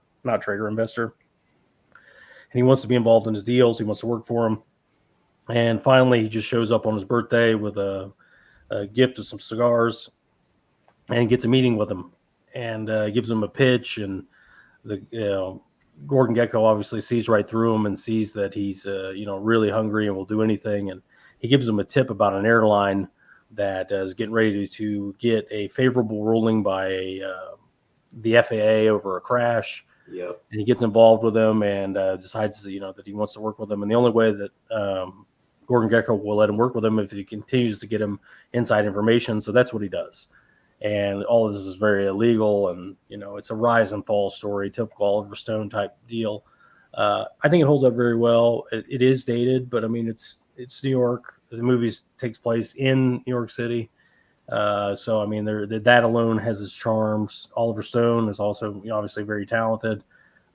And he wants to be involved in his deals. He wants to work for him. And finally, he just shows up on his birthday with a gift of some cigars and gets a meeting with him and gives him a pitch. And Gordon Gekko obviously sees right through him and sees that he's really hungry and will do anything. And he gives him a tip about an airline that is getting ready to get a favorable ruling by the FAA over a crash. Yep. And he gets involved with them and decides that he wants to work with them. And the only way that Gordon Gekko will let him work with him if he continues to get him inside information. So that's what he does. And all of this is very illegal, and it's a rise and fall story, typical Oliver Stone type deal. I think it holds up very well. It is dated, but I mean it's New York. The movie takes place in New York City, so I mean that alone has its charms. Oliver Stone is also obviously very talented.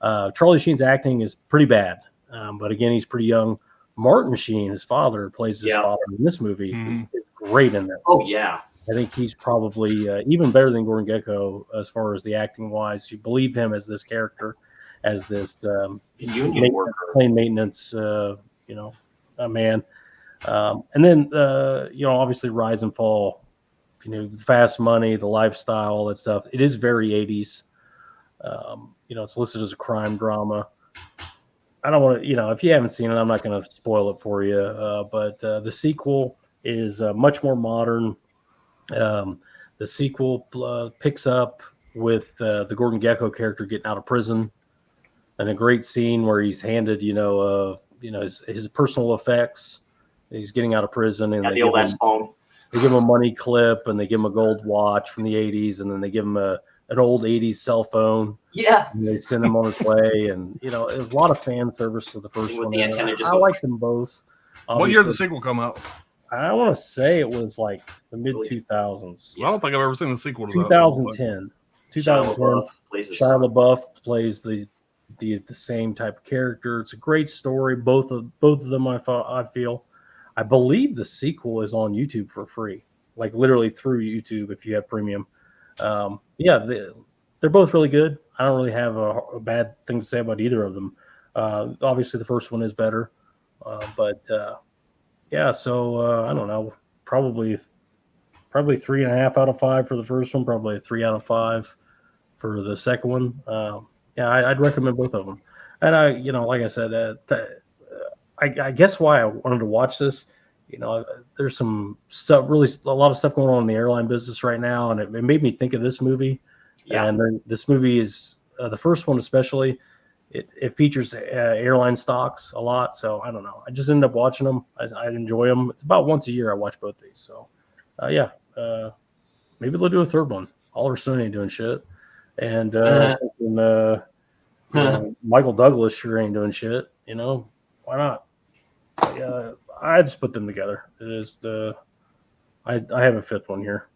Charlie Sheen's acting is pretty bad, but again he's pretty young. Martin Sheen, his father, plays his father in this movie. Mm-hmm. He's great in that. Oh yeah. I think he's probably even better than Gordon Gekko as far as the acting wise. You believe him as this character, as this union worker, plane maintenance, a man. And then obviously rise and fall. Fast money, the lifestyle, all that stuff. It is very 80s. It's listed as a crime drama. I don't want to, if you haven't seen it, I'm not going to spoil it for you. But the sequel is much more modern. The sequel picks up with the Gordon Gekko character getting out of prison, and a great scene where he's handed, his personal effects. He's getting out of prison, and the old ass phone. They give him a money clip, and they give him a gold watch from the 80s, and then they give him an old 80s cell phone. Yeah. And they send him on his way, and it was a lot of fan service to the first one. I like them both. What year did the sequel come out? I want to say it was like the mid 2000s. I don't think I've ever seen the sequel to 2010. 2010. Shia LaBeouf plays the same type of character. It's a great story. Both of them, I feel. I believe the sequel is on YouTube for free, like literally through YouTube if you have premium. They're both really good. I don't really have a bad thing to say about either of them. Obviously, the first one is better, but. So I don't know, probably 3.5 out of 5 for the first one, probably a 3 out of 5 for the second one. I'd recommend both of them. And like I said, I guess why I wanted to watch this, there's some stuff, really a lot of stuff going on in the airline business right now, and it made me think of this movie. Yeah. And then this movie is the first one especially. It features airline stocks a lot, so I don't know. I just end up watching them. I enjoy them. It's about once a year I watch both these. So, maybe they'll do a third one. Oliver Stone ain't doing shit, and Michael Douglas sure ain't doing shit. Why not? I just put them together. It is I have a fifth one here.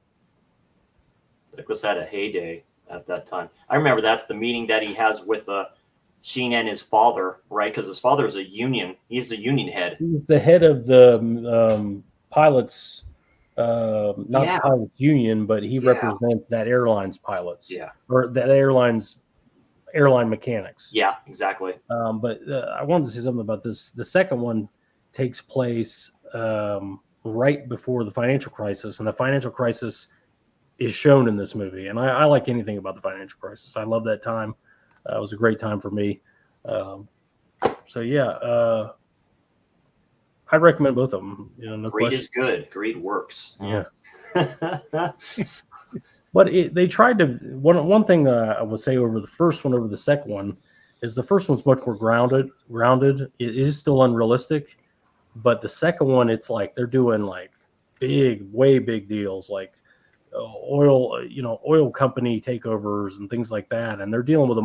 It was at a heyday at that time. I remember that's the meeting that he has with Sheen and his father, right? Because his father's a union. He's a union head. He's the head of the pilots, not Yeah. the pilots union, but he Yeah. represents that airline's pilots, Yeah. or that airline mechanics. Yeah, exactly. But I wanted to say something about this. The second one takes place right before the financial crisis, and the financial crisis is shown in this movie. And I like anything about the financial crisis. I love that time. It was a great time for me. So yeah, I recommend both of them. You know, no Greed question. is good. Greed works. Yeah. But they tried to one thing I would say over the first one over the second one is the first one's much more grounded. It is still unrealistic, but the second one, it's like they're doing like way big deals, like oil company takeovers and things like that, and they're dealing with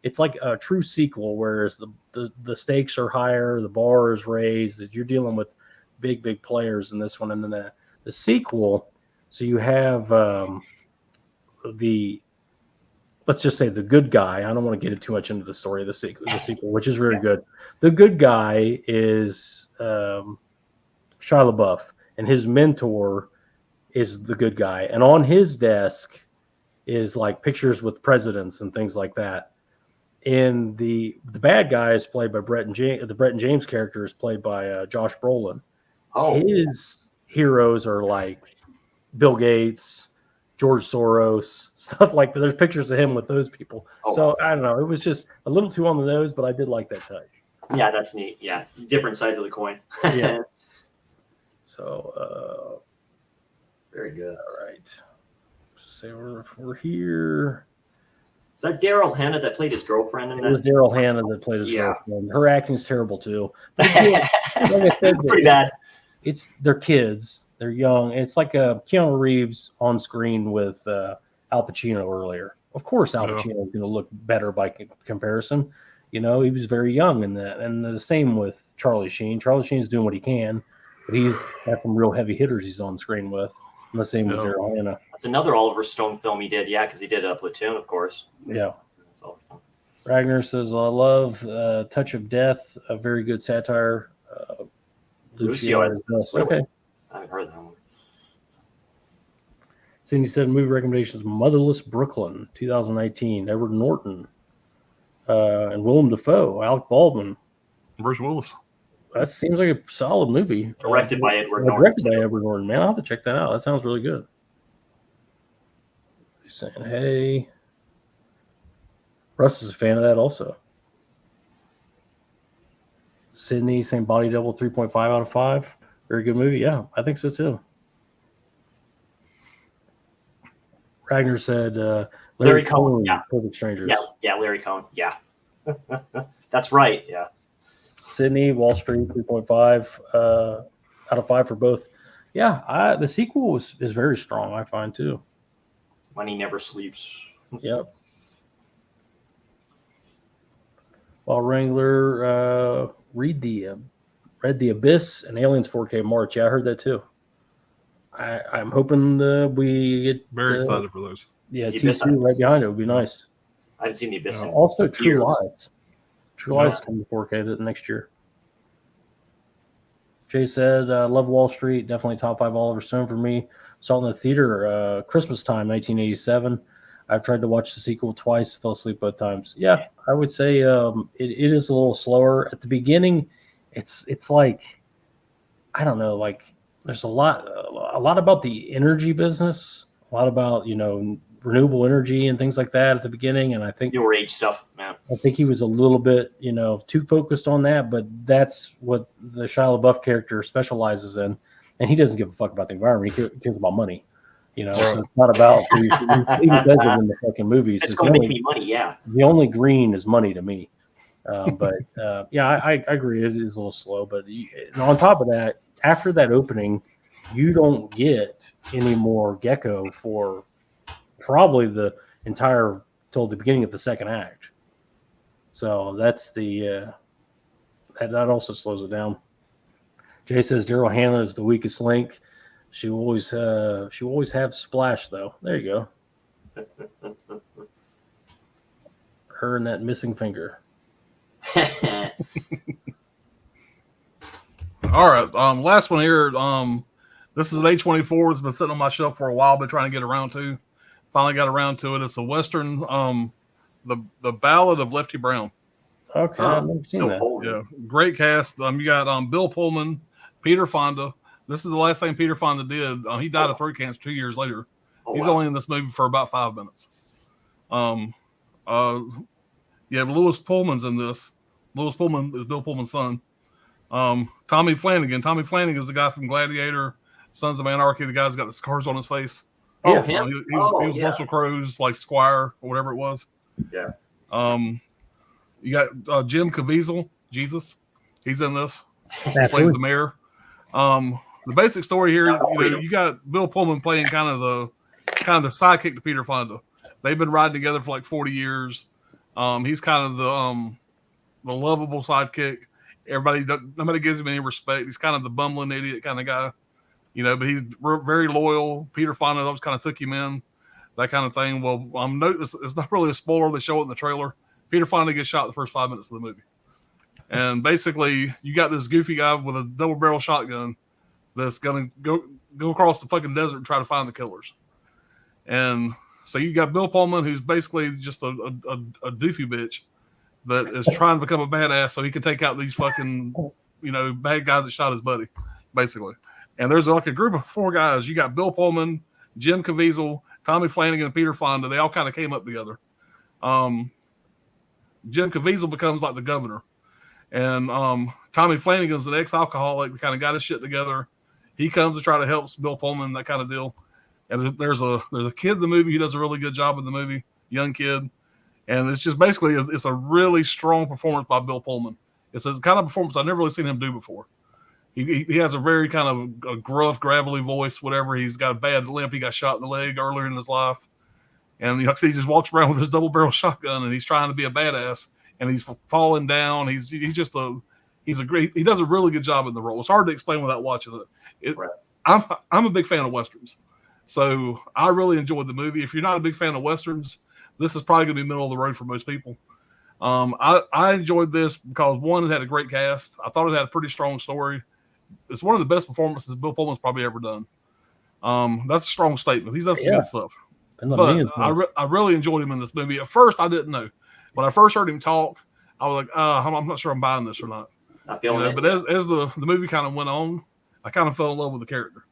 it's like a true sequel, whereas the stakes are higher, the bar is raised, that you're dealing with big players in this one, and then the sequel. So you have let's just say the good guy. I don't want to get too much into the story of the sequel, which is very good. The good guy is Shia LaBeouf, and his mentor is the good guy. And on his desk is like pictures with presidents and things like that. And the bad guy is played by Brett and James. The Brett and James character is played by Josh Brolin. Oh, His heroes are like Bill Gates, George Soros, stuff like that. There's pictures of him with those people. Oh, So I don't know. It was just a little too on the nose, but I did like that touch. yeah, that's neat. Yeah, different sides of the coin. Yeah. So Very good. all right. So we're here. Is that Daryl Hannah that played his girlfriend in It was that? Daryl Hannah that played his Yeah. girlfriend. Her acting's terrible too. But like I said, Pretty bad. they're kids. They're young. It's like Keanu Reeves on screen with Al Pacino earlier. Of course, Al Pacino is going to look better by comparison. You know, he was very young in that. And the same with Charlie Sheen. Charlie Sheen's doing what he can, but he's got some real heavy hitters he's on screen with. And the same with Daryl Hannah. That's another Oliver Stone film he did. Yeah, because he did Platoon, of course. Yeah. So, Ragnar says, I love Touch of Death, a very good satire. Lucio. Okay. I haven't heard that one. Cindy said movie recommendations: Motherless Brooklyn, 2019, Edward Norton, and Willem Dafoe, Alec Baldwin. Bruce Willis. That seems like a solid movie. Directed by Edward Norton. Directed by Edward Norton. Man, I'll have to check that out. That sounds really good. He's saying, hey. Russ is a fan of that also. Sydney saying Body Double 3.5 out of 5. Very good movie. Yeah, I think so too. Ragnar said Larry Cohen, yeah. Perfect Strangers. Yeah, Larry Cohen. Yeah. That's right. Yeah. Sydney, Wall Street, 3.5 out of 5 for both. Yeah, the sequel is very strong, I find too. Money Never Sleeps. Yep. While Wrangler read the Abyss and Aliens 4K March. Yeah, I heard that too. I'm hoping we get Very excited for those. Yeah, The Abyss, T2 right behind it would be nice. I haven't seen The Abyss. in Also, True years. Lies. True Lies coming to 4K next year. Jay said, love Wall Street. Definitely top 5 Oliver Stone for me. Saw it in the theater Christmas time, 1987. I've tried to watch the sequel twice, fell asleep both times. Yeah, I would say it is a little slower. At the beginning, it's like, I don't know, like there's a lot about the energy business, a lot about, renewable energy and things like that at the beginning. And I think Newer age stuff, man. I think he was a little bit, too focused on that, but that's what the Shia LaBeouf character specializes in. And he doesn't give a fuck about the environment. He cares about money. So it's not about he does it in the fucking movies. It's going to make me money, yeah. The only green is money to me. I agree. It is a little slow, but on top of that, after that opening, you don't get any more Gecko for probably the entire till the beginning of the second act. So that's the that also slows it down. Jay says Daryl Hannah is the weakest link. She always have Splash though. There you go. Her and that missing finger. All right. Last one here. This is an A24. It's been sitting on my shelf for a while, been trying to get around to. Finally got around to it. It's a Western, the Ballad of Lefty Brown. Okay, I've never seen that. Yeah, great cast. You got Bill Pullman, Peter Fonda. This is the last thing Peter Fonda did. He died of throat cancer 2 years later. He's only in this movie for about 5 minutes. You have Lewis Pullman's in this. Lewis Pullman is Bill Pullman's son. Tommy Flanagan. Tommy Flanagan is the guy from Gladiator, Sons of Anarchy. The guy's got the scars on his face. Oh, He him? was Russell Crowe's like Squire or whatever it was. Yeah. You got Jim Caviezel, Jesus. He's in this. That's Plays cool. the mayor. The basic story here, you got Bill Pullman playing kind of the sidekick to Peter Fonda. They've been riding together for like 40 years. He's kind of the lovable sidekick. Nobody gives him any respect. He's kind of the bumbling idiot kind of guy, but he's very loyal. Peter Fonda always kind of took him in, that kind of thing. Well, it's not really a spoiler. They show it in the trailer. Peter Fonda gets shot the first 5 minutes of the movie. And basically, you got this goofy guy with a double barrel shotgun that's going to go across the fucking desert and try to find the killers. And so you got Bill Pullman, who's basically just a doofy bitch that is trying to become a badass so he can take out these fucking, bad guys that shot his buddy, basically. And there's like a group of 4 guys. You got Bill Pullman, Jim Caviezel, Tommy Flanagan, and Peter Fonda. They all kind of came up together. Jim Caviezel becomes like the governor. And Tommy Flanagan's an ex-alcoholic that kind of got his shit together. He comes to try to help Bill Pullman, that kind of deal. And there's a kid in the movie who does a really good job in the movie, young kid. And it's just basically it's a really strong performance by Bill Pullman. It's a kind of performance I've never really seen him do before. He has a very kind of a gruff, gravelly voice, whatever. He's got a bad limp. He got shot in the leg earlier in his life. And like I said, he just walks around with his double barrel shotgun and he's trying to be a badass. And he's falling down. He does a really good job in the role. It's hard to explain without watching it. Right. I'm a big fan of Westerns. So I really enjoyed the movie. If you're not a big fan of Westerns, this is probably going to be middle of the road for most people. I enjoyed this because, one, it had a great cast. I thought it had a pretty strong story. It's one of the best performances Bill Pullman's probably ever done. That's a strong statement. He's done some good stuff. But I really enjoyed him in this movie. At first, I didn't know. When I first heard him talk, I was like, I'm not sure I'm buying this or not. Not feeling it. But as the movie kind of went on, I kind of fell in love with the character.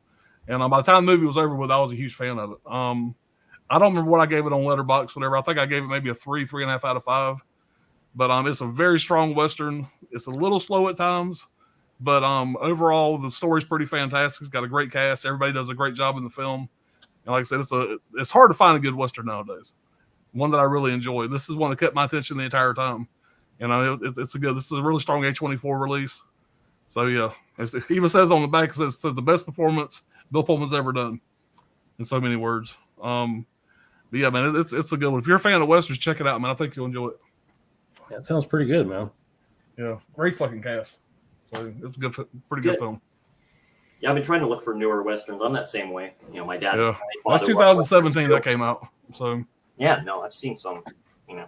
And by the time the movie was over with, I was a huge fan of it. I don't remember what I gave it on Letterboxd, whatever. I think I gave it maybe a 3.5 out of 5. But it's a very strong Western. It's a little slow at times. But overall, the story's pretty fantastic. It's got a great cast. Everybody does a great job in the film. And like I said, it's hard to find a good Western nowadays. One that I really enjoy. This is one that kept my attention the entire time. And this is a really strong A24 release. So yeah, it even says on the back, it says the best performance Bill Pullman's ever done, in so many words. But yeah, man, it's a good one. If you're a fan of Westerns, check it out, man. I think you'll enjoy it. That sounds pretty good, man. Yeah, great fucking cast. So it's a pretty good film. Yeah, I've been trying to look for newer Westerns. I'm that same way. My dad. Yeah, that's 2017 that came out. So yeah, no, I've seen some. Yeah.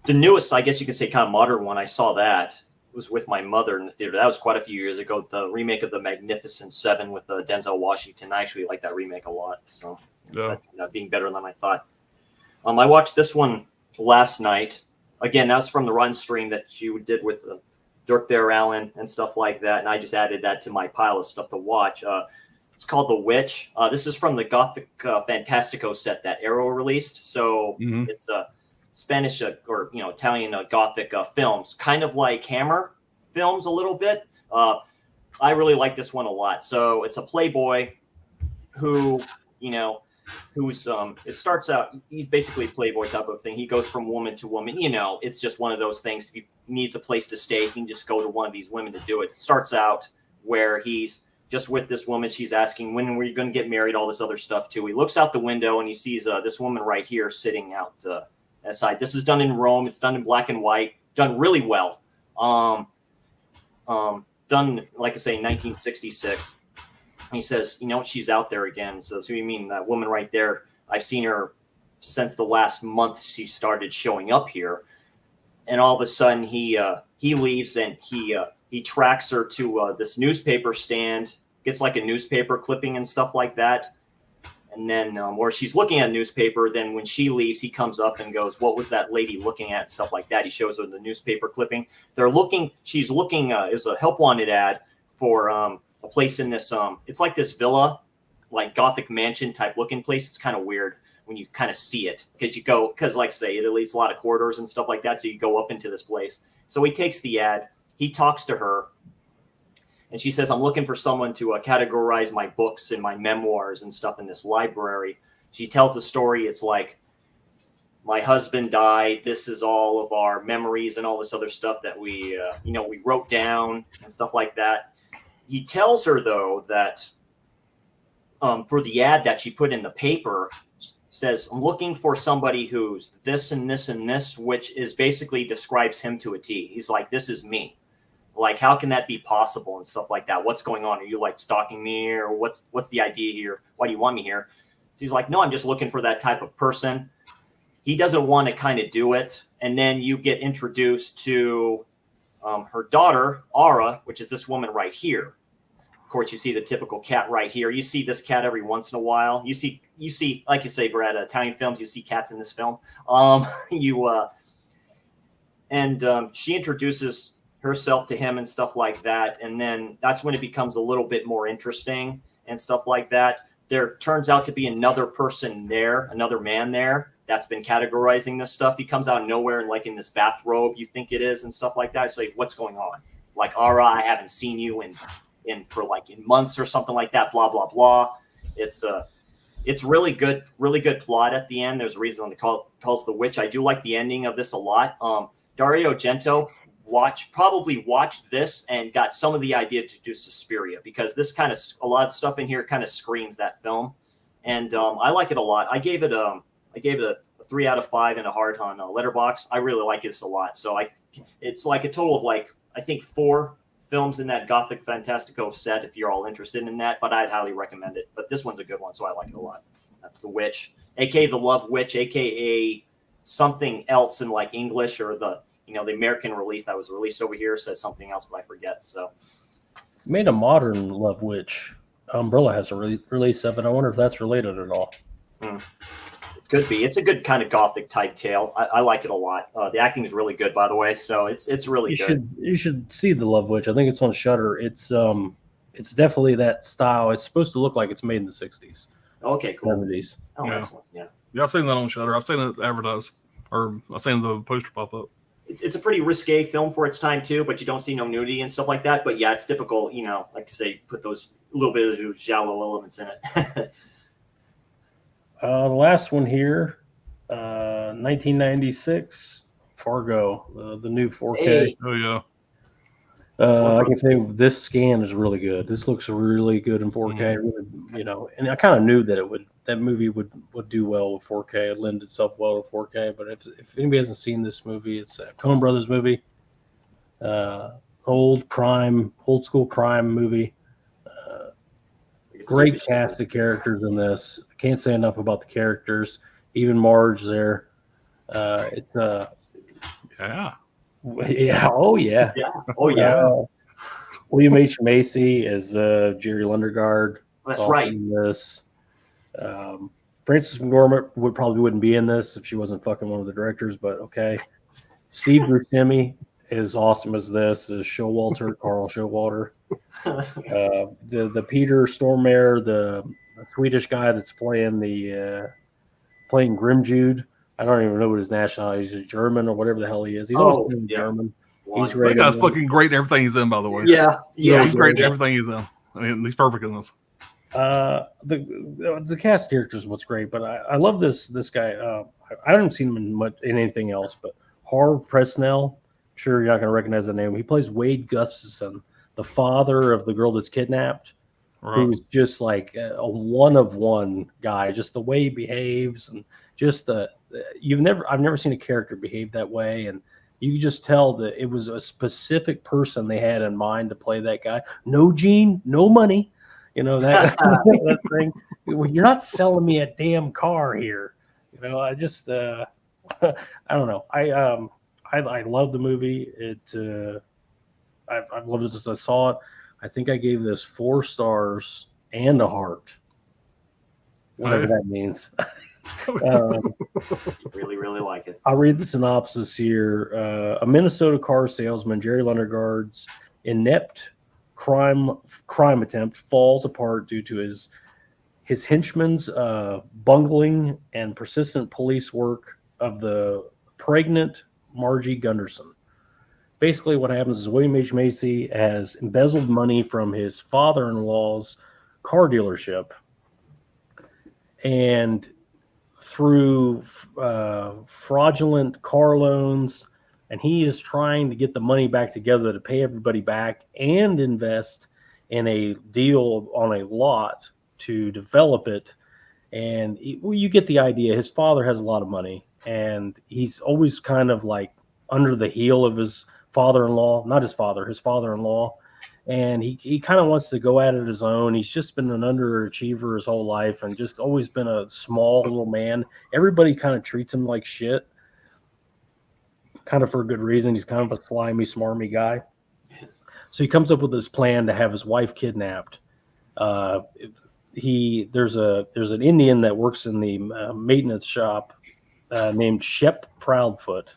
The newest, I guess you could say, kind of modern one. I saw that was with my mother in the theater. That was quite a few years ago. The remake of The Magnificent Seven with Denzel Washington. I actually like that remake a lot. So yeah, being better than I thought. I watched this one last night. Again, that was from the run stream that you did with Dirk There Allen and stuff like that. And I just added that to my pile of stuff to watch. It's called The Witch. This is from the Gothic Fantastico set that Arrow released. So it's a Spanish or Italian Gothic films, kind of like Hammer films a little bit. I really like this one a lot. So it's a playboy who, who's it starts out, he's basically a playboy type of thing. He goes from woman to woman. It's just one of those things. If he needs a place to stay, he can just go to one of these women to do it. It starts out where he's just with this woman. She's asking, when were you going to get married? All this other stuff too. He looks out the window and he sees this woman right here sitting out outside. This is done in Rome. It's done in black and white, done really well. Done, like I say, 1966. He says, she's out there again. So what do you mean? That woman right there, I've seen her since the last month she started showing up here. and all of a sudden he leaves, and he tracks her to this newspaper stand, gets like a newspaper clipping and stuff like that. And then, or she's looking at a newspaper. Then when she leaves, he comes up and goes, "What was that lady looking at?" And stuff like that. He shows her the newspaper clipping. She's looking, is a help wanted ad for a place in this, it's like this villa, like Gothic mansion type looking place. It's kind of weird when you kind of see it, because like I say, it leads a lot of corridors and stuff like that. So you go up into this place. So he takes the ad, he talks to her, and she says, "I'm looking for someone to categorize my books and my memoirs and stuff in this library." She tells the story. It's like, my husband died. This is all of our memories and all this other stuff that we wrote down and stuff like that. He tells her, though, that for the ad that she put in the paper, says, "I'm looking for somebody who's this and this and this," which is basically describes him to a T. He's like, "This is me. Like, how can that be possible?" and stuff like that. "What's going on? Are you like stalking me, or what's the idea here? Why do you want me here?" So he's like, "No, I'm just looking for that type of person." He doesn't want to kind of do it. And then you get introduced to her daughter, Ara, which is this woman right here. Of course, you see the typical cat right here. You see this cat every once in a while. You see, like you say, Brad, Italian films, you see cats in this film. She introduces herself to him and stuff like that. And then that's when it becomes a little bit more interesting and stuff like that. There turns out to be another person there, another man there that's been categorizing this stuff. He comes out of nowhere and like in this bathrobe, you think it is, and stuff like that. It's like, "What's going on?" Like, "Ara, I haven't seen you in months or something like that, blah, blah, blah. It's really good plot at the end. There's a reason it calls The Witch. I do like the ending of this a lot. Dario Argento probably watched this and got some of the idea to do Suspiria, because this a lot of stuff in here kind of screams that film. And I like it a lot. I gave it a 3 out of 5 and a heart on Letterboxd. I really like this a lot. So it's like a total of like, I think 4 films in that Gothic Fantastico set, if you're all interested in that, but I'd highly recommend it. But this one's a good one, so I like it a lot. That's The Witch, aka The Love Witch, aka something else in like English, or the American release that was released over here says something else, but I forget. So Made a modern Love Witch. Umbrella has a release of it. I wonder if that's related at all. Could be. It's a good kind of Gothic type tale. I like it a lot. The acting is really good, by the way. So it's really good. You should see The Love Witch. I think it's on Shudder. It's definitely that style. It's supposed to look like it's made in the 60s. Okay, cool. 70s. Oh, Yeah. excellent. Yeah. Yeah, I've seen that on Shudder. I've seen it advertised, or I've seen the poster pop up. It's a pretty risque film for its time too, but you don't see no nudity and stuff like that. But yeah, it's typical. Like I say, put those little bit of giallo elements in it. The last one here, 1996, Fargo, the new 4K. Hey. Oh yeah. I can say this scan is really good. This looks really good in 4K. Really, and I kind of knew that that movie would do well with 4K. It lend itself well to 4K. But if anybody hasn't seen this movie, it's a Coen Brothers movie, old school crime movie. Great cast of characters in this. I can't say enough about the characters. Even Marge there. It's Yeah. yeah. Oh yeah. Yeah. Oh yeah. William H. Macy as Jerry Lundegaard. That's right. In this. Frances McDormand wouldn't be in this if she wasn't fucking one of the directors, but okay. Steve Buscemi is awesome as this, as Showalter, Carl Showalter. The Peter Stormare, the Swedish guy that's playing playing Grimjude. I don't even know what his nationality is. He's German or whatever the hell he is. He's always German. He's That great. guy's fucking great in everything he's in, by the way. Yeah. He's great in everything he's in. I mean, he's perfect in this. The cast characters is what's great, but I love this guy. I haven't seen him in anything else, but Harve Presnell. I'm sure you're not going to recognize the name. He plays Wade Gustafson, the father of the girl that's kidnapped, who's just like a one-of-one guy. Just the way he behaves, and just I've never seen a character behave that way, and you can just tell that it was a specific person they had in mind to play that guy. No gene, no money. That that thing. You're not selling me a damn car here. I just I don't know. I love the movie. I've loved it since I saw it. I think I gave this 4 stars and a heart, whatever that means. Really, really like it. I'll read the synopsis here. A Minnesota car salesman, Jerry Lundegaard's inept crime attempt falls apart due to his henchman's bungling and persistent police work of the pregnant Margie Gunderson. Basically, what happens is William H. Macy has embezzled money from his father-in-law's car dealership, and through fraudulent car loans, and he is trying to get the money back together to pay everybody back and invest in a deal on a lot to develop it. And you get the idea. His father has a lot of money, and he's always kind of like under the heel of his father-in-law, not his father, his father-in-law. And he kind of wants to go at it his own. He's just been an underachiever his whole life and just always been a small little man. Everybody kind of treats him like shit, kind of for a good reason. He's kind of a slimy, smarmy guy. So he comes up with this plan to have his wife kidnapped. There's an Indian that works in the maintenance shop named Shep Proudfoot.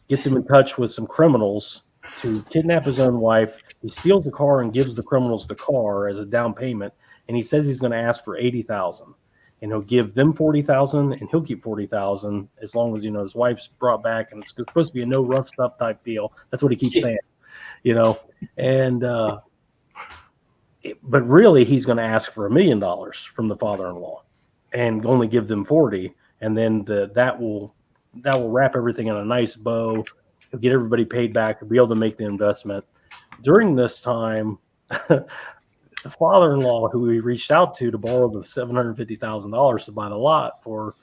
Gets him in touch with some criminals to kidnap his own wife. He steals the car and gives the criminals the car as a down payment, and he says he's going to ask for $80,000, and he'll give them $40,000, and he'll keep $40,000 as long as his wife's brought back, and it's supposed to be a no rough stuff type deal. That's what he keeps saying, and but really he's going to ask for $1 million from the father-in-law, and only give them 40, and then that will wrap everything in a nice bow. He'll get everybody paid back and be able to make the investment. During this time, the father-in-law, who he reached out to borrow the $750,000 to buy the lot for,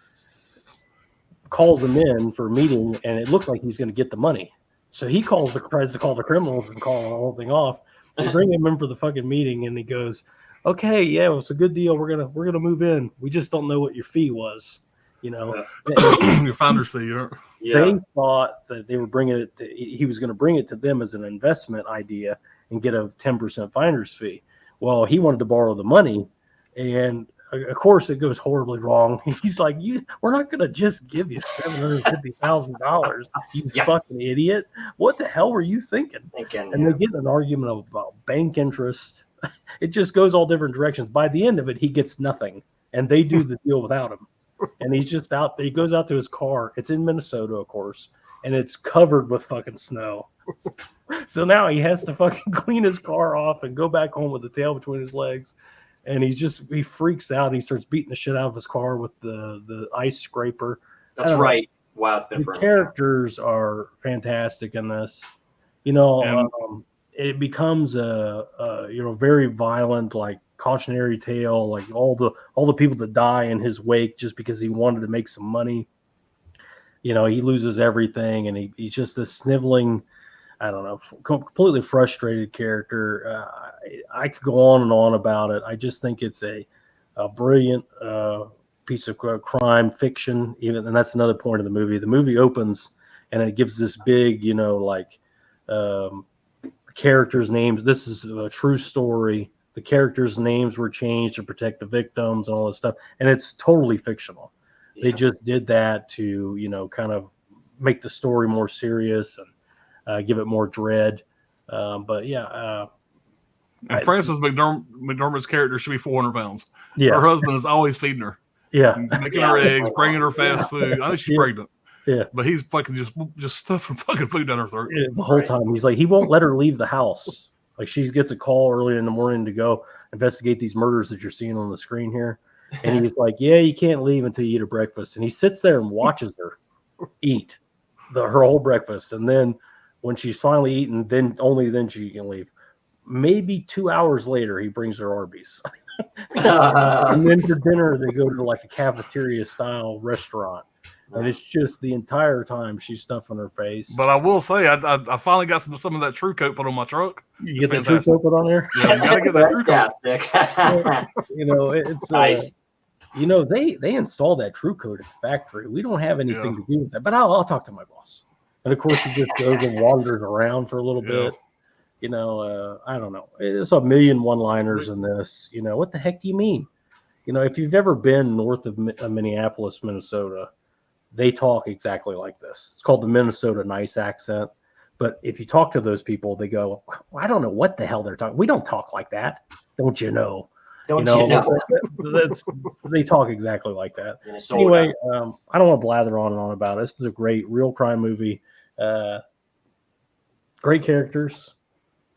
calls him in for a meeting, and it looked like he's going to get the money. So he tries to call the criminals and call the whole thing off. They bring him in for the fucking meeting, and he goes, "Okay, yeah, it's a good deal. We're gonna move in. We just don't know what your fee was." Your founder's fee. Yeah. They thought that they were he was going to bring it to them as an investment idea and get a 10% finder's fee. Well, he wanted to borrow the money, and of course it goes horribly wrong. He's like, we're not going to just give you $750,000, you fucking idiot. What the hell were you thinking? And they get in an argument about bank interest. It just goes all different directions. By the end of it, he gets nothing, and they do the deal without him. And he's just out there. He goes out to his car. It's in Minnesota, of course, and it's covered with fucking snow. So now he has to fucking clean his car off and go back home with the tail between his legs. And he freaks out. And he starts beating the shit out of his car with the ice scraper. That's right. Wow. The characters are fantastic in this. It becomes a very violent, like, cautionary tale, like all the people that die in his wake just because he wanted to make some money. He loses everything, and he's just this sniveling, I don't know, completely frustrated character. I could go on about it. I just think it's a brilliant piece of crime fiction, and that's another point of the movie. The movie opens and it gives this big, characters' names. This is a true story. The characters' names were changed to protect the victims and all this stuff. And it's totally fictional. Yeah. They just did that to, kind of make the story more serious and give it more dread. But yeah. And Frances McDormand's character should be 400 pounds. Yeah. Her husband is always feeding her. Yeah. Making her eggs, bringing her fast food. I think she's pregnant. Yeah. But he's fucking just stuffing fucking food down her throat. Yeah, the whole time. He's like, he won't let her leave the house. Like, she gets a call early in the morning to go investigate these murders that you're seeing on the screen here. And he's like, yeah, you can't leave until you eat her breakfast. And he sits there and watches her eat her whole breakfast. And then when she's finally eaten, only then she can leave. Maybe 2 hours later, he brings her Arby's. And then for dinner, they go to like a cafeteria style restaurant. And it's just the entire time she's stuffing her face. But I will say, I finally got some of that True Coat put on my truck. You get the True Coat put on there? Yeah, you got to get that True Coat. It's nice. They installed that True Coat at the factory. We don't have anything to do with that. But I'll talk to my boss. And of course, he just goes and wanders around for a little Yeah. bit. I don't know. It's a million one-liners in this. What the heck do you mean? If you've never been north of Minneapolis, Minnesota, they talk exactly like this. It's called the Minnesota nice accent. But if you talk to those people, they go, I don't know what the hell they're talking. We don't talk like that. Don't you know? Don't you know? They talk exactly like that. Minnesota. Anyway, I don't want to blather on and on about it. This is a great real crime movie. Great characters.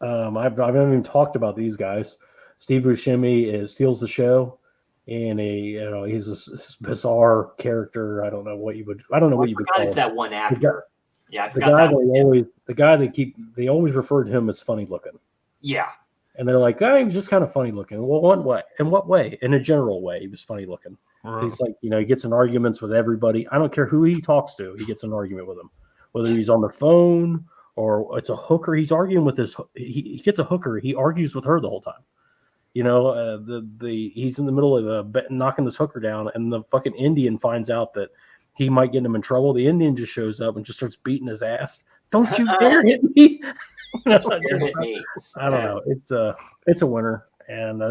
I haven't even talked about these guys. Steve Buscemi steals the show, and he's this bizarre character. I don't know what you would call It's him. that one actor. Yeah, I The forgot guy that. they always refer to him as funny looking. Yeah. And they're like, oh, he was just kind of funny looking. Well, what way? In what way? In a general way, he was funny looking. Right. He's like, he gets in arguments with everybody. I don't care who he talks to. He gets in an argument with them, whether he's on the phone or it's a hooker. He's arguing with he gets a hooker. He argues with her the whole time. He's in the middle of knocking this hooker down, and the fucking Indian finds out that he might get him in trouble. The Indian just shows up and just starts beating his ass. Don't you dare hit me! Hit me. I don't know. It's a winner, and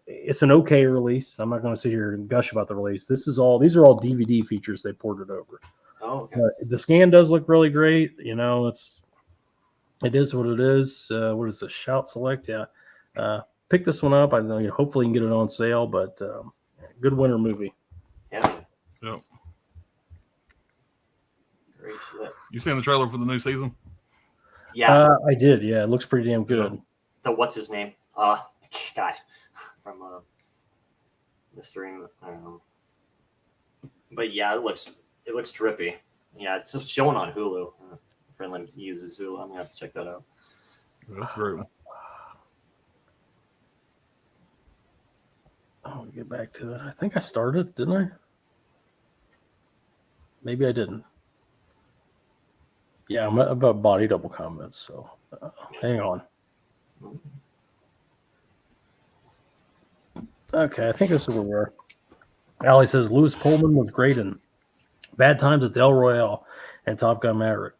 it's an okay release. I'm not going to sit here and gush about the release. These are all DVD features they ported over. Oh, okay. The scan does look really great. It is what it is. What is the Shout Select? Yeah. Pick this one up. I know. Hopefully, you can get it on sale. But good winter movie. Yeah. Yep. Great shit. You seen the trailer for the new season? Yeah. I did. Yeah, it looks pretty damn good. What's his name? God, from Mystery. I don't know. But yeah, it looks trippy. Yeah, it's showing on Hulu. A friend uses Hulu. I'm gonna have to check that out. That's great. I'll get back to it. I think I started, didn't I? Maybe I didn't. Yeah, I'm about body double comments, so hang on. Okay, I think this is where we are. Allie says Lewis Pullman was great in Bad Times at the El Royale and Top Gun Maverick.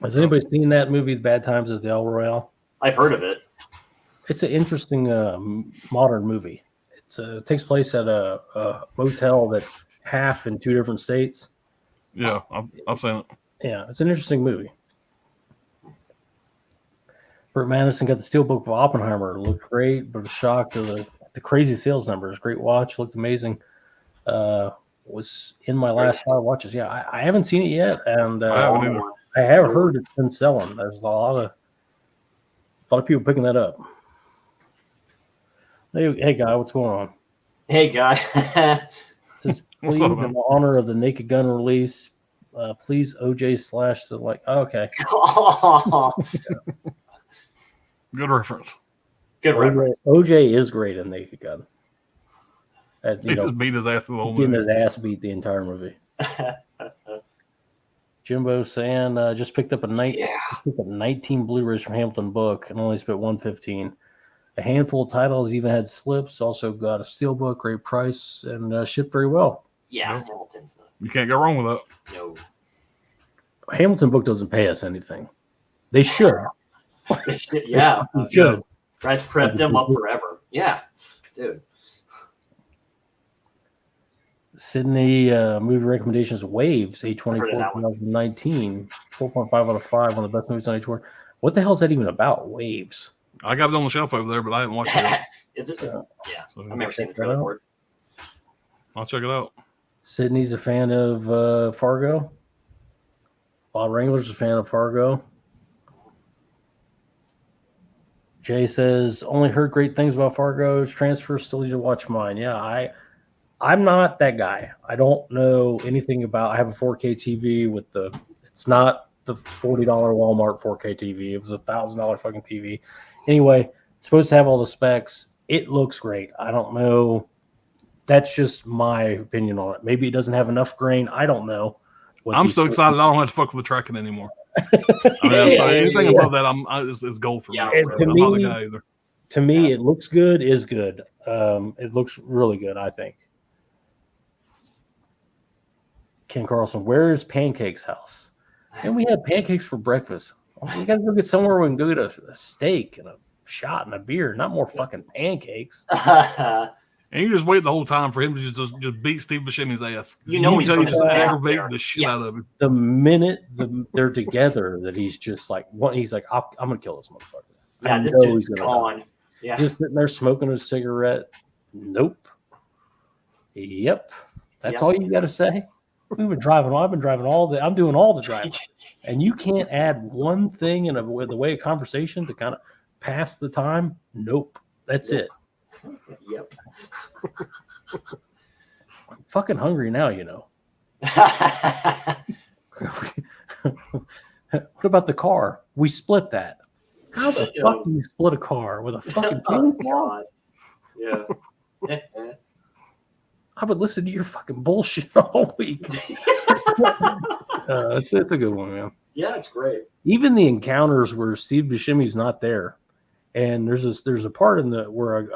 Has anybody seen that movie, Bad Times at the El Royale? I've heard of it. It's an interesting modern movie. It takes place at a motel that's half in two different states. Yeah, I've seen it. Yeah, it's an interesting movie. Burt Madison got the Steelbook of Oppenheimer. It looked great, but a shock to the crazy sales numbers. Great watch, looked amazing. Was in my last 5 watches. Yeah, I haven't seen it yet, and I haven't either. I have heard it's been selling. There's a lot of people picking that up. Hey guy, what's going on? Hey, guy. Says, What's please, up, in man? honor of the Naked Gun release, please OJ / the okay. Good reference. Good reference. OJ is great in Naked Gun. He just beat his ass the whole Getting movie. his ass beat the entire movie. Jimbo saying just picked up 19 Blu-rays from Hamilton Book and only spent $115. A handful of titles, even had slips. Also got a steelbook, great price, and shipped very well. Yeah, Yep. Hamilton's the You can't go wrong with that. no. Hamilton Book doesn't pay us anything. They should. Yeah, They should. tries to prep them up forever. Yeah, dude. Sydney movie recommendations Waves A24 I've heard of that one. 2019 4.5 out of 5 on the best movies on tour. What the hell is that even about? Waves. I got it on the shelf over there, but I haven't watched it yet. Yeah, So I've never seen the trailer for it. I'll check it out. Sydney's a fan of Fargo. Bob Wrangler's a fan of Fargo. Jay says only heard great things about Fargo's transfer. Still need to watch mine. Yeah, I'm not that guy. I don't know anything about. I have a 4K TV with it's not the $40 Walmart 4K TV. It was a $1,000 fucking TV. Anyway, it's supposed to have all the specs. It looks great. I don't know. That's just my opinion on it. Maybe it doesn't have enough grain. I don't know. I'm so excited I don't have to fuck with the tracking anymore. Anything above that, it's gold for me. Yeah, I'm to not me- the guy either. To me, it looks good, is good. It looks really good, I think. Ken Carlson, where is Pancake's house? And we had pancakes for breakfast. We got to go get somewhere we can go get a steak and a shot and a beer, not more fucking pancakes. And you just wait the whole time for him to just beat Steve Buscemi's ass. You know he's just gonna be out aggravate there. the shit Yeah. out of him. The minute they're together, that he's just like, he's like, I'm gonna kill this motherfucker. Yeah, I this know dude's he's gonna die. gone. Yeah. Just sitting there smoking a cigarette. Nope. Yep. That's Yep. all you got to say. We've been driving. I've been driving I'm doing all the driving, and you can't add one thing in the way of conversation to kind of pass the time. Nope. That's it. Yep. I'm fucking hungry now. You know. What about the car? We split that. How the fuck do you split a car with a fucking Oh, chainsaw? God. Yeah. I would listen to your fucking bullshit all week. It's a good one, man. Yeah, it's great. Even the encounters where Steve Buscemi's not there, and there's a part in where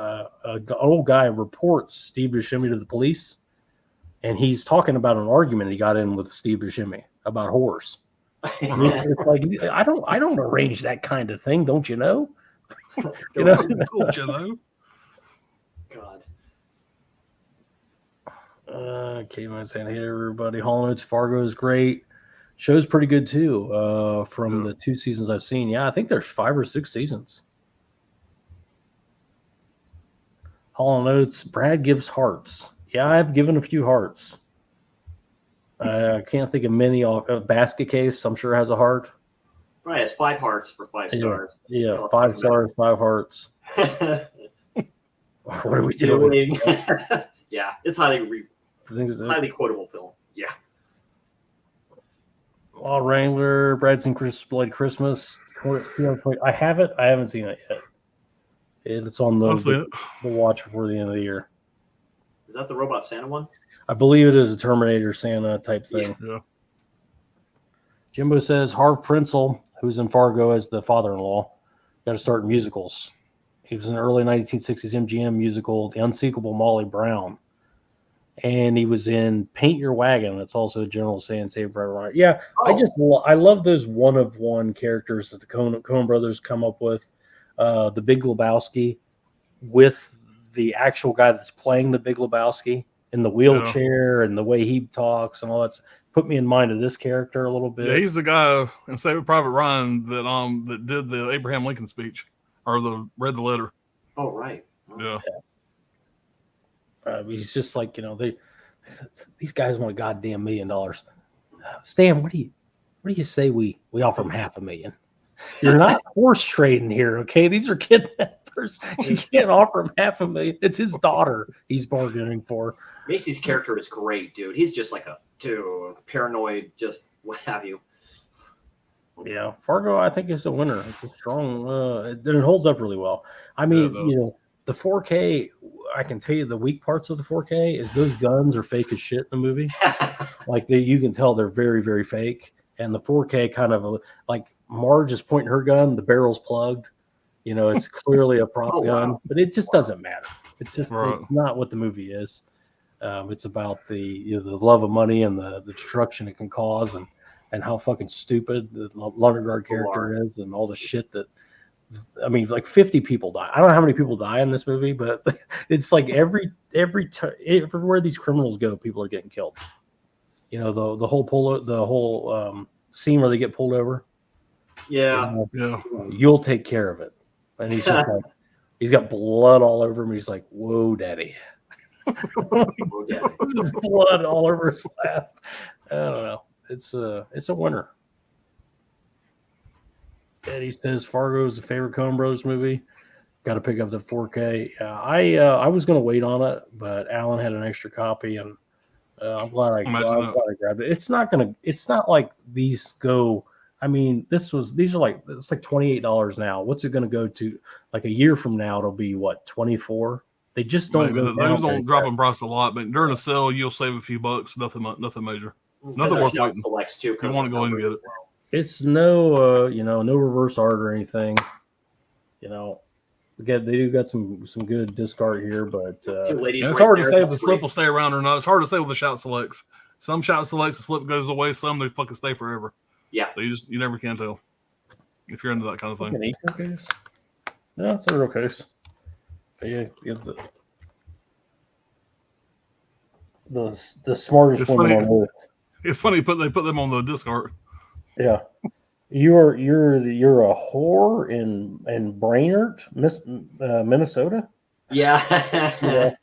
an old guy reports Steve Buscemi to the police, and he's talking about an argument he got in with Steve Buscemi about horse. It's like I don't arrange that kind of thing, don't you know? You know? Don't you know? God. Came in saying, hey everybody, Hall & Oates, Fargo is great. Show's pretty good too. From the 2 seasons I've seen. Yeah, I think there's 5 or 6 seasons. Hall & Oates, Brad gives hearts. Yeah, I've given a few hearts. I can't think of many. Basket Case, I'm sure has a heart. Right, it's 5 hearts for 5 stars. Yeah, 5 stars, 5 hearts. What are we doing? Yeah, it's highly quotable film. Yeah. Law Wrangler, Brad's in Blood Christmas. I have it. I haven't seen it yet. It's on the watch before the end of the year. Is that the Robot Santa one? I believe it is a Terminator Santa type thing. Yeah. Jimbo says Harv Prinzel, who's in Fargo as the father-in-law, got to start in musicals. He was in the early 1960s MGM musical, The Unsinkable Molly Brown. And he was in Paint Your Wagon. It's also General Saying Save Private Ryan. Yeah, I love those one-of-one characters that the Coen brothers come up with. The Big Lebowski with the actual guy that's playing the Big Lebowski in the wheelchair and the way he talks and all that. Put me in mind of this character a little bit. Yeah, he's the guy in Saving Private Ryan that did the Abraham Lincoln speech or read the letter. Oh, right. Yeah. He's just like, these guys want a goddamn $1 million. Stan, what do you say we offer him $500,000? You're not horse trading here, okay? These are kidnappers. You can't offer him $500,000. It's his daughter he's bargaining for. Macy's character is great, dude. He's just like a paranoid, just what have you. Yeah, Fargo, I think, is a winner. It's a strong, it holds up really well. I mean, the 4K, I can tell you the weak parts of the 4K is those guns are fake as shit in the movie. Like, you can tell they're very, very fake. And the 4K kind of, like, Marge is pointing her gun, the barrel's plugged. It's clearly a prop gun, but it just doesn't matter. It's just, it's not what the movie is. It's about the love of money and the destruction it can cause and how fucking stupid the Lundergaard character is and all the shit that, I mean, like 50 people die. I don't know how many people die in this movie, but it's like everywhere these criminals go, people are getting killed. The whole scene where they get pulled over. Yeah. You'll take care of it. And he's just like, he's got blood all over him. He's like, whoa, daddy. Blood all over his lap. I don't know. It's a winner. Eddie says Fargo is a favorite Coen Brothers movie. Got to pick up the 4K. I was going to wait on it, but Alan had an extra copy, and I'm glad I grabbed it. It's not like these go. I mean, it's like $28 now. What's it going to go to? Like a year from now, it'll be what, 24? They just don't. Those don't drop in price a lot, but during a sale, you'll save a few bucks. Nothing major. Nothing worth waiting. Too, you want to go and get it. It's no, no reverse art or anything. They do got some good disc art here, but it's hard to say if the slip will stay around or not. It's hard to say with the shout selects. Some shout selects, the slip goes away. Some they fucking stay forever. Yeah. So you never can tell if you're into that kind of Like thing. an eco case? No, it's a real case. But yeah, the smartest It's woman funny. on earth. It's funny they put them on the Discord. Yeah. You're a whore in Brainerd, Minnesota. Yeah. Yeah.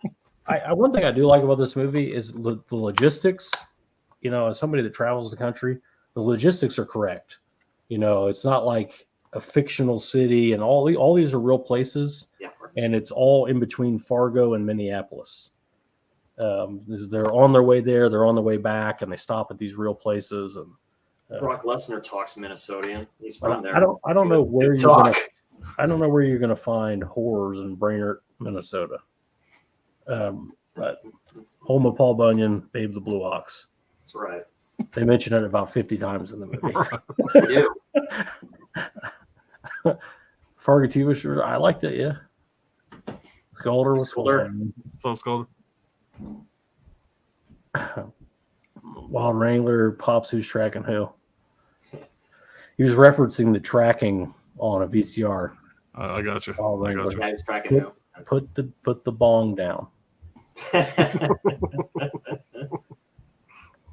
I one thing I do like about this movie is the logistics. You know, as somebody that travels the country, the logistics are correct. You know, it's not like a fictional city, and all these are real places, Yeah. and it's all in between Fargo and Minneapolis. They're on their way there, they're on their way back, and they stop at these real places. And Brock Lesnar talks Minnesotian. He's from there. I don't know where Good you're talk. I don't know where you're gonna find horrors in Brainerd, Minnesota. But home of Paul Bunyan, Babe the Blue Ox. That's right. They mention it about 50 times in the movie. I do. Fargo TV show, I liked it, yeah. Scolder was Scolder. So it's called. Wild Wrangler, Pops Who's Tracking Who. He was referencing the tracking on a VCR. I got you. Wild I got Wrangler. you. Guy who's tracking who. Put the bong down.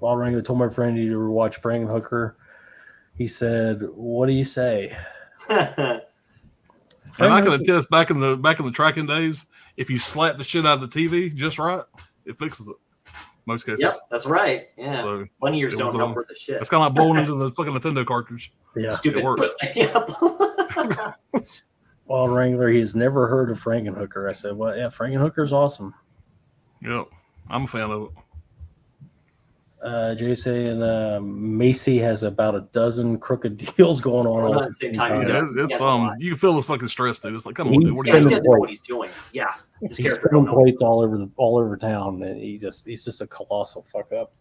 Wild Wrangler told my friend he to watch Frankenhooker. He said, "What do you say?" And I can attest back in the tracking days, if you slap the shit out of the TV just right, it fixes it. Most cases. Yep, that's right. Yeah. So Bunny ears it don't was, help worth the shit. it's kind of like blowing into the fucking Nintendo cartridge. Yeah, Stupid. it worked. Yep. Wild Wrangler. He's never heard of Frankenhooker. I said, "Well, yeah, Frankenhooker's awesome." Yep. I'm a fan of it. Jay saying Macy has about a dozen crooked deals going on. All all at the same time. Yeah. It's a lot. you can feel his fucking stress, dude. It's like, come on, He's dude, what Yeah, are he you spinning doesn't know doing? what he's doing. Yeah. His He's character spinning don't know. plates all over town, and he's just a colossal fuck up.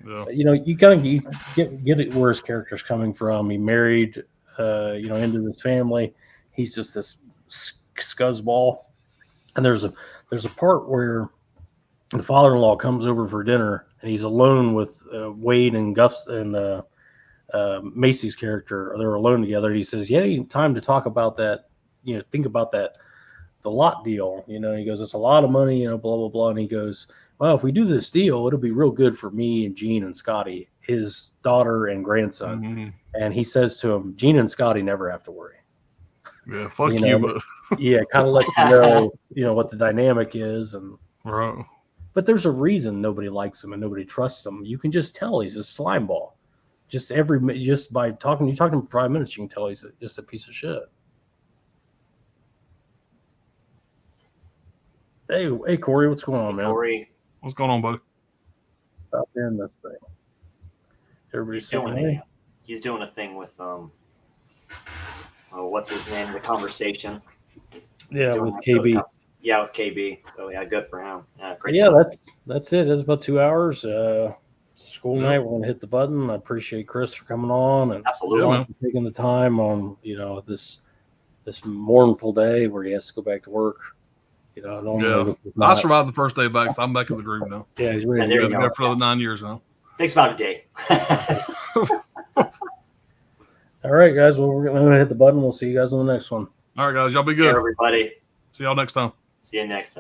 Yeah. You know, you kind of get it where his character's coming from. He married, into this family. He's just this scuzzball. And there's a part where the father-in-law comes over for dinner, and he's alone with Wade and Gus and Macy's character. They're alone together. He says, "Yeah, you have time to talk about that. You know, think about that, the lot deal. You know." He goes, "It's a lot of money. You know, blah blah blah." And he goes, "Well, if we do this deal, it'll be real good for me and Gene and Scotty, his daughter and grandson." Mhm. And he says to him, "Gene and Scotty never have to worry." Yeah. Fuck You you, know, but Yeah, kind of lets you know what the dynamic is. And right. but there's a reason nobody likes him and nobody trusts him. You can just tell he's a slime ball. Just by talking to him for 5 minutes, you can tell he's just a piece of shit. Hey, Corey, what's going on, man? Corey, What's going on, buddy? Stop in this thing. Everybody's he's saying, doing hey. he's doing a thing with what's his name? The conversation. Yeah, Doing with that, so KB. yeah, with KB. So yeah, good for him. Yeah, great. Yeah, stuff. that's it. It's about 2 hours. School Yeah. night. We're gonna hit the button. I appreciate Chris for coming on and Absolutely. Yeah, man. taking the time on this mournful day where he has to go back to work. You know, normally Yeah. this is I not- survived the first day back, so I'm back in the groove now. Yeah, he's And ready there to I've you been go. there for another 9 years now. Takes about a day. All right, guys. Well, we're gonna hit the button. We'll see you guys on the next one. All right, guys, y'all be Here, good. everybody. See y'all next time. See you next time.